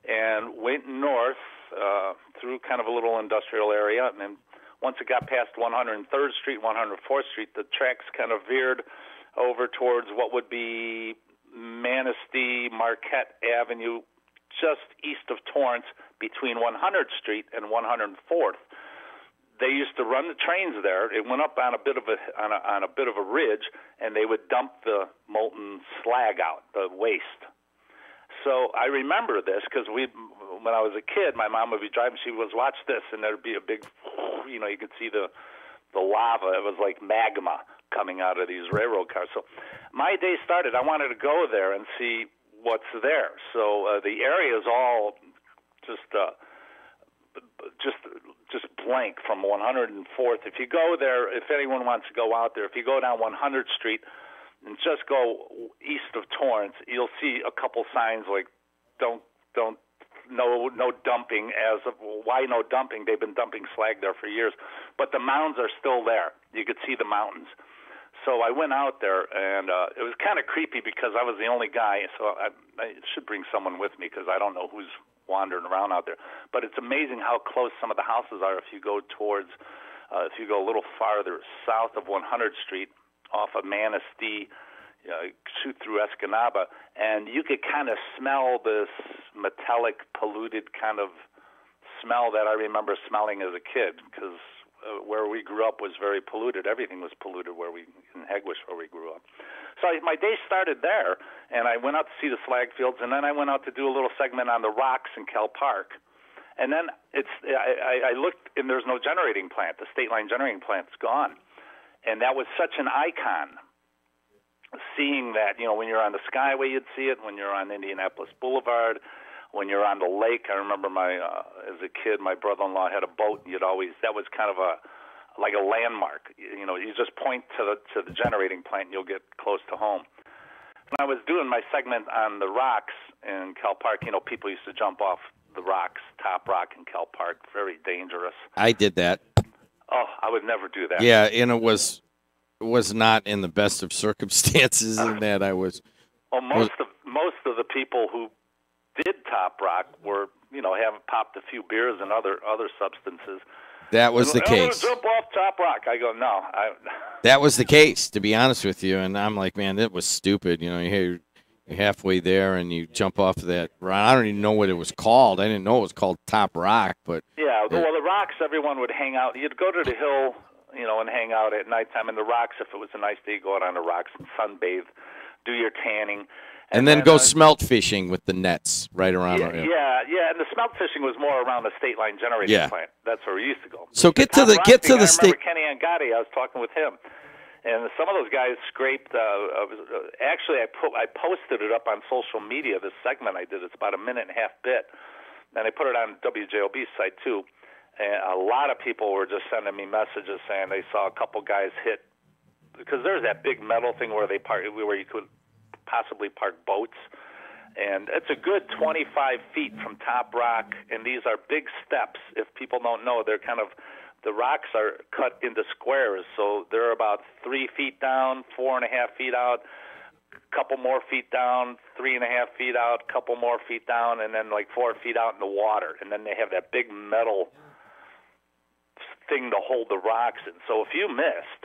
and went north through kind of a little industrial area, and then once it got past 103rd Street, 104th Street, the tracks kind of veered over towards what would be Manistee, Marquette Avenue, just east of Torrance, between 100th Street and 104th. They used to run the trains there. It went up on a bit of a ridge, and they would dump the molten slag out, the waste. So I remember this because when I was a kid, my mom would be driving. She was watch this, and there'd be a big, you could see the lava. It was like magma coming out of these railroad cars. So my day started. I wanted to go there and see what's there. So the area is all just blank from 104th. If you go there, if anyone wants to go out there, if you go down 100th Street and just go east of Torrance, you'll see a couple signs like no dumping. Why no dumping? They've been dumping slag there for years, but the mounds are still there. You could see the mountains. So I went out there, and it was kind of creepy because I was the only guy. So I should bring someone with me because I don't know who's wandering around out there. But it's amazing how close some of the houses are if you go towards, if you go a little farther south of 100th Street off of Manistee, shoot through Escanaba, and you could kind of smell this metallic, polluted kind of smell that I remember smelling as a kid because where we grew up was very polluted. Everything was polluted in Hegwish where we grew up. So my day started there, and I went out to see the slag fields, and then I went out to do a little segment on the rocks in Kell Park. And then I looked, and there's no generating plant. The state line generating plant's gone. And that was such an icon, seeing that, when you're on the Skyway, you'd see it. When you're on Indianapolis Boulevard, when you're on the lake. I remember as a kid, my brother-in-law had a boat, and that was kind of like a landmark. You just point to the generating plant, and you'll get close to home. When I was doing my segment on the rocks in Kell Park, people used to jump off the rocks, Top Rock in Kell Park, very dangerous. I did that. Oh, I would never do that. Yeah, and it was not in the best of circumstances in that I was. Well, most of the people who did Top Rock were, having popped a few beers and other substances. That was the case. I want to jump off Top Rock. I go, no. That was the case, to be honest with you. And I'm like, man, that was stupid. You're halfway there and you jump off of that. I don't even know what it was called. I didn't know it was called Top Rock, but yeah. Well, the rocks, everyone would hang out. You'd go to the hill, and hang out at nighttime. And the rocks, if it was a nice day, go out on the rocks and sunbathe, do your tanning. And then go smelt fishing with the nets right around. Yeah. And the smelt fishing was more around the state line generating plant. That's where we used to go. So get to the state. I remember Kenny Angotti. I was talking with him, and some of those guys scraped. Actually, I posted it up on social media. This segment I did. It's about a minute and a half bit, and I put it on WJOB's site too. And a lot of people were just sending me messages saying they saw a couple guys hit, because there's that big metal thing where you could possibly park boats, and it's a good 25 feet from Top Rock, and these are big steps. If people don't know, they're the rocks are cut into squares, so they're about 3 feet down, 4.5 feet out, a couple more feet down, 3.5 feet out, a couple more feet down, and then like 4 feet out in the water, and then they have that big metal thing to hold the rocks in. So if you missed,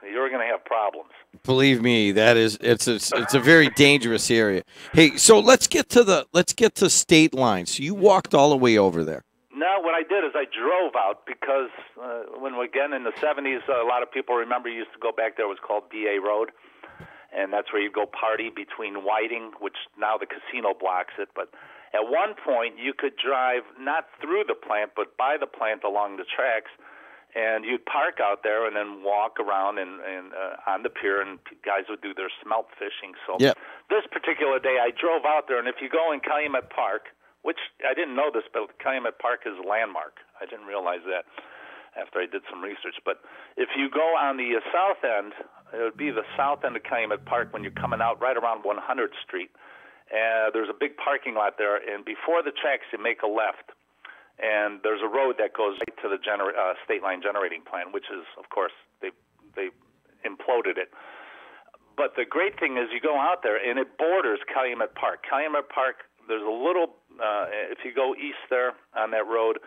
you're going to have problems. Believe me, it's a very dangerous area. Hey, so let's get to state line. So you walked all the way over there. No, what I did is I drove out because again in the 70s, a lot of people remember you used to go back there. It was called DA Road, and that's where you go party between Whiting, which now the casino blocks it. But at one point, you could drive not through the plant, but by the plant along the tracks. And you'd park out there and then walk around and on the pier, and guys would do their smelt fishing. So this particular day, I drove out there, and if you go in Calumet Park, which I didn't know this, but Calumet Park is a landmark. I didn't realize that after I did some research. But if you go on the south end, it would be the south end of Calumet Park when you're coming out right around 100th Street. There's a big parking lot there, and before the tracks, you make a left. And there's a road that goes right to the state line generating plant, which is, of course, they imploded it. But the great thing is you go out there, and it borders Calumet Park. Calumet Park, there's a little, if you go east there on that road,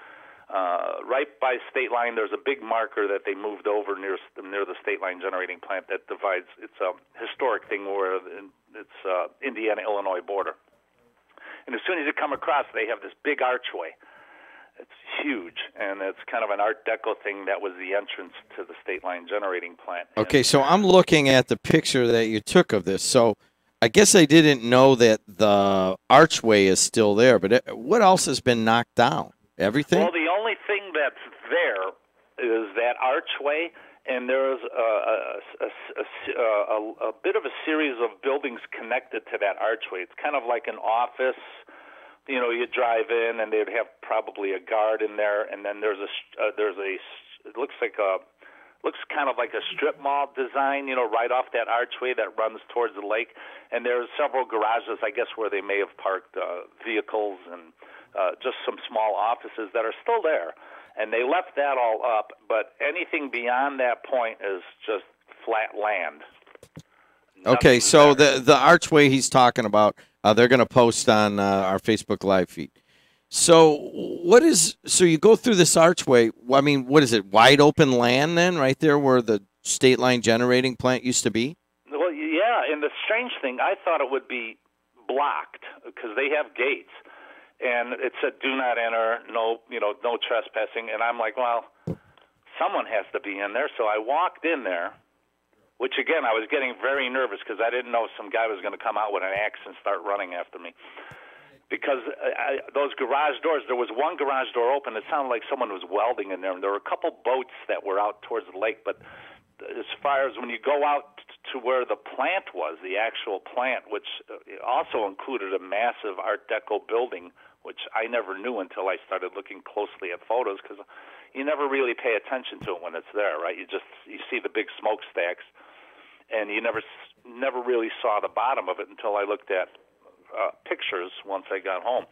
Right by state line, there's a big marker that they moved over near the state line generating plant that divides. It's a historic thing where it's Indiana-Illinois border. And as soon as you come across, they have this big archway. It's huge, and it's kind of an Art Deco thing that was the entrance to the state line generating plant. Okay, so I'm looking at the picture that you took of this. So I guess I didn't know that the archway is still there, but what else has been knocked down? Everything? Well, the only thing that's there is that archway, and there's a bit of a series of buildings connected to that archway. It's kind of like an office. You know, you drive in, and they'd have probably a guard in there, and then it looks kind of like a strip mall design, you know, right off that archway that runs towards the lake. And there's several garages, I guess, where they may have parked vehicles and just some small offices that are still there. And they left that all up, but anything beyond that point is just flat land. Okay, so the archway he's talking about, they're going to post on our Facebook Live feed. So so you go through this archway, I mean, what is it, wide open land then, right there where the state line generating plant used to be? Well, yeah, and the strange thing, I thought it would be blocked because they have gates. And it said, "Do not enter, no trespassing." And I'm like, well, someone has to be in there. So I walked in there, which again, I was getting very nervous because I didn't know some guy was going to come out with an axe and start running after me. Because those garage doors, there was one garage door open. It sounded like someone was welding in there. And there were a couple boats that were out towards the lake. But as far as when you go out to where the plant was, the actual plant, which also included a massive Art Deco building, which I never knew until I started looking closely at photos, because you never really pay attention to it when it's there, right? You see the big smokestacks, and you never really saw the bottom of it until I looked at pictures once I got home.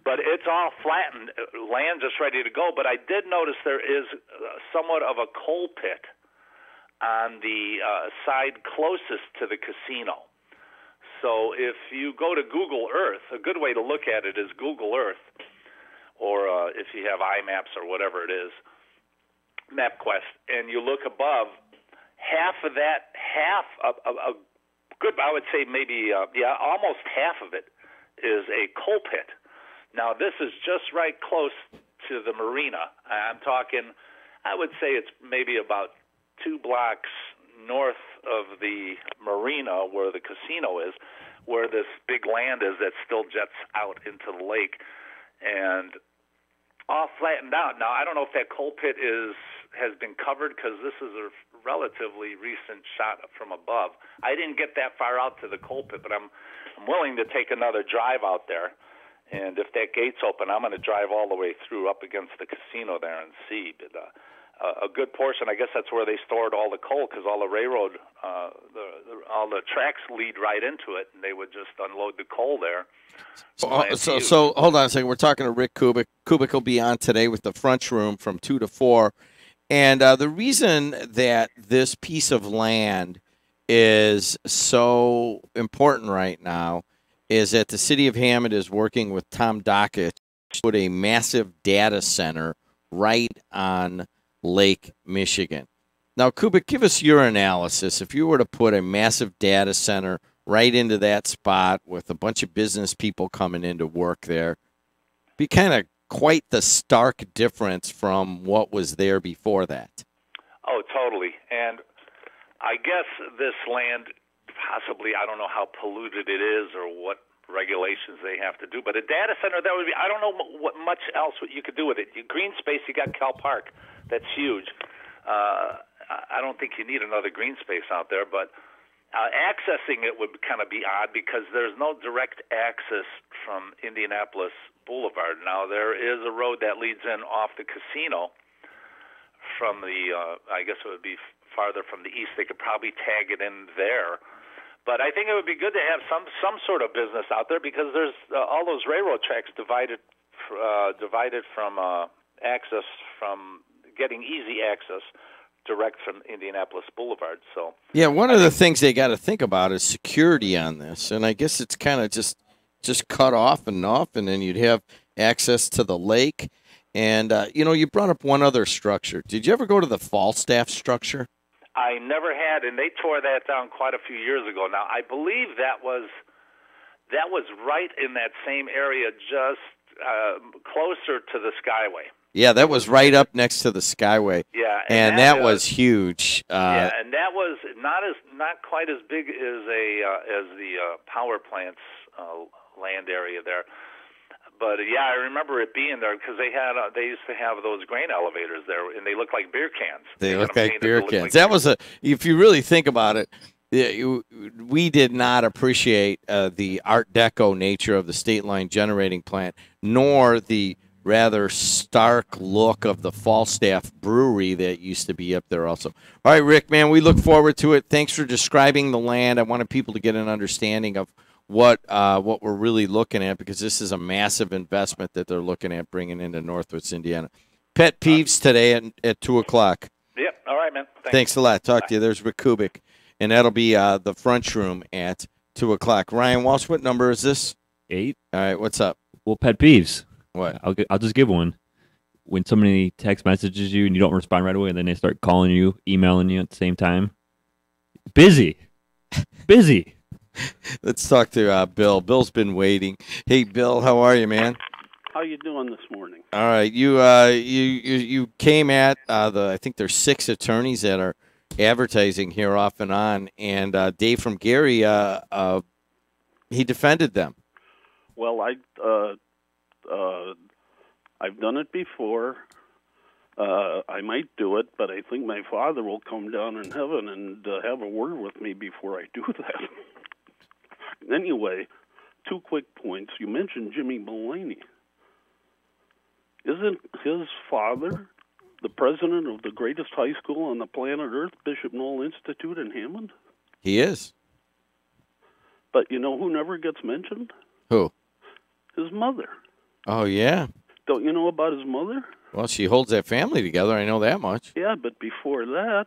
But it's all flattened, land just ready to go. But I did notice there is somewhat of a coal pit on the side closest to the casino. So if you go to Google Earth, a good way to look at it is Google Earth, or if you have iMaps or whatever it is, MapQuest, and you look above, I would say maybe, almost half of it is a coal pit. Now, this is just right close to the marina. I'm talking, I would say it's maybe about 2 blocks north of the marina where the casino is, where this big land is that still jets out into the lake, and all flattened out. Now, I don't know if that coal pit has been covered, because this is a relatively recent shot from above. I didn't get that far out to the coal pit, but I'm willing to take another drive out there. And if that gate's open, I'm going to drive all the way through up against the casino there and see. But a good portion, I guess that's where they stored all the coal, because all the railroad, all the tracks lead right into it, and they would just unload the coal there. So hold on a second. We're talking to Rick Kubik. Kubik will be on today with the French Room from 2 to 4. And the reason that this piece of land is so important right now is that the city of Hammond is working with Tom Dockett to put a massive data center right on Lake Michigan. Now, Kubik, give us your analysis. If you were to put a massive data center right into that spot with a bunch of business people coming in to work there, be kind of quite the stark difference from what was there before that. Oh, totally. And I guess this land, possibly, I don't know how polluted it is or what regulations they have to do, but a data center, that would be, I don't know what much else you could do with it. Green space, you got Cal Park. That's huge. I don't think you need another green space out there, but accessing it would kind of be odd because there's no direct access from Indianapolis Boulevard. Now, there is a road that leads in off the casino from the, I guess it would be farther from the east. They could probably tag it in there. But I think it would be good to have some sort of business out there because there's all those railroad tracks divided from access, from getting easy access direct from Indianapolis Boulevard. So yeah, one of the things they got to think about is security on this, and I guess it's kind of just cut off, and then you'd have access to the lake. And, you brought up one other structure. Did you ever go to the Falstaff structure? I never had, and they tore that down quite a few years ago. Now, I believe that was right in that same area, just closer to the Skyway. Yeah, that was right up next to the Skyway. Yeah, and that was huge. Yeah, and that was not quite as big as the power plant's land area there. But yeah, I remember it being there because they used to have those grain elevators there, and they looked like beer cans. They look like beer cans. That was if you really think about it, we did not appreciate the Art Deco nature of the State Line generating plant, nor the rather stark look of the Falstaff Brewery that used to be up there also. All right, Rick, man, we look forward to it. Thanks for describing the land. I wanted people to get an understanding of what we're really looking at, because this is a massive investment that they're looking at bringing into Northwest Indiana. Pet peeves today at 2 o'clock. Yep. All right, man. Thanks a lot. Talk to you. There's Rick Kubik, and that'll be the French room at 2 o'clock. Ryan Walsh, what number is this? 8. All right, what's up? Well, pet peeves. What? I'll just give one. When somebody text messages you and you don't respond right away, and then they start calling you, emailing you at the same time. Busy. Let's talk to Bill. Bill's been waiting. Hey, Bill, how are you, man? How you doing this morning? All right, you came at I think there's 6 attorneys that are advertising here off and on, and Dave from Gary, he defended them. Well, I've done it before. I might do it, but I think my father will come down in heaven and have a word with me before I do that. Anyway, 2 quick points. You mentioned Jimmy Mulaney. Isn't his father the president of the greatest high school on the planet Earth, Bishop Noel Institute in Hammond? He is. But you know who never gets mentioned? Who? His mother. Oh, yeah. Don't you know about his mother? Well, she holds that family together. I know that much. Yeah, but before that,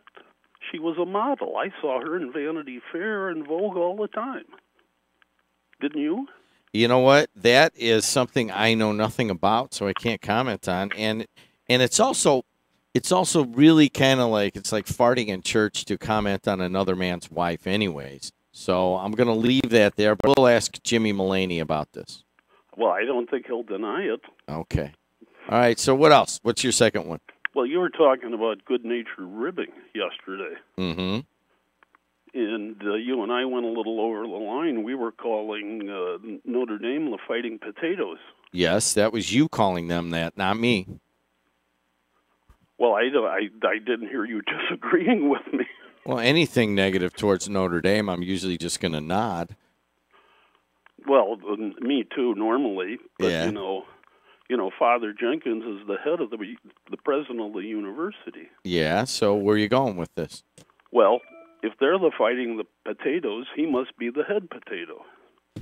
she was a model. I saw her in Vanity Fair and Vogue all the time. Didn't you? You know what? That is something I know nothing about, so I can't comment on. And it's also really kind of like, it's like farting in church to comment on another man's wife anyways. So I'm going to leave that there, but we'll ask Jimmy Mulaney about this. Well, I don't think he'll deny it. Okay. All right, so what else? What's your second one? Well, you were talking about good-natured ribbing yesterday. Mm-hmm. And you and I went a little over the line. We were calling Notre Dame the Fighting Potatoes. Yes, that was you calling them that, not me. Well, I didn't hear you disagreeing with me. Well, anything negative towards Notre Dame, I'm usually just going to nod. Well, me too, normally. But, yeah. you know, Father Jenkins is the head of the president of the university. Yeah, so where are you going with this? Well, if they're fighting the potatoes, he must be the head potato.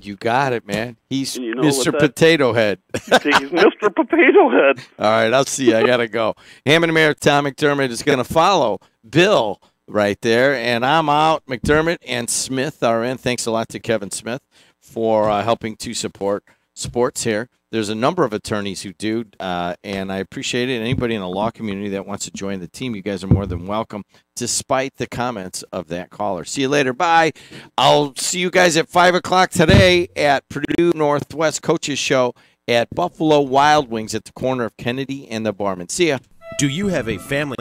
You got it, man. He's Mr. Potato Head. He's Mr. Potato Head. All right, I'll see you. I got to go. Hammond Mayor Tom McDermott is going to follow Bill right there, and I'm out. McDermott and Smith are in. Thanks a lot to Kevin Smith for helping to support sports here. There's a number of attorneys who do, and I appreciate it. Anybody in the law community that wants to join the team, you guys are more than welcome, despite the comments of that caller. See you later. Bye. I'll see you guys at 5 o'clock today at Purdue Northwest Coaches Show at Buffalo Wild Wings at the corner of Kennedy and the Barman. See ya. Do you have a family